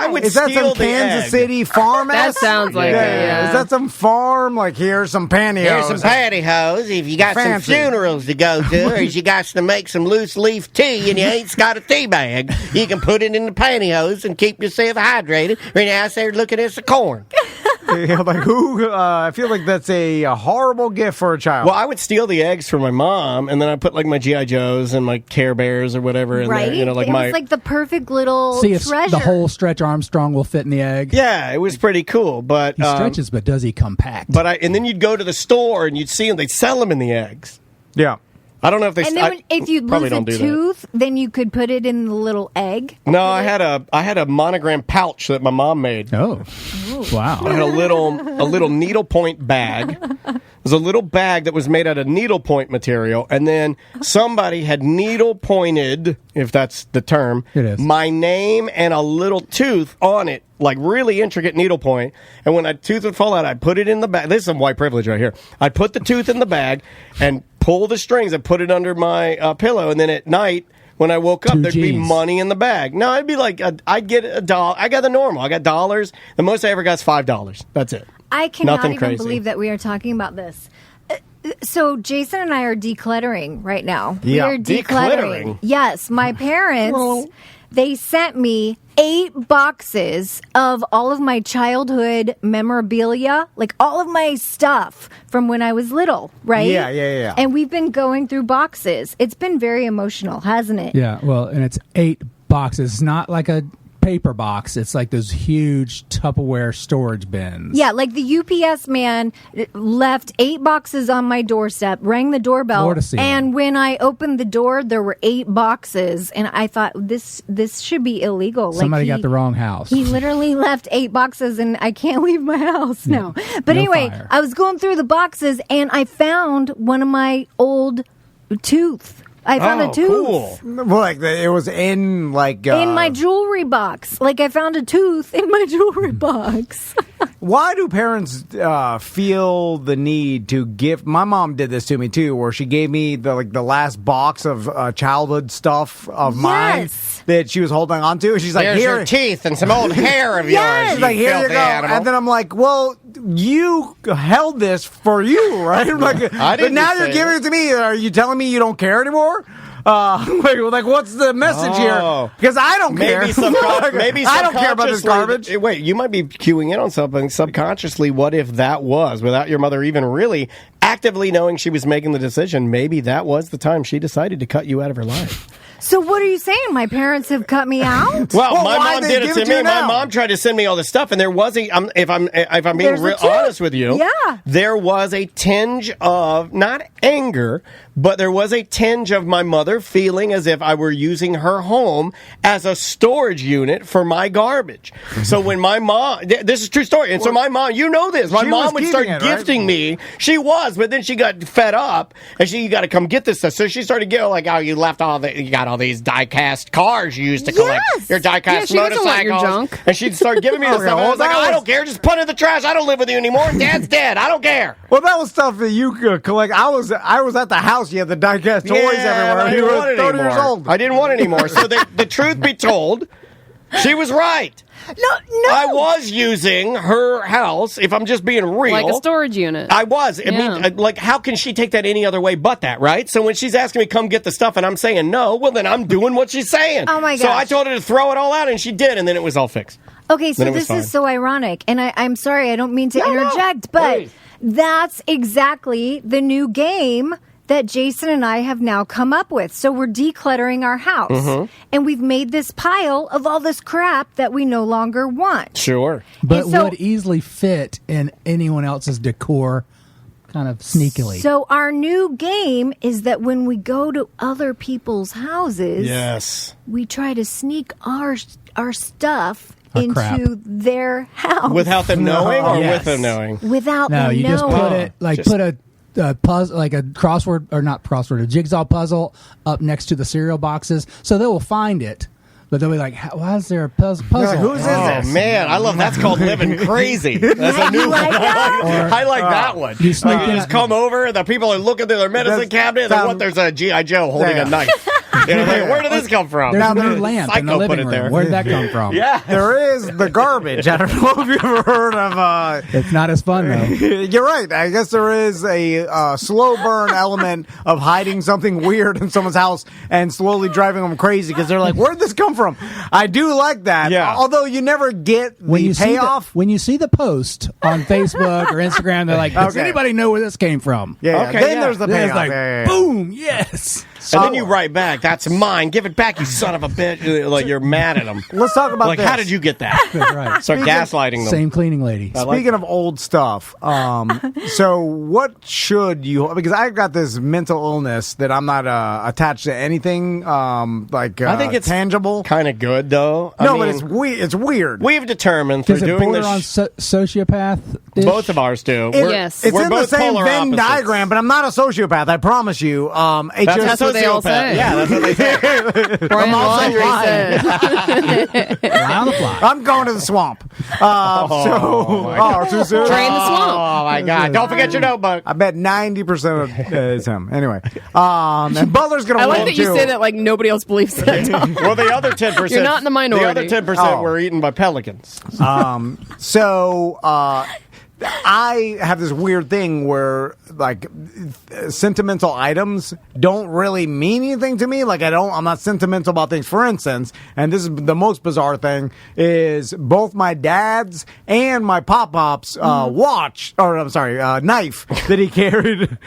I would Is that steal some the Kansas egg. City farm? that sounds like it. Yeah. Is that some farm? Like, here's some pantyhose. Here's some pantyhose if you got Fancy. some funerals to go to, or if you got to make some loose leaf tea and you ain't got a tea bag, you can put it in the pantyhose and keep yourself hydrated. Right now, out there looking at the corn. Yeah, like who? I feel like that's a horrible gift for a child. Well, I would steal the eggs from my mom, and then I put like my GI Joes and my Care Bears or whatever in right? there. You know, like it my was like the perfect little See if treasure. the whole Stretch Armstrong will fit in the egg. yeah, it was pretty cool. But He stretches, but does he compact? and then you'd go to the store and you'd see them. They'd sell them in the eggs. yeah. I don't know if they. and then if you probably lose a don't do that. tooth, then you could put it in the little egg. No, I had a monogram pouch that my mom made. Oh, wow. I had a little needlepoint bag. It was a little bag that was made out of needlepoint material, and then somebody had needle pointed, if that's the term, It is. my name and a little tooth on it, like really intricate needlepoint. And when a tooth would fall out, I'd put it in the bag. This is some white privilege right here. I'd put the tooth in the bag and pull the strings and put it under my pillow, and then at night, when I woke up, 2 there'd be Gs. money in the bag. No, it'd be like I'd get $1. I got the normal. I got dollars. The most I ever got is $5. That's it. I cannot Nothing even crazy. believe that we are talking about this. So Jason and I are decluttering right now. Yeah. We are Decluttering? Yes, my parents. they sent me 8 boxes of all of my childhood memorabilia, like all of my stuff from when I was little, right? Yeah. And we've been going through boxes. It's been very emotional, hasn't it? Yeah, well, and it's 8 boxes. It's not like a paper box. It's like those huge Tupperware storage bins. Yeah, like the UPS man left 8 boxes on my doorstep, rang the doorbell, Floor to ceiling. and when I opened the door, there were 8 boxes, and I thought this should be illegal. Somebody got the wrong house. He literally left 8 boxes, and I can't leave my house now. But No anyway, fire. I was going through the boxes, and I found one of my old tooth. I found a tooth. Cool. Well, like it was in like in my jewelry box. Like I found a tooth in my jewelry box. Why do parents feel the need to give? My mom did this to me too, where she gave me the last box of childhood stuff of mine that she was holding on to. She's like, Here's "Here, your teeth and some old hair of Yes. yours. She's like, you here you filthy go." animal. And then I'm like, "Well, you held this for you, right?" I'm like, I but didn't now say you're giving it to me. Are you telling me you don't care anymore? Like, what's the message here? Because I don't care. Maybe I don't care about this garbage. Wait, you might be cueing in on something subconsciously. What if that was, without your mother even really actively knowing she was making the decision, maybe that was the time she decided to cut you out of her life? So what are you saying? My parents have cut me out? Well, my why mom they did it give to it to me. you My now? mom tried to send me all this stuff, and there was a. If I'm being There's a real tooth. honest with you, Yeah. there was a tinge of not anger, but there was a tinge of my mother feeling as if I were using her home as a storage unit for my garbage. So when my mom, this is a true story, and so my mom, you know this, my She mom was would start keeping it, right? gifting me. She was, but then she got fed up, and you got to come get this stuff. So she started getting like, oh, you got all these die-cast cars you used to collect, Yes. your die-cast Yeah, she doesn't want your motorcycles, junk. and she'd start giving me this Okay, stuff. And I was well, like, that I was- don't care, just put it in the trash. I don't live with you anymore. Dad's dead. I don't care. Well, that was stuff that you could collect. I was at the house. You had the diecast toys everywhere. I You didn't were want it 30 years anymore. old. I didn't want it anymore. So the truth be told, she was right. No. I was using her house, if I'm just being real. Like a storage unit. I was. I Yeah. mean, like, how can she take that any other way but that, right? So when she's asking me come get the stuff and I'm saying no, well, then I'm doing what she's saying. Oh, my So I gosh. told her to throw it all out, and she did, and then it was all fixed. Okay, so Then it was this is fine. so ironic, and I'm sorry, I don't mean to No, no. interject, but Please. that's exactly the new game that Jason and I have now come up with. So we're decluttering our house, Mm-hmm. and we've made this pile of all this crap that we no longer want. Sure. but And so- would easily fit in anyone else's decor kind of sneakily. So our new game is that when we go to other people's houses, Yes. we try to sneak our stuff Our into crap. their house Without them knowing or Yes. with them knowing? without no, them you just knowing. put it like Just- put a puzzle, like a crossword or not crossword, a jigsaw puzzle up next to the cereal boxes, so they will find it. But they'll be like, "Why is there a puzzle?" whose is Oh this? man, I love that's called living crazy. That's a new like one. that? I like that one. You sneak Like, you in- just come over, the people are looking through their medicine That's- cabinet, and sound- what? There's a GI Joe holding Yeah. a knife. You know, like, where did this come from? There's a Now, new lamp in the Psycho put living it there. room. Where did that come from? Yeah. There is the garbage. I don't know if you've ever heard of. It's not as fun though. You're right. I guess there is a slow burn element of hiding something weird in someone's house and slowly driving them crazy because they're like, "Where'd this come from?" I do like that. Yeah. Although you never get the payoff. when you see the post on Facebook or Instagram, they're like, "Does Okay. anybody know where this came from?" Yeah. Okay, Then yeah. there's the Then payoff. it's like, Yeah. boom, yes. And then you write back, "That's mine. Give it back, you son of a bitch!" Like you're mad at them. Let's talk about Like, this. how did you get that? That's right. Start gaslighting them. Same cleaning lady. Speaking of old stuff, so what should you? Because I've got this mental illness that I'm not attached to anything I think it's tangible. Kind of good though. I No, mean, but it's weird. we've determined through Does it doing border this. on sociopath? Both of ours do. Yes. It's we're in the both same polar Venn opposites. diagram, but I'm not a sociopath. I promise you. That's what they all say. Yeah, that's what they say. Brian also Laundrie lying. said. Around the fly. I'm going to the swamp. Too soon. Drain the swamp. Oh my God! Don't forget your notebook. I bet 90% of is him. Anyway, and Butler's going I to like win that you too. say that like nobody else believes that. Tom. Well, the other 10%. You're not in the minority. The other 10% Oh. were eaten by pelicans. I have this weird thing where like sentimental items don't really mean anything to me. Like I'm not sentimental about things. For instance, and this is the most bizarre thing, is both my dad's and my pop-pop's knife that he carried.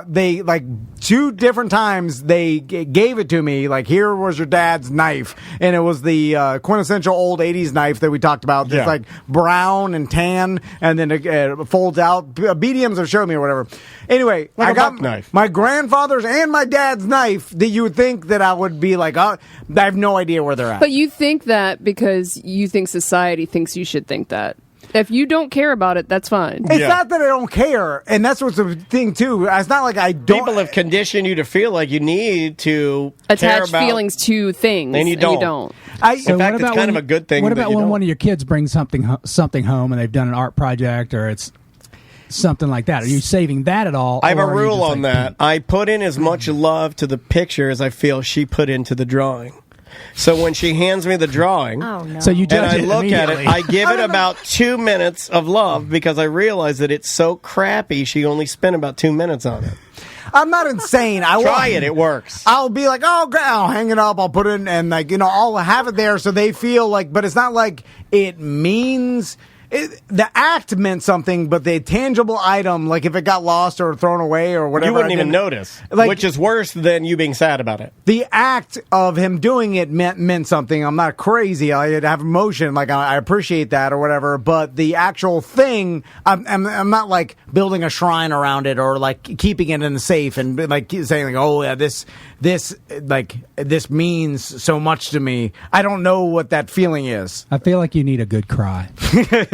They like 2 different times they gave it to me. Like, here was your dad's knife, and it was the quintessential old 80s knife that we talked about. It's like brown and tan, and then it folds out. BDMs have showed me or whatever. Anyway, Like I a got buck knife. my grandfather's and my dad's knife that you would think that I would be like, oh, I have no idea where they're at. But you think that because you think society thinks you should think that. If you don't care about it, that's fine. It's not that I don't care, and that's what's the thing too. It's not like I don't. People have conditioned you to feel like you need to care Attach about feelings to things, and you don't. don't. In fact, it's kind of a good thing. What that about you when don't. one of your kids brings something home and they've done an art project or it's something like that? Are you saving that at all? I have a or are you rule just on like, that. I put in as much love to the picture as I feel she put into the drawing. So when she hands me the drawing, Oh no. So you and judge I it look at it, immediately. I give it about 2 minutes of love because I realize that it's so crappy. She only spent about 2 minutes on it. I'm not insane. Try it; it works. I'll be like, oh, great. I'll hang it up. I'll put it in, and like, you know, I'll have it there so they feel like. But it's not like it means. The act meant something, but the tangible item, like if it got lost or thrown away or whatever, You wouldn't even notice, Like, which is worse than you being sad about it. the act of him doing it meant something. I'm not crazy. I have emotion. Like I appreciate that or whatever. But the actual thing, I'm not like building a shrine around it or like keeping it in the safe and like saying like, oh yeah, this means so much to me. I don't know what that feeling is. I feel like you need a good cry.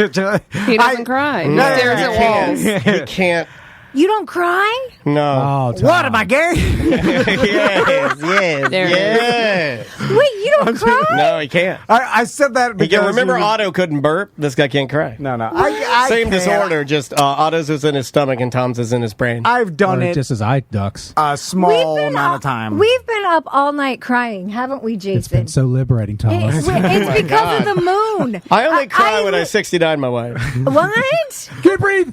He doesn't cry. He stares at walls. He can't. You don't cry? No. Oh, Tom. What am I gay? yes. There it Yes. Wait, you don't cry? No, he can't. I said that You because remember you- Otto couldn't burp? This guy can't cry. No. I Same can't. disorder, just Otto's is in his stomach and Tom's is in his brain. I've done Or it just as eye ducts. a small amount of time. We've been up all night crying, haven't we, It's been Jason? so liberating, Thomas. It's because of the moon. I only cry when I 69 my wife. What? Can't breathe.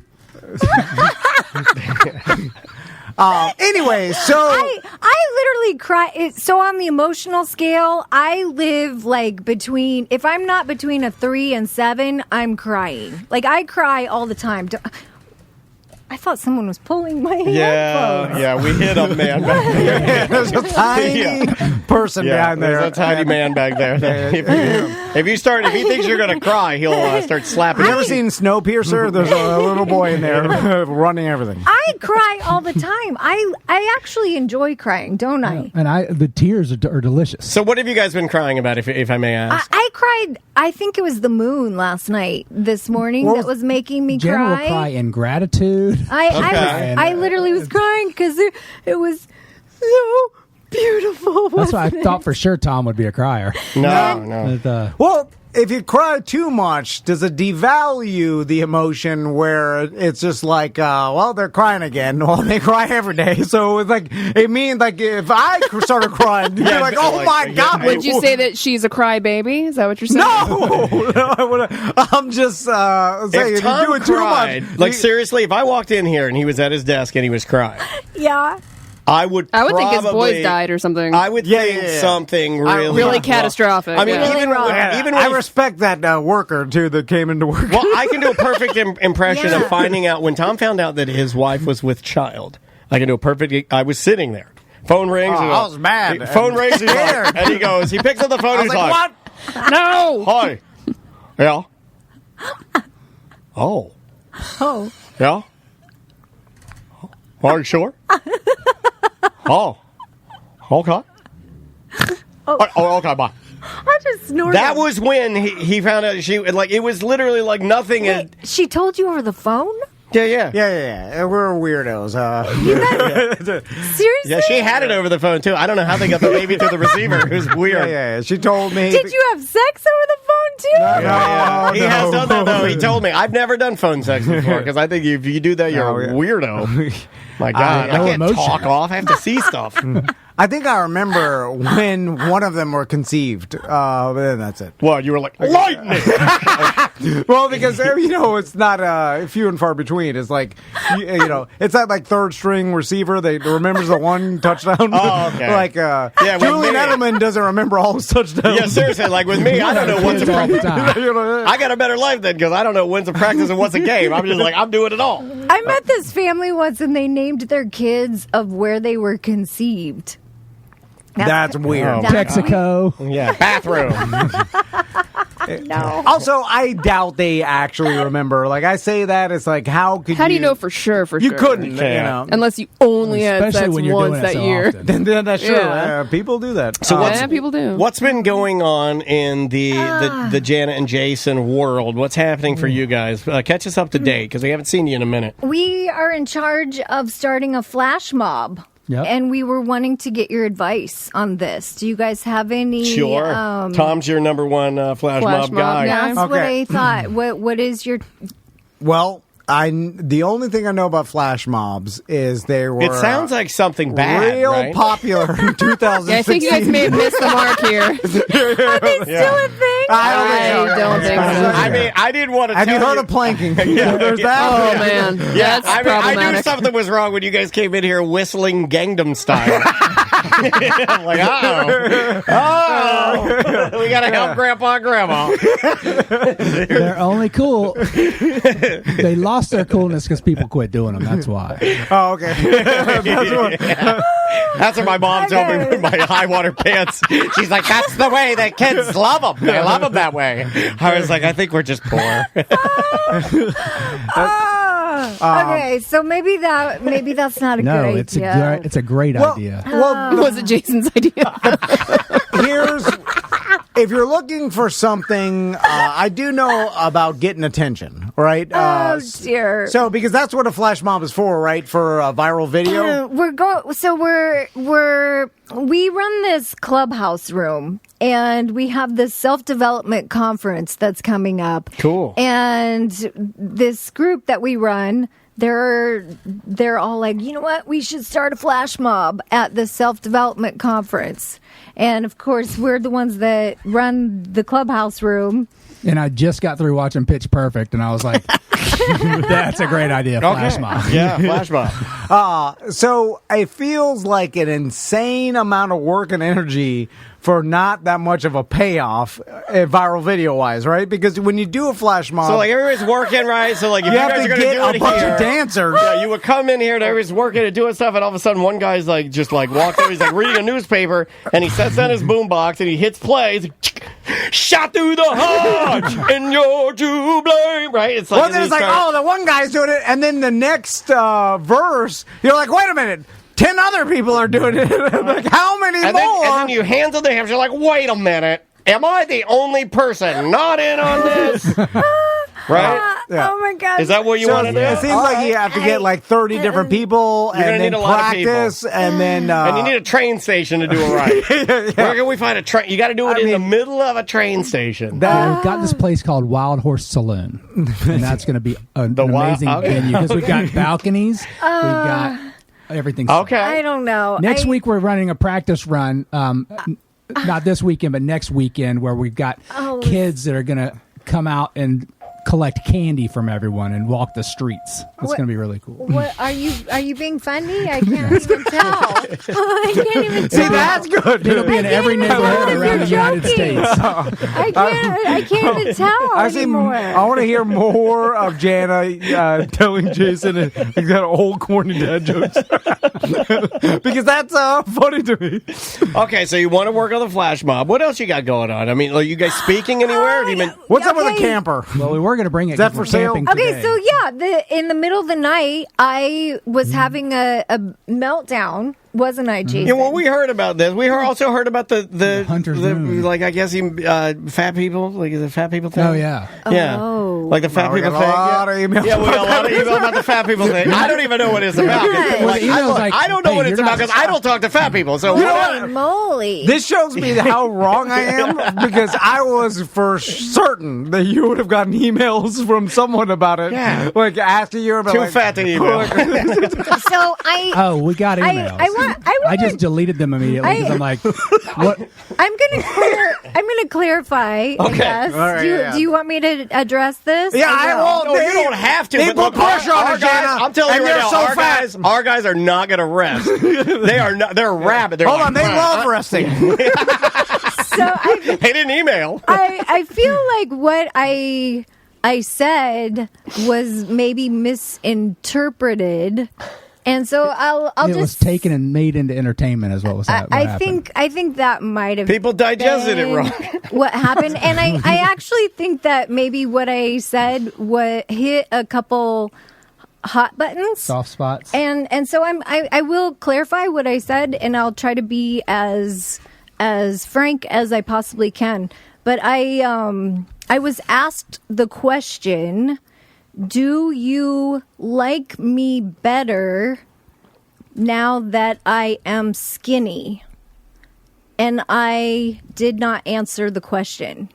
Anyway, so I literally cry. So on the emotional scale, I live like between. If I'm not between a 3 and 7, I'm crying. Like I cry all the time. I thought someone was pulling my headphones. Yeah, we hit a man back there. there's a tiny person behind there. There's a tiny man back there. If he thinks you're going to cry, he'll start slapping You you. ever seen Snowpiercer? There's a little boy in there running everything. I cry all the time. I actually enjoy crying, don't I? And the tears are delicious. So what have you guys been crying about, if I may ask? I cried. I think it was the moon last night, this morning, Well, that was making me Jenna will cry. cry in gratitude. I literally was crying because it was so beautiful. That's why I wasn't it? thought for sure Tom would be a crier. No. But, Well, if you cry too much, does it devalue the emotion where it's just like, well, they're crying again. Well, they cry every day. So it's like, it means like if I started crying, you're like, oh my God. Would you say that she's a crybaby? Is that what you're saying? No! I'm just saying, If if Tom you do it too cried, much. like seriously, if I walked in here and he was at his desk and he was crying, Yeah. I would think his probably- boys died or something. I would think yeah. something really, Really wrong. catastrophic. I mean, yeah. even wrong. even I when respect that worker, too, that came into work. well, I can do a perfect impression Yeah. of finding out when Tom found out that his wife was with child. I can do a perfect. I was sitting there. Phone rings. Oh, and I was mad. Phone rings. He's Scared. like, and he goes. He picks up the phone. I He's was like, like, what? No. Hi. Yeah. Oh. Oh. Yeah. Are you sure? Oh. Okay. Oh, okay. Bye. I just snorted. That was when he found out she like it was literally like nothing. Wait, she told you over the phone? Yeah. Yeah. We're weirdos. Seriously? Yeah, she had it over the phone too. I don't know how they got the baby through the receiver. It was weird. Yeah. She told me. Did you have sex over the phone too? No, He has done that though. He told me. I've never done phone sex before because I think if you do that, you're a weirdo. My God, I no can't emotion. talk off. I have to see stuff. I think I remember when one of them were conceived. But then that's it. What? You were like lightning. Well, because it's not few and far between. It's like it's that like third string receiver that remembers the one touchdown. Oh, okay. Like Julian Edelman doesn't remember all his touchdowns. Yeah, seriously. Like with me, I don't know when's a practice. I got a better life then because I don't know when's a practice and what's a game. I'm just like I'm doing it all. I met this family once, and they named their kids of where they were conceived. That's weird. Texaco. Yeah, bathroom. No. Also, I doubt they actually remember. Like I say that, it's like how do you know for sure? You couldn't, unless you only had Especially sex when you're once doing it that so year. often. Then that's true. Yeah. People do that. So People do. What's been going on in the Janet and Jason world? What's happening for you guys? Catch us up to date because we haven't seen you in a minute. We are in charge of starting a flash mob. Yep. And we were wanting to get your advice on this. Do you guys have any? Sure. Tom's your number one flash mob guy. That's what I thought. What is your? Well, the only thing I know about flash mobs is they were. It sounds like something bad. Real right? popular in 2016. Yeah, I think you guys may have missed the mark here. Are they still a thing? I don't think so. I mean, I didn't want to. Have you heard of planking? There's that. Oh man, Yeah, that's I knew problematic. something was wrong when you guys came in here whistling Gangnam Style. I'm like, we gotta help Grandpa and Grandma. They're only cool. They lost their coolness because people quit doing them. That's why. Oh, okay. That's what my mom told me with my high water pants. She's like, that's the way that kids love them. They love them that way. I was like, I think we're just poor. Okay, so maybe that's not a good idea. it's a great idea. Well, Was it Jason's idea? if you're looking for something, I do know about getting attention, right? Oh dear. So because that's what a flash mob is for, right? For a viral video. We run this clubhouse room, and we have this self-development conference that's coming up. Cool. And this group that we run, they're all like, you know what? We should start a flash mob at the self-development conference. And of course, we're the ones that run the clubhouse room. And I just got through watching Pitch Perfect, and I was like, that's a great idea, flash mob. Yeah, flash mob. So it feels like an insane amount of work and energy for not that much of a payoff, viral video wise, right? Because when you do a flash mob, So like everybody's working, right? So like if you have guys to are going to get do it a bunch here, of dancers. Yeah, you would come in here and everybody's working and doing stuff, and all of a sudden one guy's like just like walks in, he's like reading a newspaper, and he sets down his boombox and he hits play. He's like, shot through the heart, and you're to blame, right? It's like, well, then it's like, oh, the one guy's doing it, and then the next verse, you're like, wait a minute. 10 other people are doing it. Like, how many more? And then you handle the hams. You're like, wait a minute. Am I the only person not in on this? Right? Yeah. Oh my God. Is that what you want to do? It seems like you have to get like 30 different people You're gonna and need then a lot of people. practice and then... and you need a train station to do it right. Where can we find a train? You got to do it in the middle of a train station. We've got this place called Wild Horse Saloon, and that's going to be an amazing venue because we've got balconies, we've got everything. Okay. I don't know. Next week we're running a practice run, not this weekend, but next weekend, where we've got kids that are going to come out and collect candy from everyone and walk the streets. It's going to be really cool. What are you being funny? I can't even tell. I can't even tell. See, that's good. It'll be in every neighborhood around the United States. I can't even tell anymore. I want to hear more of Jana telling Jason that old corny dad jokes. Because that's funny to me. Okay, so you want to work on the flash mob. What else you got going on? I mean, are you guys speaking anywhere? Have you been... What's up with a camper? Well, we were going to bring it. Is that for sale? Okay, so yeah, in the middle of the night, I was having a meltdown, wasn't I, Jason? Yeah, well, we heard about this. We also heard about the Hunter's Moon. like, I guess, fat people. Like, is it fat people thing? Oh, yeah. Yeah. Oh. Like the fat We people got thing. a lot of emails. Yeah, we got a lot of emails about the fat people thing. I don't even know what it's about. Yeah. Like, Well, the email's I don't know hey, what it's about because I don't talk to fat people. So Holy moly. This shows me how wrong I am because I was for certain that you would have gotten emails from someone about it, like asking you about too fat to email. So we got emails. I just deleted them immediately because I'm like, what? I'm gonna clarify. I guess. Right, do you want me to address this? Yeah, No, you don't have to. They but put look, pressure on our us, guys. Jana, I'm telling you and right they're now, so our guys are not going to rest. They are not. They're rabid. They're Hold like, on, they love resting. So they didn't email. I feel like what I said was maybe misinterpreted, and so I'll it just was taken and made into entertainment, is what was happening. I think that might have People digested it been wrong. What happened, and I actually think that maybe what I said hit a couple hot buttons, soft spots, and so I will clarify what I said, and I'll try to be as frank as I possibly can. But I was asked the question, do you like me better now that I am skinny? And I did not answer the question.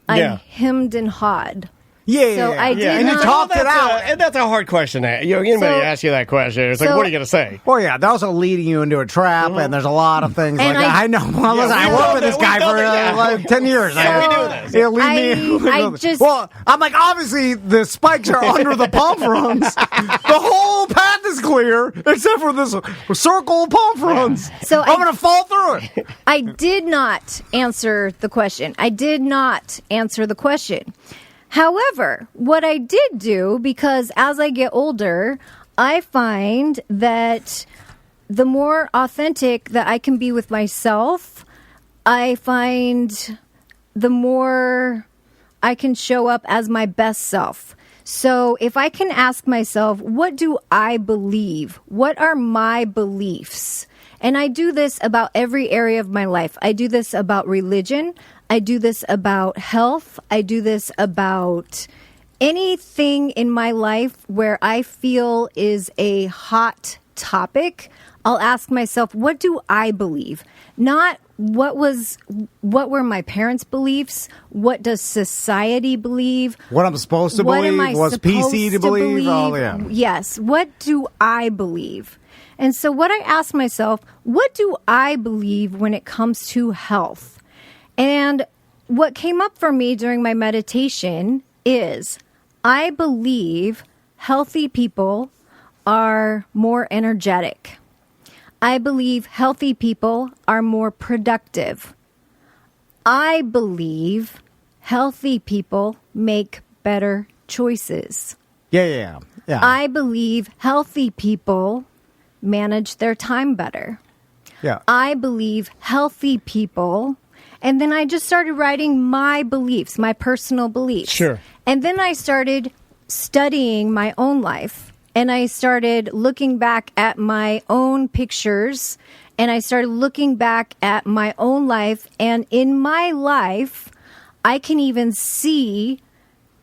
I hemmed and hawed. Yeah, I did and you not- talked it out. And that's a hard question. Anybody asks you that question, it's like, what are you going to say? Well, yeah, that was leading you into a trap, and there's a lot of things And like that. I know. Well, listen, I worked with this guy for like 10 years. Yeah, we do this. Yeah, leave me. I just- Well, I'm like, obviously, the spikes are under the palm fronds. The whole path is clear, except for this circle of palm fronds. So I'm going to fall through it. I did not answer the question. However, what I did do, because as I get older, I find that the more authentic that I can be with myself, I find the more I can show up as my best self. So if I can ask myself, what do I believe? What are my beliefs? And I do this about every area of my life. I do this about religion. I do this about health. I do this about anything in my life where I feel is a hot topic. I'll ask myself, what do I believe? Not what were my parents' beliefs? What does society believe? What I'm supposed to What believe? am I What's supposed PC to to believe? Oh, yeah. Yes. What do I believe? And so what I ask myself, what do I believe when it comes to health? And what came up for me during my meditation is I believe healthy people are more energetic. I believe healthy people are more productive. I believe healthy people make better choices. Yeah. I believe healthy people manage their time better. Yeah. I believe healthy people, and then I just started writing my beliefs, my personal beliefs. Sure. And then I started studying my own life, and I started looking back at my own pictures, and I started looking back at my own life, and in my life, I can even see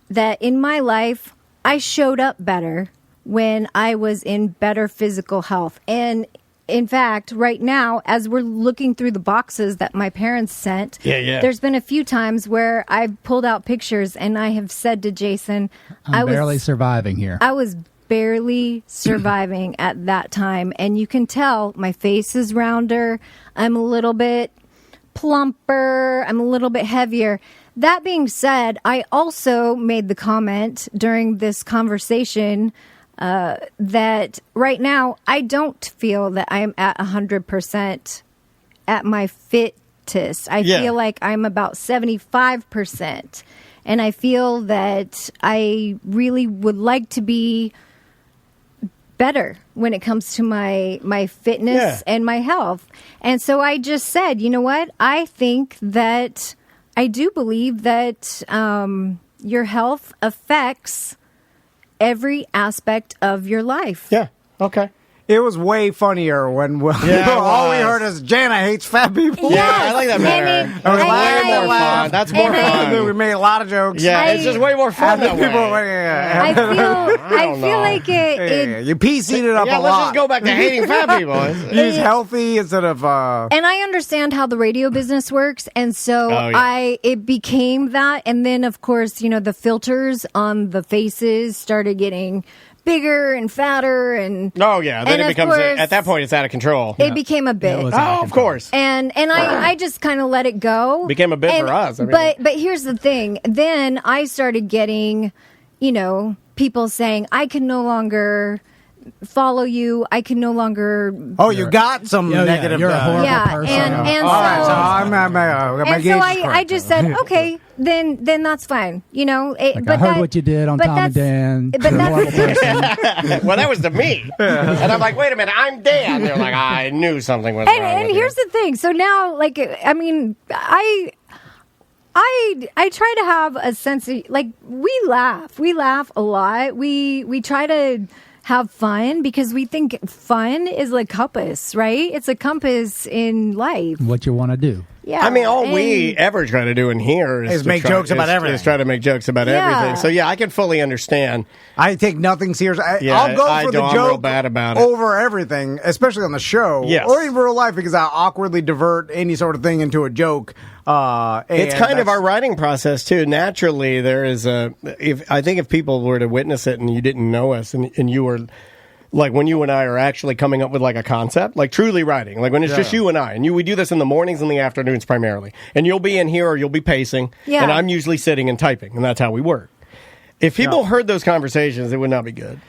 that in my life, I showed up better when I was in better physical health. And in fact, right now, as we're looking through the boxes that my parents sent, there's been a few times where I've pulled out pictures and I have said to Jason, I'm barely surviving here. I was barely surviving at that time. And you can tell my face is rounder. I'm a little bit plumper. I'm a little bit heavier. That being said, I also made the comment during this conversation that right now I don't feel that I'm at 100% at my fittest. I feel like I'm about 75%. And I feel that I really would like to be better when it comes to my fitness and my health. And so I just said, you know what? I think that I do believe that your health affects every aspect of your life. Yeah. Okay. It was way funnier when all we heard is Jana hates fat people. Yeah, I like that better. It was way more fun. That's more fun. We made a lot of jokes. Yeah, it's just way more fun that way. I feel like you PC'd it up a lot. Let's just go back to hating fat people. Use healthy instead of. And I understand how the radio business works, and so it became that. And then, of course, the filters on the faces started getting bigger and fatter, and then it becomes at that point it's out of control. It became a bit. Of course. And I just kind of let it go. Became a bit for us. But here's the thing. Then I started getting, people saying I can no longer follow you. I can no longer. Oh, you got some negative. You're a horrible person. And so I just said, okay, then that's fine. I heard what you did on Tom and Dan. But that's well, that was to me, and I'm like, wait a minute, I'm Dan. They're like, I knew something was wrong. And here's the thing. So now, I try to have a sense of we laugh a lot. We try to have fun because we think fun is a compass, right? It's a compass in life. What you want to do. Yeah. I mean, all we ever try to do in here is make jokes about everything. Is try to make jokes about everything. So, I can fully understand. I take nothing serious. I'll go for the joke I'm real bad about it. over everything, especially on the show or in real life, because I awkwardly divert any sort of thing into a joke. It's kind of our writing process, too. Naturally, there is I think if people were to witness it and you didn't know us and you were... Like when you and I are actually coming up with a concept, truly writing, when it's just you and I, and we do this in the mornings and the afternoons primarily, and you'll be in here or you'll be pacing, and I'm usually sitting and typing, and that's how we work. If people heard those conversations, it would not be good.